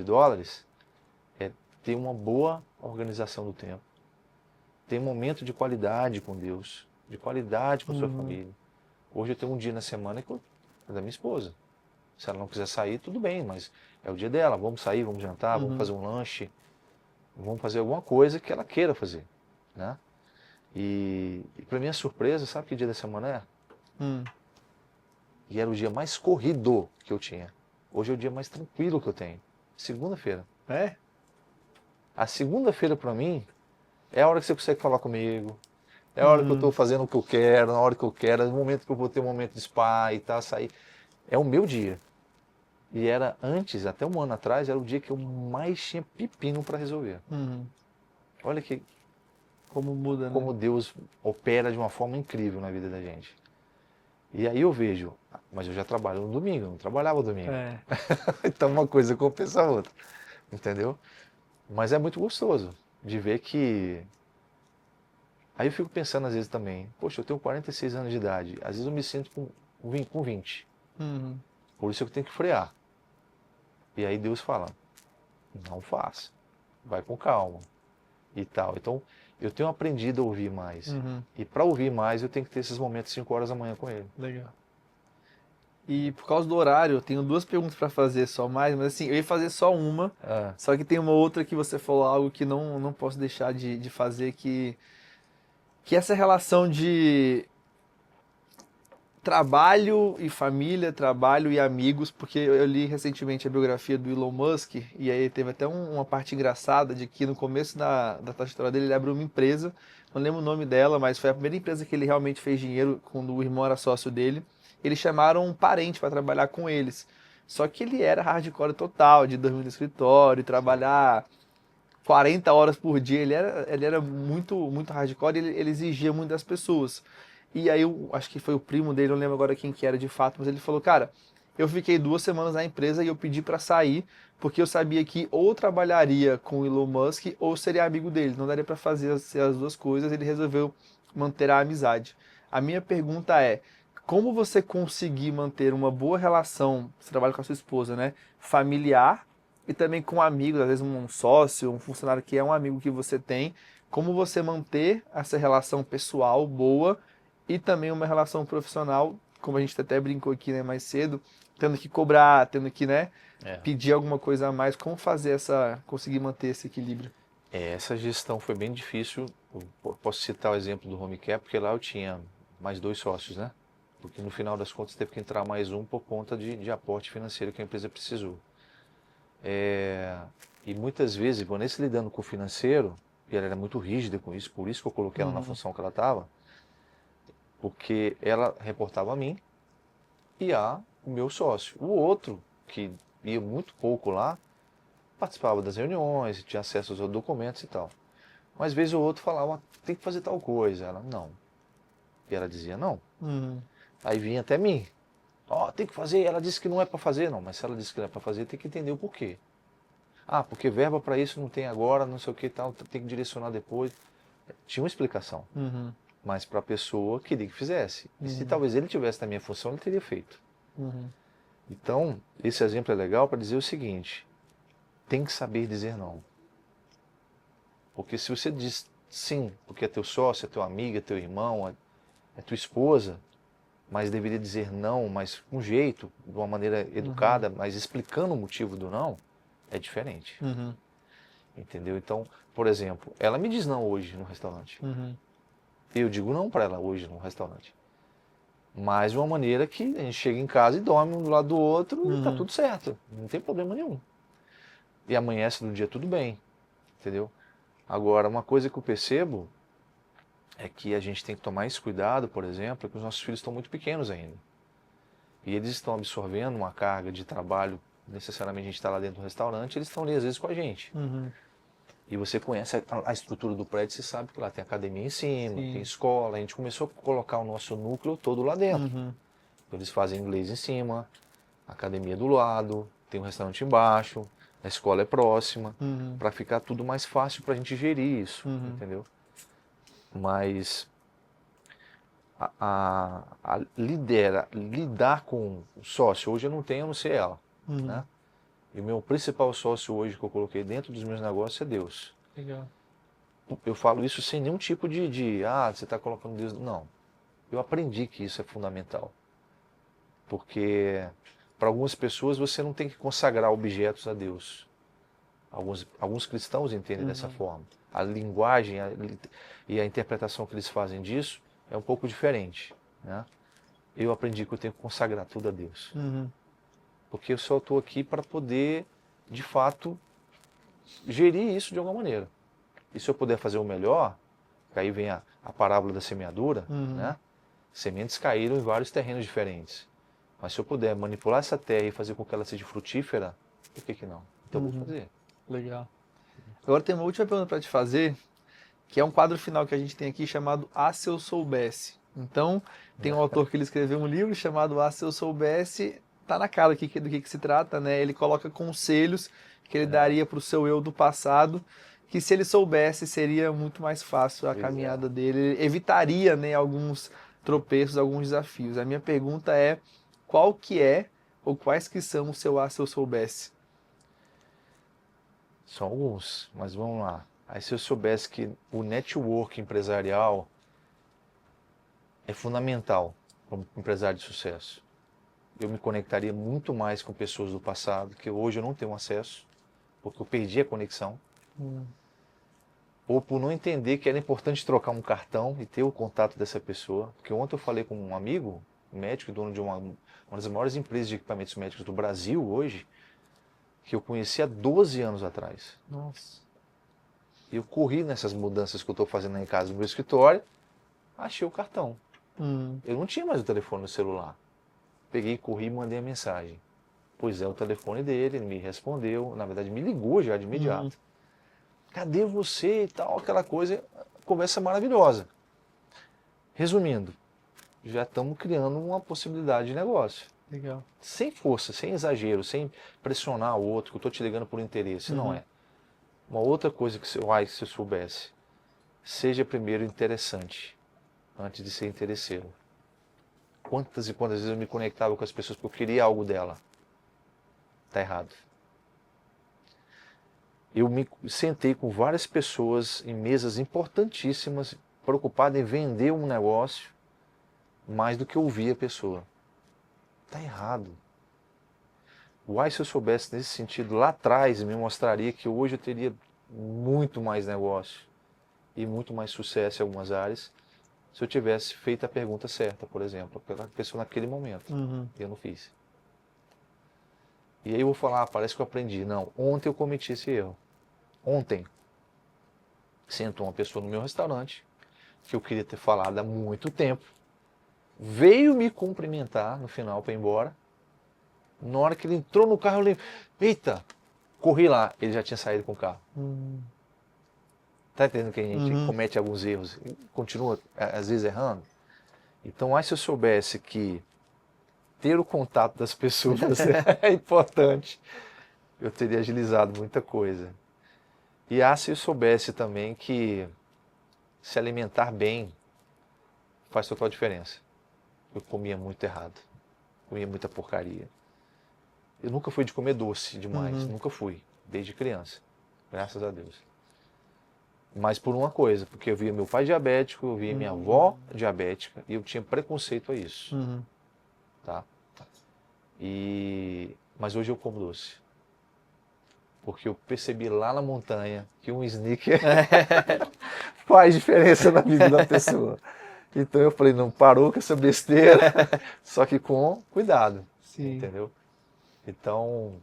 é ter uma boa organização do tempo. Ter um momento de qualidade com Deus, de qualidade com a sua família. Hoje eu tenho um dia na semana que é da minha esposa. Se ela não quiser sair, tudo bem, mas é o dia dela. Vamos sair, vamos jantar, vamos fazer um lanche, vamos fazer alguma coisa que ela queira fazer, né? E para minha surpresa, sabe que dia da semana é? E era o dia mais corrido que eu tinha. Hoje é o dia mais tranquilo que eu tenho. Segunda-feira. É? A segunda-feira para mim é a hora que você consegue falar comigo. É a hora que eu estou fazendo o que eu quero, na hora que eu quero, é o momento que eu vou ter um momento de spa e tal, sair. É o meu dia. E era antes, até um ano atrás, era o dia que eu mais tinha pepino para resolver. Olha que Como muda, né? como Deus opera de uma forma incrível na vida da gente. E aí eu vejo, mas eu já trabalho no domingo, eu não trabalhava domingo. É. Então uma coisa compensa a outra, entendeu? Mas é muito gostoso de ver que... Aí eu fico pensando às vezes também, poxa, eu tenho 46 anos de idade, às vezes eu me sinto com 20. Por isso eu tenho que frear. E aí Deus fala, não faça, vai com calma e tal. Então eu tenho aprendido a ouvir mais. E para ouvir mais eu tenho que ter esses momentos 5 horas da manhã com ele. Legal. E por causa do horário, eu tenho duas perguntas para fazer só mais, mas assim, eu ia fazer só uma, Ah, só que tem uma outra que você falou algo que não posso deixar de fazer, que essa relação de trabalho e família, trabalho e amigos, porque eu li recentemente a biografia do Elon Musk, e aí teve até uma parte engraçada de que no começo da trajetória dele ele abriu uma empresa, não lembro o nome dela, mas foi a primeira empresa que ele realmente fez dinheiro quando o irmão era sócio dele. Eles chamaram um parente para trabalhar com eles. Só que ele era hardcore total, de dormir no escritório, trabalhar 40 horas por dia, ele era muito hardcore, ele exigia muito das pessoas. E aí, eu acho que foi o primo dele, não lembro agora quem que era de fato, mas ele falou, cara, eu fiquei 2 semanas na empresa e eu pedi pra sair, porque eu sabia que ou trabalharia com o Elon Musk ou seria amigo dele, não daria pra fazer as duas coisas, ele resolveu manter a amizade. A minha pergunta é, como você conseguir manter uma boa relação, você trabalha com a sua esposa, né, familiar, e também com amigos, às vezes um sócio, um funcionário que é um amigo que você tem, como você manter essa relação pessoal boa e também uma relação profissional, como a gente até brincou aqui, né, mais cedo, tendo que cobrar, tendo que, né, é. pedir alguma coisa a mais, como fazer conseguir manter esse equilíbrio? Essa gestão foi bem difícil. Eu posso citar o exemplo do Home Care, porque lá eu tinha mais 2 sócios, né? Porque no final das contas teve que entrar mais um por conta de aporte financeiro que a empresa precisou. E muitas vezes, Vanessa lidando com o financeiro, e ela era muito rígida com isso, por isso que eu coloquei ela na função que ela estava, porque ela reportava a mim e o meu sócio. O outro, que ia muito pouco lá, participava das reuniões, tinha acesso aos documentos e tal. Mas às vezes o outro falava, tem que fazer tal coisa. Ela, não. E ela dizia, não. Aí vinha até mim. Ó, tem que fazer. Ela disse que não é para fazer, não. Mas se ela disse que não é para fazer, tem que entender o porquê. Ah, porque verba para isso não tem agora, não sei o que e tal, tem que direcionar depois. Tinha uma explicação. Mas para a pessoa queria que fizesse. E se talvez ele tivesse na minha função, ele teria feito. Então, esse exemplo é legal para dizer o seguinte, tem que saber dizer não. Porque se você diz sim, porque é teu sócio, é teu amigo, é teu irmão, é tua esposa, mas deveria dizer não, mas com jeito, de uma maneira educada, mas explicando o motivo do não, é diferente. Entendeu? Então, por exemplo, ela me diz não hoje no restaurante. Eu digo não para ela hoje no restaurante. Mas de uma maneira que a gente chega em casa e dorme um do lado do outro e tá tudo certo. Não tem problema nenhum. E amanhece no dia tudo bem. Entendeu? Agora, uma coisa que eu percebo é que a gente tem que tomar esse cuidado, por exemplo, é que os nossos filhos estão muito pequenos ainda. E eles estão absorvendo uma carga de trabalho, necessariamente a gente está lá dentro do restaurante, eles estão ali às vezes com a gente. E você conhece a estrutura do prédio, você sabe que lá tem academia em cima, Sim. tem escola, a gente começou a colocar o nosso núcleo todo lá dentro. Então, eles fazem inglês em cima, academia do lado, tem um restaurante embaixo, a escola é próxima, para ficar tudo mais fácil para a gente gerir isso, entendeu? Mas lidar com o sócio, hoje eu não tenho, a não ser ela, né? E o meu principal sócio hoje que eu coloquei dentro dos meus negócios é Deus. Legal. Eu falo isso sem nenhum tipo de você está colocando Deus. Não. Eu aprendi que isso é fundamental. Porque para algumas pessoas você não tem que consagrar objetos a Deus. Alguns cristãos entendem dessa forma. A linguagem e a interpretação que eles fazem disso é um pouco diferente, né? Eu aprendi que eu tenho que consagrar tudo a Deus. Porque eu só estou aqui para poder, de fato, gerir isso de alguma maneira. E se eu puder fazer o melhor, aí vem a parábola da semeadura, né? Sementes caíram em vários terrenos diferentes. Mas se eu puder manipular essa terra e fazer com que ela seja frutífera, por que não? Então eu vou Uhum. fazer. Legal. Agora tem uma última pergunta para te fazer, que é um quadro final que a gente tem aqui chamado Ah, Se Eu Soubesse. Então, tem um autor que ele escreveu um livro chamado Ah, Se Eu Soubesse, tá na cara aqui do que se trata, né? Ele coloca conselhos que ele daria para o seu eu do passado, que se ele soubesse seria muito mais fácil a Pois é. caminhada dele, ele evitaria, né, alguns tropeços, alguns desafios. A minha pergunta é, qual que é, ou quais que são o seu Ah, Se Eu Soubesse? São alguns, mas vamos lá. Aí se eu soubesse que o network empresarial é fundamental para um empresário de sucesso, eu me conectaria muito mais com pessoas do passado, que hoje eu não tenho acesso, porque eu perdi a conexão, ou por não entender que era importante trocar um cartão e ter o contato dessa pessoa. Porque ontem eu falei com um amigo, médico, dono de uma das maiores empresas de equipamentos médicos do Brasil hoje, que eu conheci há 12 anos atrás. Nossa. E eu corri nessas mudanças que eu estou fazendo em casa no meu escritório, achei o cartão. Eu não tinha mais o telefone no celular. Peguei, corri e mandei a mensagem. Pois é, o telefone dele, ele me respondeu, na verdade me ligou já de imediato. Cadê você e tal, aquela coisa, conversa maravilhosa. Resumindo, já estamos criando uma possibilidade de negócio. Legal. Sem força, sem exagero, sem pressionar o outro, que eu estou te ligando por interesse, não é. Uma outra coisa que se eu soubesse, seja primeiro interessante, antes de ser interesseiro. Quantas e quantas vezes eu me conectava com as pessoas porque eu queria algo dela. Tá errado. Eu me sentei com várias pessoas em mesas importantíssimas, preocupado em vender um negócio, mais do que ouvir a pessoa. Tá errado. Uai, se eu soubesse nesse sentido lá atrás, me mostraria que hoje eu teria muito mais negócio e muito mais sucesso em algumas áreas, se eu tivesse feito a pergunta certa, por exemplo, pela pessoa naquele momento. Eu não fiz. E aí eu vou falar, parece que eu aprendi. Não, ontem eu cometi esse erro. Ontem, sentou uma pessoa no meu restaurante, que eu queria ter falado há muito tempo, veio me cumprimentar no final para ir embora. Na hora que ele entrou no carro, eu lembro, eita, corri lá, ele já tinha saído com o carro. Tá entendendo que a gente comete alguns erros e continua, às vezes, errando? Então, se eu soubesse que ter o contato das pessoas é importante, eu teria agilizado muita coisa. E se eu soubesse também que se alimentar bem faz total diferença. Eu comia muito errado, comia muita porcaria. Eu nunca fui de comer doce demais, nunca fui, desde criança, graças a Deus. Mas por uma coisa, porque eu via meu pai diabético, eu via minha avó diabética e eu tinha preconceito a isso. Tá? Mas hoje eu como doce. Porque eu percebi lá na montanha que um sneaker faz diferença na vida da pessoa. Então eu falei, não, parou com essa besteira, só que com cuidado. Sim. Entendeu? Então,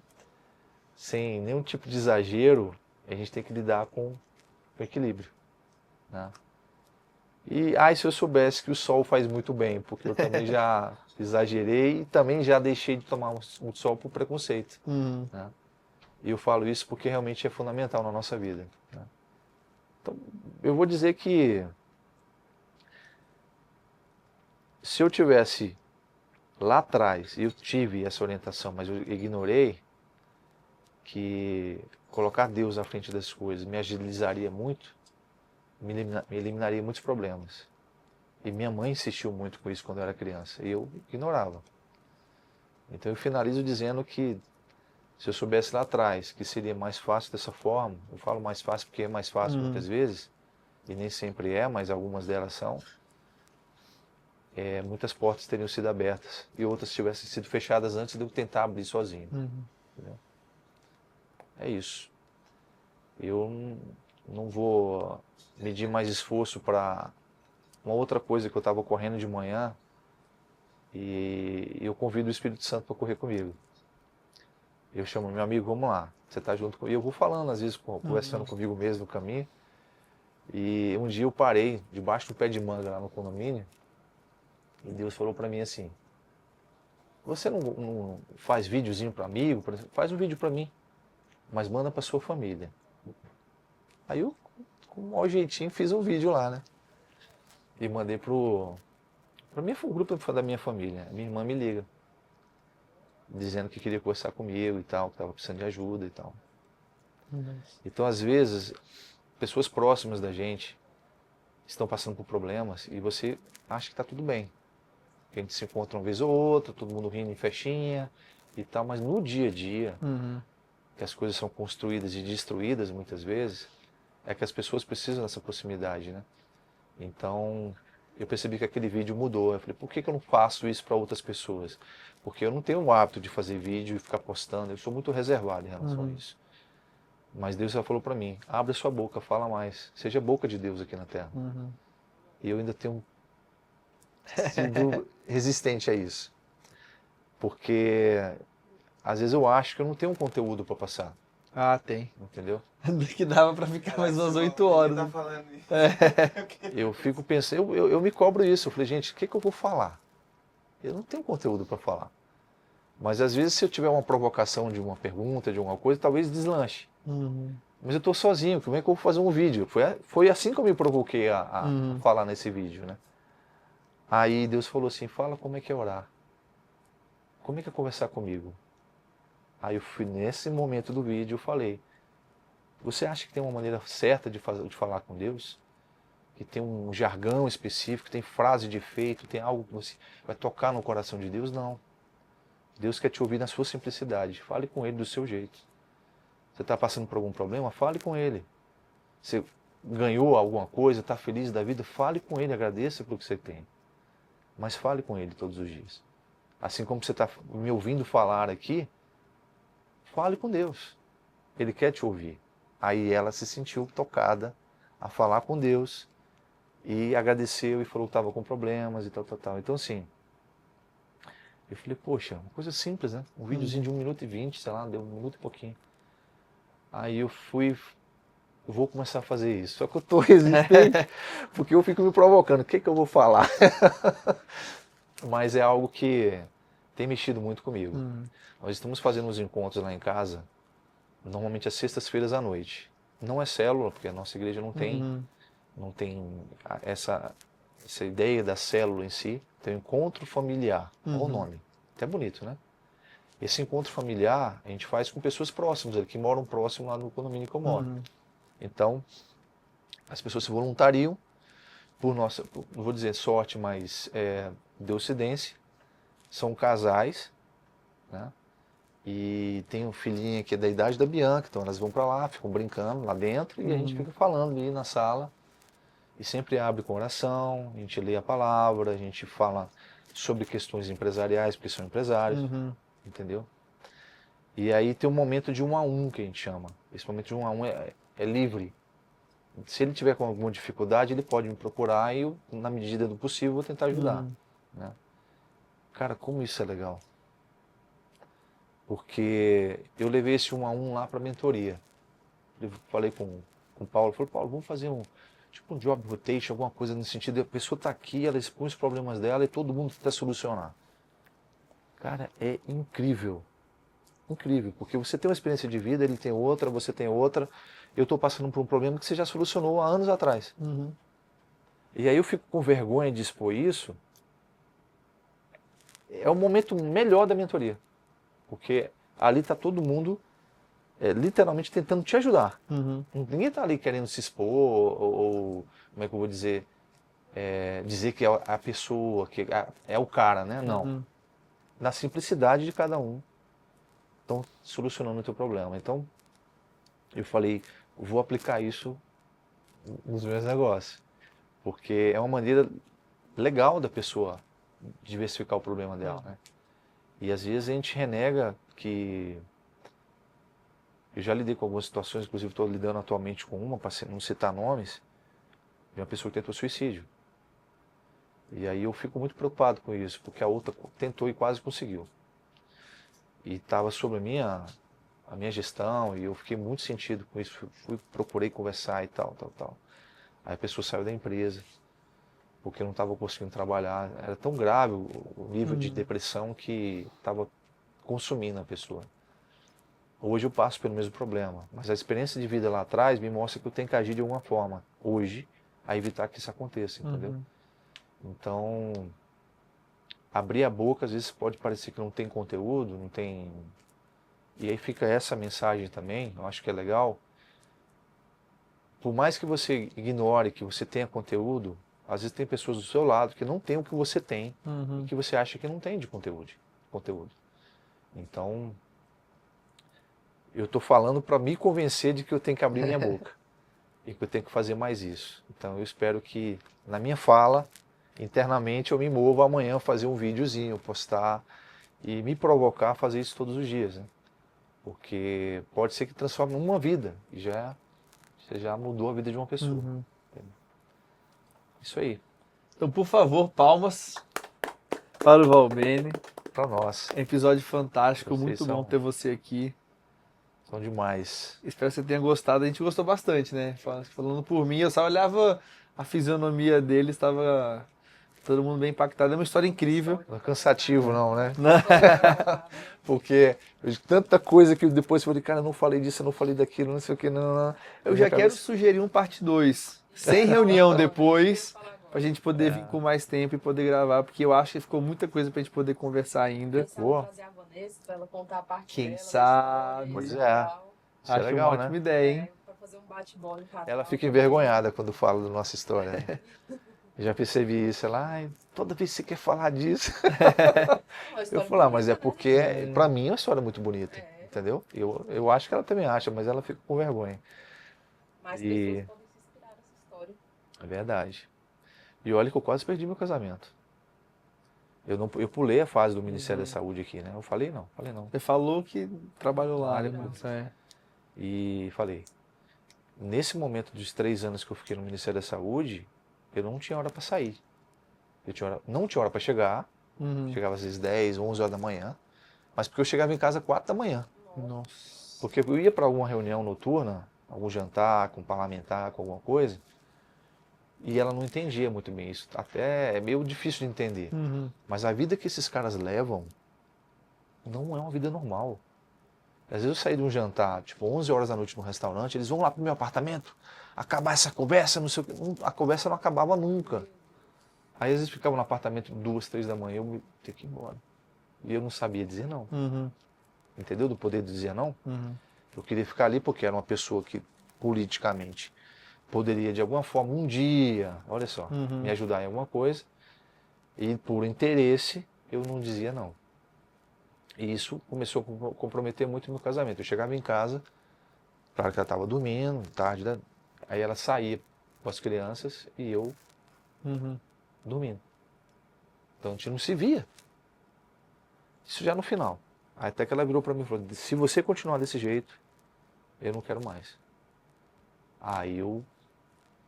sem nenhum tipo de exagero, a gente tem que lidar com o equilíbrio. Né? E se eu soubesse que o sol faz muito bem, porque eu também já exagerei e também já deixei de tomar muito sol por preconceito. Né? E eu falo isso porque realmente é fundamental na nossa vida. Né? Então, eu vou dizer que se eu tivesse lá atrás, eu tive essa orientação, mas eu ignorei, que colocar Deus à frente das coisas me agilizaria muito, me eliminaria muitos problemas. E minha mãe insistiu muito com isso quando eu era criança, e eu ignorava. Então eu finalizo dizendo que se eu soubesse lá atrás que seria mais fácil dessa forma, eu falo mais fácil porque é mais fácil muitas vezes, e nem sempre é, mas algumas delas são, muitas portas teriam sido abertas e outras tivessem sido fechadas antes de eu tentar abrir sozinho. Entendeu? É isso. Eu não vou medir mais esforço para uma outra coisa que eu estava correndo de manhã e eu convido o Espírito Santo para correr comigo. Eu chamo meu amigo, vamos lá, você está junto comigo. Eu vou falando, às vezes, conversando comigo mesmo no caminho. E um dia eu parei debaixo do pé de manga lá no condomínio e Deus falou para mim assim, você não faz videozinho para amigo, por exemplo? Faz um vídeo para mim, mas manda para sua família. Aí eu, com o maior jeitinho, fiz um vídeo lá, né? E mandei pro grupo da minha família. Minha irmã me liga, dizendo que queria conversar comigo e tal, que estava precisando de ajuda e tal. Então, às vezes, pessoas próximas da gente estão passando por problemas e você acha que está tudo bem. Que a gente se encontra uma vez ou outra, todo mundo rindo em festinha e tal, mas no dia a dia, que as coisas são construídas e destruídas muitas vezes, é que as pessoas precisam dessa proximidade, né? Então, eu percebi que aquele vídeo mudou. Eu falei, por que eu não faço isso para outras pessoas? Porque eu não tenho o hábito de fazer vídeo e ficar postando, eu sou muito reservado em relação a isso. Mas Deus já falou para mim, abre a sua boca, fala mais, seja a boca de Deus aqui na Terra. E eu ainda tenho sido resistente a isso. Porque às vezes eu acho que eu não tenho um conteúdo para passar. Ah, tem. Entendeu? Que dava pra ficar mais umas 8 horas. Tá Né? falando isso. Eu fico pensando, eu me cobro isso. Eu falei, gente, o que eu vou falar? Eu não tenho conteúdo para falar. Mas às vezes se eu tiver uma provocação de uma pergunta, de alguma coisa, talvez deslanche. Mas eu estou sozinho, como é que eu vou fazer um vídeo? Foi assim que eu me provoquei a falar nesse vídeo, né? Aí Deus falou assim, fala como é que é orar. Como é que é conversar comigo? Aí eu fui nesse momento do vídeo, eu falei, você acha que tem uma maneira certa de falar com Deus? Que tem um jargão específico, tem frase de efeito, tem algo que você vai tocar no coração de Deus? Não. Deus quer te ouvir na sua simplicidade. Fale com Ele do seu jeito. Você está passando por algum problema? Fale com Ele. Você ganhou alguma coisa, está feliz da vida? Fale com Ele, agradeça pelo que você tem. Mas fale com Ele todos os dias. Assim como você está me ouvindo falar aqui, fale com Deus. Ele quer te ouvir. Aí ela se sentiu tocada a falar com Deus e agradeceu e falou que estava com problemas e tal, tal, tal. Então, assim, eu falei, poxa, uma coisa simples, né? Um videozinho de 1 minuto e 20, sei lá, deu 1 minuto e pouquinho. Aí eu vou começar a fazer isso. Só que eu estou resistente, porque eu fico me provocando. O que eu vou falar? Mas é algo que tem mexido muito comigo. Nós estamos fazendo uns encontros lá em casa, normalmente às sextas-feiras à noite. Não é célula, porque a nossa igreja não tem essa ideia da célula em si. Tem um encontro familiar, olha o nome. Até bonito, né? Esse encontro familiar a gente faz com pessoas próximas, que moram próximo lá no condomínio que eu moro. Então, as pessoas se voluntariam, por nossa, não vou dizer sorte, mas deucidência. São casais, né? E tem um filhinho que é da idade da Bianca, então elas vão para lá, ficam brincando lá dentro e a gente fica falando ali na sala. E sempre abre com oração, a gente lê a palavra, a gente fala sobre questões empresariais, porque são empresários, entendeu? E aí tem um momento de 1 a 1 que a gente chama. Esse momento de 1 a 1 é livre. Se ele tiver com alguma dificuldade, ele pode me procurar e eu, na medida do possível, vou tentar ajudar. Né? Cara, como isso é legal. Porque eu levei esse 1 a 1 lá para a mentoria. Eu falei com o Paulo, falei, Paulo, vamos fazer um job rotation, alguma coisa nesse sentido. A pessoa está aqui, ela expõe os problemas dela e todo mundo tenta solucionar. Cara, é incrível. Incrível, porque você tem uma experiência de vida, ele tem outra, você tem outra. Eu estou passando por um problema que você já solucionou há anos atrás. E aí eu fico com vergonha de expor isso. É o momento melhor da mentoria. Porque ali está todo mundo literalmente tentando te ajudar. Ninguém está ali querendo se expor ou como é que eu vou dizer, dizer que é a pessoa, que é o cara, né? Não. Na simplicidade de cada um, estão solucionando o teu problema. Então, eu falei, vou aplicar isso nos meus negócios. Porque é uma maneira legal da pessoa diversificar o problema dela, né? E às vezes a gente renega que... Eu já lidei com algumas situações, inclusive estou lidando atualmente com uma, para não citar nomes, de uma pessoa que tentou suicídio. E aí eu fico muito preocupado com isso, porque a outra tentou e quase conseguiu. E estava sobre a minha gestão, e eu fiquei muito sentido com isso. Procurei conversar e tal. Aí a pessoa saiu da empresa. porque eu não estava conseguindo trabalhar. Era tão grave o nível de depressão que estava consumindo a pessoa. Hoje eu passo pelo mesmo problema, mas a experiência de vida lá atrás me mostra que eu tenho que agir de alguma forma, hoje, a evitar que isso aconteça, entendeu? Então, abrir a boca às vezes pode parecer que não tem conteúdo, não tem... E aí fica essa mensagem também, eu acho que é legal. Por mais que você ignore que você tenha conteúdo, às vezes tem pessoas do seu lado que não tem o que você tem, e que você acha que não tem de conteúdo. Então, eu estou falando para me convencer de que eu tenho que abrir minha boca e que eu tenho que fazer mais isso. Então eu espero que na minha fala, internamente, eu me mova amanhã a fazer um videozinho, postar e me provocar a fazer isso todos os dias, né? Porque pode ser que transforme uma vida e você já mudou a vida de uma pessoa. Isso aí, Então, por favor, palmas para o Valbene. para nós. Episódio fantástico, Vocês muito são- bom ter você aqui. São demais. Espero que você tenha gostado. A gente gostou bastante, né? Falando por mim, eu só olhava a fisionomia dele, estava todo mundo bem impactado. É uma história incrível. Não é cansativo não, né? Porque tanta coisa que depois eu falei, cara, eu não falei disso, eu não falei daquilo, não sei o que, não. Eu já quero sugerir um parte 2, sem reunião depois, pra gente poder vir com mais tempo e poder gravar, porque eu acho que ficou muita coisa pra gente poder conversar ainda. Boa. Trazer a Vanessa pra ela contar a parte Quem dela, sabe? Pois e é. tal. Isso é Acho legal, uma ótima né? ideia, hein? Pra fazer um bate-bola em casal. Ela fica envergonhada quando fala da nossa história, né? Eu já percebi isso. Ela, ai, toda vez que você quer falar disso. Uma Eu história falo, mas é bonita, né? porque, pra mim, é uma história muito bonita, entendeu? Eu acho que ela também acha, mas ela fica com vergonha. Mais E- pessoas podem se inspirar nessa história. É verdade. E olha que eu quase perdi meu casamento. Eu pulei a fase do Ministério da Saúde aqui, né? Eu falei não. Você falou que trabalhou lá, Trabalho, depois. É. E falei, nesse momento dos 3 anos que eu fiquei no Ministério da Saúde, eu não tinha hora para sair. Não tinha hora para chegar, chegava às vezes 10, 11 horas da manhã, mas porque eu chegava em casa 4 da manhã. Nossa. Porque eu ia para alguma reunião noturna, algum jantar com um parlamentar, com alguma coisa, e ela não entendia muito bem isso. Até é meio difícil de entender. Mas a vida que esses caras levam não é uma vida normal. Às vezes eu saí de um jantar, tipo 11 horas da noite no restaurante, eles vão lá pro meu apartamento, acabar essa conversa, não sei o que. A conversa não acabava nunca. Aí às vezes ficava no apartamento 2, 3 da manhã, eu me tinha que ir embora. E eu não sabia dizer não. Entendeu? Do poder de dizer não. Eu queria ficar ali porque era uma pessoa que politicamente poderia de alguma forma um dia, olha só, me ajudar em alguma coisa. E por interesse eu não dizia não. E isso começou a comprometer muito o meu casamento. Eu chegava em casa, claro que ela estava dormindo, tarde, aí ela saía com as crianças e eu dormindo. Então a gente não se via. Isso já no final. Aí até que ela virou para mim e falou, se você continuar desse jeito, eu não quero mais. Aí eu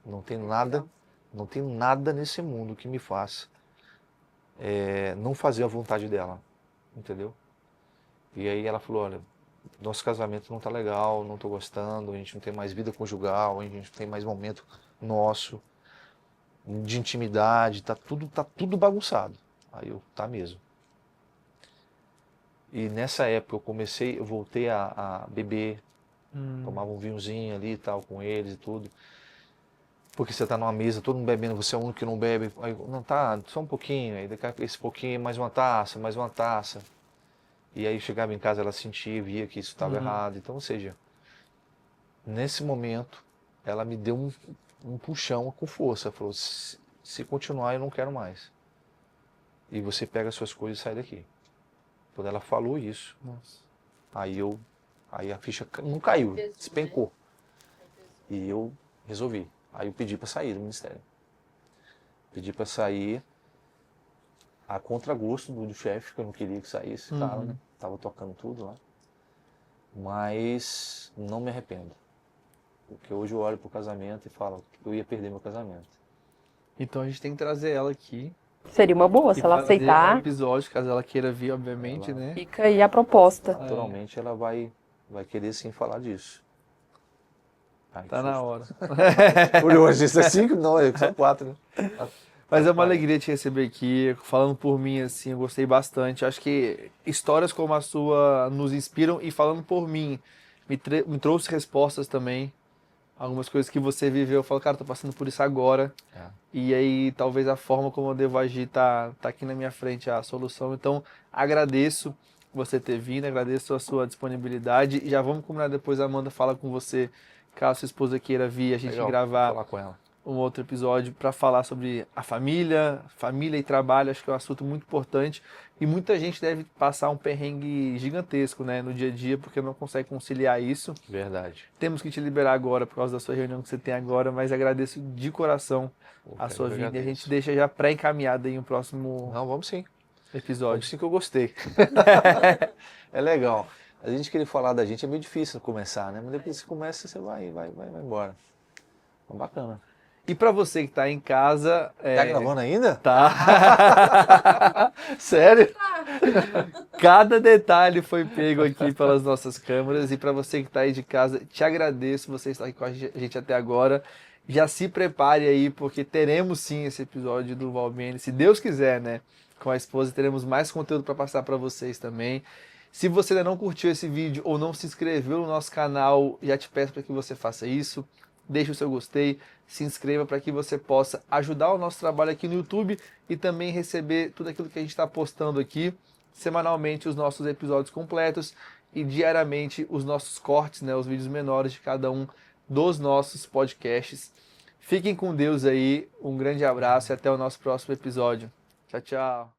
não tenho nada nesse mundo que me faça não fazer a vontade dela, entendeu? E aí ela falou, olha, nosso casamento não tá legal, não tô gostando, a gente não tem mais vida conjugal, a gente não tem mais momento nosso de intimidade, tá tudo bagunçado. Aí eu, tá mesmo. E nessa época eu voltei a beber, tomava um vinhozinho ali e tal com eles e tudo. Porque você tá numa mesa, todo mundo bebendo, você é o único que não bebe. Aí, não, tá, só um pouquinho, aí daqui a esse pouquinho, mais uma taça. E aí chegava em casa, ela sentia, via que isso estava errado. Então, ou seja, nesse momento, ela me deu um puxão com força. Falou, se continuar, eu não quero mais. E você pega as suas coisas e sai daqui. Quando ela falou isso, aí a ficha não caiu, despencou. E eu resolvi. Aí eu pedi para sair do ministério. Pedi para sair a contragosto do chefe, que eu não queria que saísse, cara, né? Tava tocando tudo lá. Mas não me arrependo. Porque hoje eu olho pro casamento e falo que eu ia perder meu casamento. Então a gente tem que trazer ela aqui. Seria uma boa, se e ela fazer um aceitar. episódio, caso ela queira vir, obviamente, né? Fica aí a proposta. Naturalmente ela vai querer sim falar disso. Ai, Tá que na susto. hora. Por hoje, isso é 5? Não, são 4, né? Mas é uma alegria te receber aqui. Falando por mim, assim, eu gostei bastante. Acho que histórias como a sua nos inspiram e falando por mim, me trouxe respostas também. Algumas coisas que você viveu, eu falo, cara, tô passando por isso agora. É. E aí, talvez a forma como eu devo agir tá aqui na minha frente a solução. Então, agradeço você ter vindo, agradeço a sua disponibilidade. E já vamos combinar depois, a Amanda fala com você, caso sua esposa queira vir, a gente Legal, gravar vou falar com ela. um outro episódio para falar sobre a família e trabalho. Acho que é um assunto muito importante. E muita gente deve passar um perrengue gigantesco, né, no dia a dia, porque não consegue conciliar isso. Verdade. Temos que te liberar agora por causa da sua reunião que você tem agora, mas agradeço de coração Pô, a cara, sua eu vinda e a agradeço. gente deixa já pré-encaminhado aí um próximo Não, vamos sim. Vamos episódio. sim que eu gostei. É legal. A gente querer falar da gente é meio difícil começar, né? Mas depois que você começa, você vai embora. Então, bacana. E para você que está em casa... Tá gravando ainda? Tá. Sério? Cada detalhe foi pego aqui pelas nossas câmeras. E para você que está aí de casa, te agradeço você estar aqui com a gente até agora. Já se prepare aí, porque teremos sim esse episódio do Valbene, se Deus quiser, né? Com a esposa, teremos mais conteúdo para passar para vocês também. Se você ainda não curtiu esse vídeo ou não se inscreveu no nosso canal, já te peço para que você faça isso. Deixe o seu gostei, se inscreva para que você possa ajudar o nosso trabalho aqui no YouTube e também receber tudo aquilo que a gente está postando aqui, semanalmente os nossos episódios completos e diariamente os nossos cortes, né, os vídeos menores de cada um dos nossos podcasts. Fiquem com Deus aí, um grande abraço e até o nosso próximo episódio. Tchau, tchau.